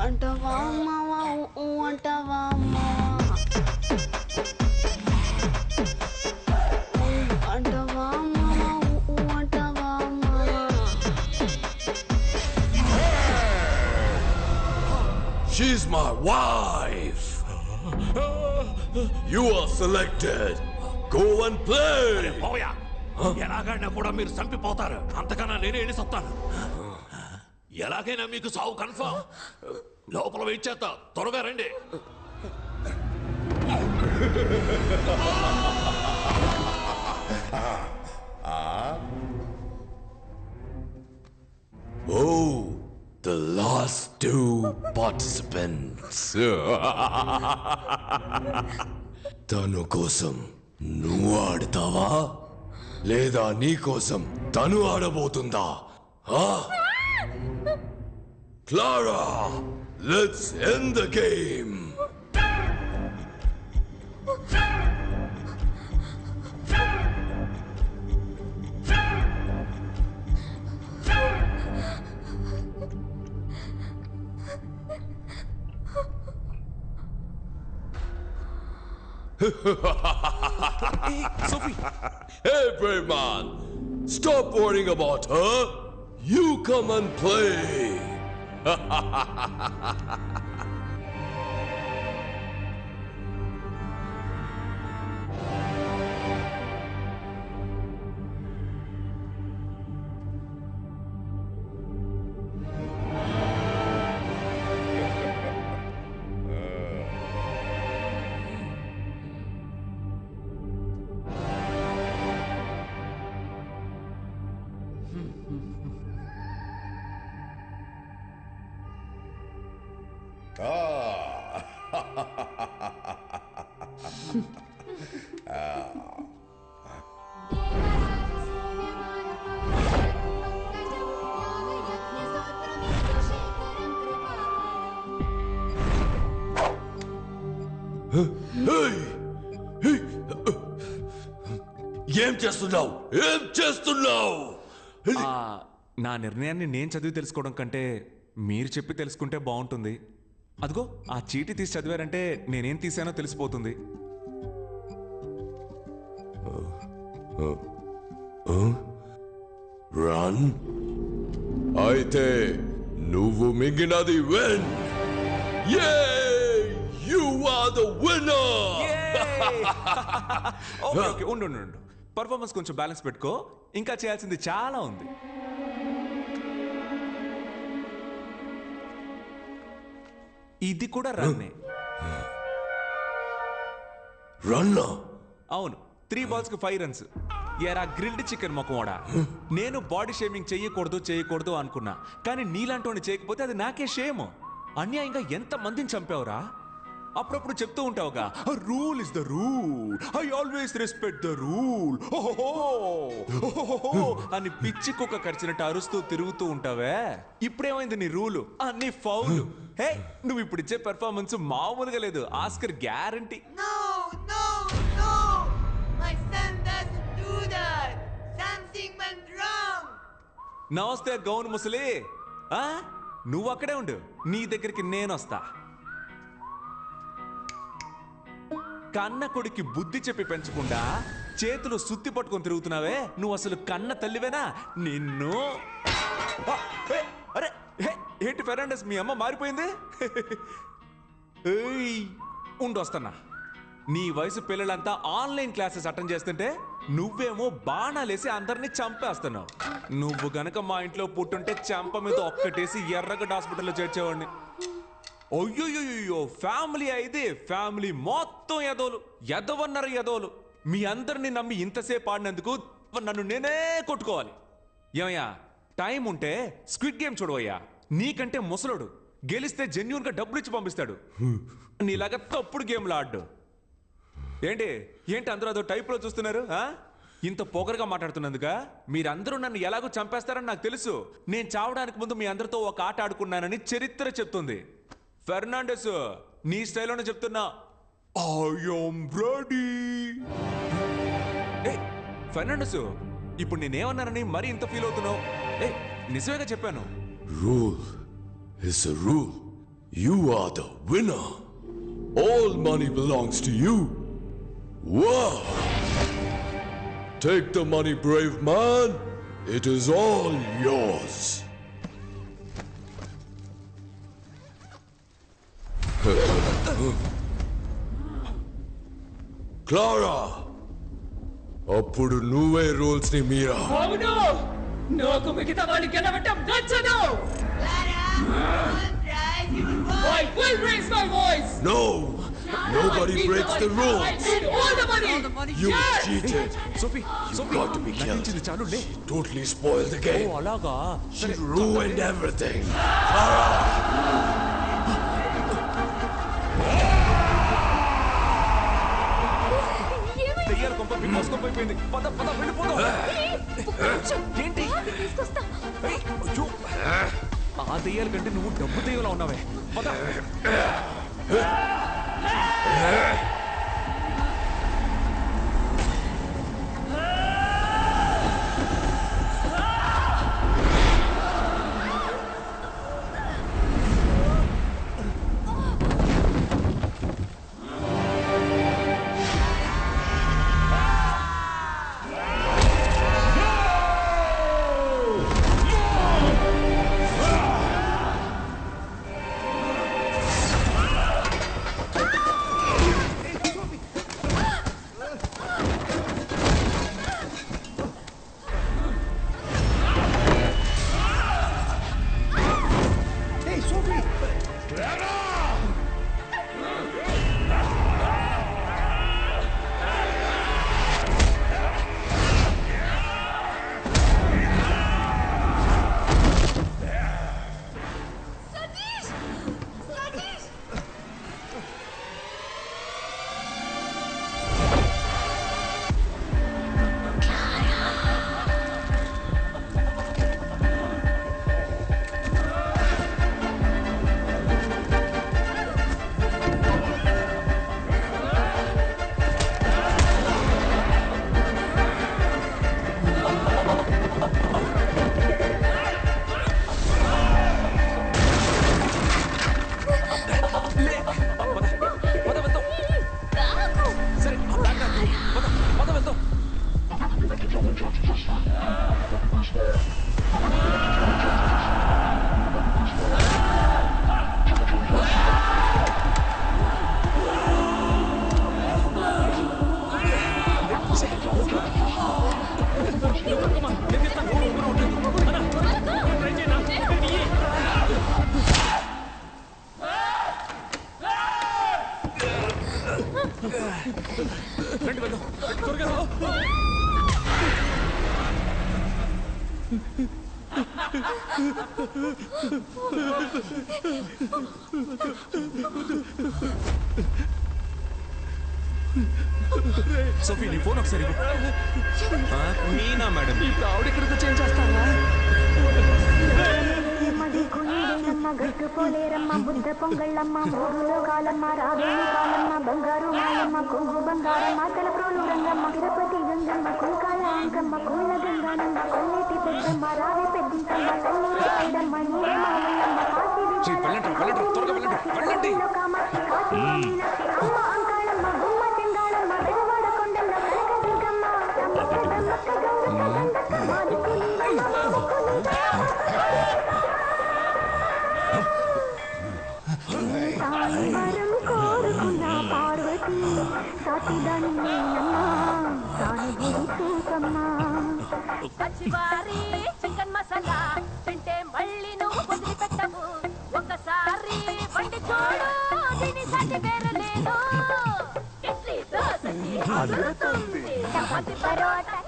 అంటవా అమ్మావా అంటవా అమ్మా అంటవా అమ్మావా అంటవా అమ్మా. She's my wife. You are selected. Go and play. ఎలాగైనా కూడా మీరు చంపిపోతారు, అంతకన్నా నేనే వెళ్ళి చెప్తాను. ఎలాగైనా మీకు సావు కన్ఫర్మ్. లోపల వెయిట్ చేస్తా, త్వరగా రండి. Oh, the last two participants. తను కోసం నువ్వు ఆడతావా లేదా నీ కోసం తను ఆడబోతుందా? Clara, let's end the game. Sophie. Hey, brave man, stop worrying about her. You come and play. ఏం చేస్తున్నావు? ఏం చేస్తున్నావు? నా నిర్ణయాన్ని నేను చదివి తెలుసుకోవడం కంటే మీరు చెప్పి తెలుసుకుంటే బాగుంటుంది. అదిగో ఆ చీటీ తీసి చదివారంటే నేనేం తీసానో తెలిసిపోతుంది. రన్. అయితే నువ్వు మింగినది win. You are the winner. Okay ఉండు పర్ఫార్మెన్స్ కొంచెం బ్యాలెన్స్ పెట్టుకో, ఇంకా చేయాల్సింది చాలా ఉంది. ఇది కూడా రన్నే. రన్? అవును, 3 balls కి 5 runs. ఎరా గ్రిల్డ్ చికెన్ మొక్కమోడా, నేను బాడీ షేమింగ్ చేయకూడదు అనుకున్నా, కానీ నీలాంటి చేయకపోతే అది నాకే షేమ్. అన్యాయంగా ఎంత మందిని చంపావురా? అప్పుడప్పుడు చెప్తూ ఉంటావుగా rule is the rule, I always respect the rule అని పిచ్చి కుక్క కరిచినట్టు అరుస్తూ తిరుగుతూ ఉంటావే. ఇప్పుడేమైంది నీ రూలు? అన్ని ఫౌల్. హే, నువ్వు ఇప్పుడు ఇచ్చే పెర్ఫార్మెన్స్ మామూలుగా లేదు, ఆస్కర్ గ్యారంటీ. నమస్తే గౌన్ ముసలి, నువ్వు అక్కడే ఉండు, నీ దగ్గరికి నేను వస్తా. కన్న కొడుకి బుద్ధి చెప్పి పెంచకుండా చేతులు సుత్తి పట్టుకొని తిరుగుతున్నావే, నువ్వు అసలు కన్న తల్లివేనా? నిన్ను అరే ఏంటి ఫెర్నాండెస్, మీ అమ్మ మారిపోయింది? ఉండు వస్తున్నా. నీ వయసు పిల్లలంతా ఆన్లైన్ క్లాసెస్ అటెండ్ చేస్తుంటే నువ్వేమో బాణాలేసి అందరినీ చంపేస్తున్నావు. నువ్వు గనక మా ఇంట్లో పుట్టుంటే చెంప మీద ఒక్కటేసి ఎర్రగడ్డ హాస్పిటల్లో చేర్చేవాడిని. అయ్యో, ఫ్యామిలీ అయితే ఫ్యామిలీ మొత్తం ఎదవన్నారు ఎదవలు. మీ అందరినీ నమ్మి ఇంతసేపు ఆడినందుకు నన్ను నేనే కొట్టుకోవాలి. ఏమయ్యా, టైం ఉంటే స్క్విడ్ గేమ్ చూడవయ్యా. నీకంటే ముసలోడు, గెలిస్తే జెన్యూన్ గా డబ్బులు ఇచ్చి పంపిస్తాడు. నీలాగా తప్పుడు గేమ్లు ఆడ్డు. ఏంటి అందరూ అదో టైప్ లో చూస్తున్నారు? ఇంత పొగరుగా మాట్లాడుతున్నందుక మీరందరూ నన్ను ఎలాగో చంపేస్తారని నాకు తెలుసు. నేను చావడానికి ముందు మీ అందరితో ఒక ఆట ఆడుకున్నానని చరిత్ర చెప్తుంది. ఫెర్నాండెస్, నీ స్టైల్లోనే చెప్తున్నా, ఐ యామ్ రెడీ. ఫెర్నాండెస్, ఇప్పుడు నేనేమన్నానని మరీ ఇంత ఫీల్ అవుతున్నావు? నిజమేగా చెప్పాను. Rule is a rule. You are the winner. All money belongs to you. Wow! Take the money, brave man. It is all yours. Clara! అప్పుడు నువ్వే రూల్స్ ని మీరా. అవును, నాకు మిగతా వాళ్ళు గెలవటం నచ్చదు. I will raise my voice. No! Nobody breaks the rules. I need all the money. You cheated. Sophie, You got to be killed. She totally spoiled the game. అలాగా? She ruined everything. దెయ్యాల కొంప అయిపోయింది. పద వెళ్ళిపోదాం. ఏంటి? ఆ దెయ్యాల కంటే నువ్వు డబ్బు దెయ్యంలా ఉన్నావే. పద. రండి వెళ్దాం. త్వరగా రా. సోఫీ నీ ఫోన్ ఒకసారి మీనా మేడం ఇప్పుడు ఆవిడ ఇక్కడికి చేంజ్ చేస్తావా గట్టు పోలేరమ్మ బుద్ధ పొంగళ్ళమ్మ మూడులో కాలమ్మ రావేణి కాలమ్మ బంగారు మాయమ్మ కొంగు బంగారమ్మ తలప్రోలు రంగమ్మ తిరుపతి గంగమ్మ కుంకాల అంకమ్మ కూల గంగానమ్మ కొల్లేటి పెద్దమ్మ రావి పెద్దింతమ్మ తల్లూరు ఐడమ్మ నీరే మామల్లమ్మ కాశీ కామాక్షి కాశీ మీనాక్షి అమ్మ అంకాళమ్మ గుమ్మ చెంగాళమ్మ బెజవాడ కొండల్లో కనక దుర్గమ్మ వరం కోరుకున్న పార్వతి సాటిదాని సానుభూతి చూసమ్మా పచ్చివారి చికెన్ మసాలా తింటే మళ్ళీ నువ్వు వదిలిపెట్టవు ఒకసారి వండి చూడు దీని సాటి వేరే లేదు ఇడ్లీ దోసకి అదురుతుంది chapati parotta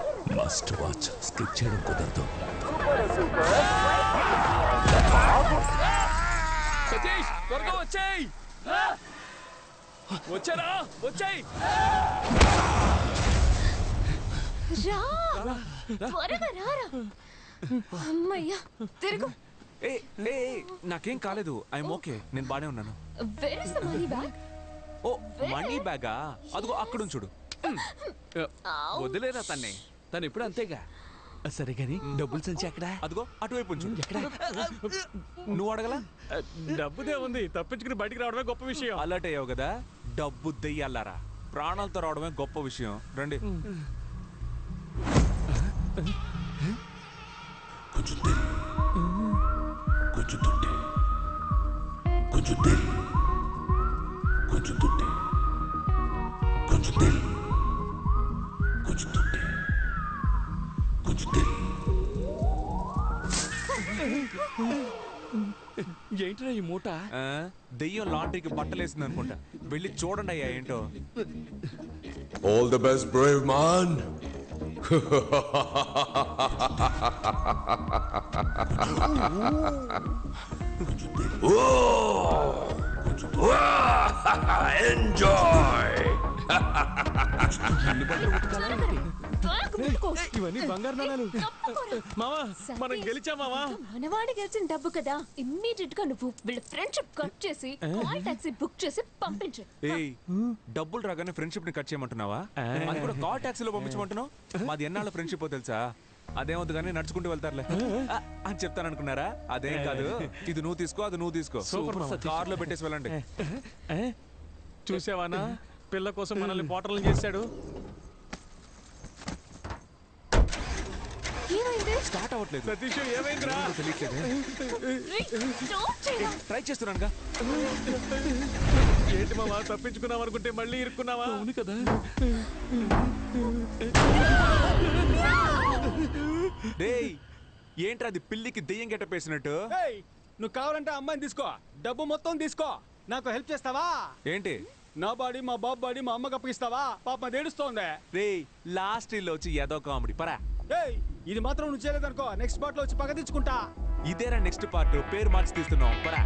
must watch skip చేయడం కుదరదు సతీష్ త్వరగా వచ్చేయ్ వచ్చారా వచ్చేయ్ త్వరగా రారా అమ్మయ్యా తిరుగు ఏ ఏ నాకేం కాలేదు ఐఎమ్ ఓకే నేను బానే ఉన్నాను where is the money bag oh money బ్యాగా అదిగో అక్కడ చూడు వదిలేరా తన్నే తను ఎప్పుడు అంతేగా సరే గాని డబ్బులు సంచి ఎక్కడ అదిగో అటువైపు ఉంచు ఎక్కడ నువ్వు అడగలా డబ్బుదే ఉంది తప్పించుకుని బయటికి రావడమే గొప్ప విషయం అలర్ట్ అయ్యావు కదా డబ్బు దెయ్యాలారా ప్రాణాలతో రావడమే గొప్ప విషయం రండి कुछ दिल कुछ टूटे कुछ दिल कुछ टूटे कुछ दिल कुछ टूटे कुछ दिल ఏంట్రా ఈ మూట దెయ్యం లాండ్రీకి బట్టలేసింది అనుకుంటా వెళ్ళి చూడండి అయ్యా ఏంటో All the best, brave man. Enjoy. ఇవన్నీ బంగారు నాణాలు మావా మనం గెలిచా మావా మనవాడి గెలిచిన డబ్బు కదా ఇమ్మీడియట్ గా నువ్వు వీళ్ళ ఫ్రెండ్షిప్ కట్ చేసి కాల్ టాక్సీ బుక్ చేసి పంపించు ఏయ్ డబ్బులు రాగానే ఫ్రెండ్షిప్ ని కట్ చేయమంటున్నావా అది కూడా కాల్ టాక్సీలో పంపించమంటున్నావు మాది ఎన్నాళ్ళ ఫ్రెండ్షిప్ తెలుసా అదేమవుతుంది కానీ నడుచుకుంటూ వెళ్తారులే అని చెప్తాననుకున్నారా అదేం కాదు ఇది నువ్వు తీసుకో అది నువ్వు తీసుకో కార్లో పెట్టేసి వెళ్ళండి చూసావానా పిల్ల కోసం మనల్ని పోటర్లు చేశాడు స్టార్ట్ అవ్వట్లేదు సతీష్ ఏమైందిరా ట్రై చేస్తున్నానుగా ఏంటి మావా తప్పించుకున్నావు అనుకుంటే మళ్ళీ ఇరుక్కున్నావా అవును కదా డేయ్ ఏంట్రా అది పిల్లికి దెయ్యం గెట్టపేసినట్టు నువ్వు కావాలంటే అమ్మాయిని తీసుకో డబ్బు మొత్తం తీసుకో నాకు హెల్ప్ చేస్తావా ఏంటి నా బాడీ మా బాబు బాడీ మా అమ్మకి అప్పగిస్తావా పాప ఏడుస్తోంది రేయ్ లాస్ట్ లో వచ్చి ఏదో కామెడీ పరా ఇది మాత్రం నువ్వు చేయలేదనుకో నెక్స్ట్ పార్ట్ లో వచ్చి పగ తెచ్చుకుంటా ఇదేరా నెక్స్ట్ పార్ట్ పేరు మార్చి తీస్తున్నాం పరా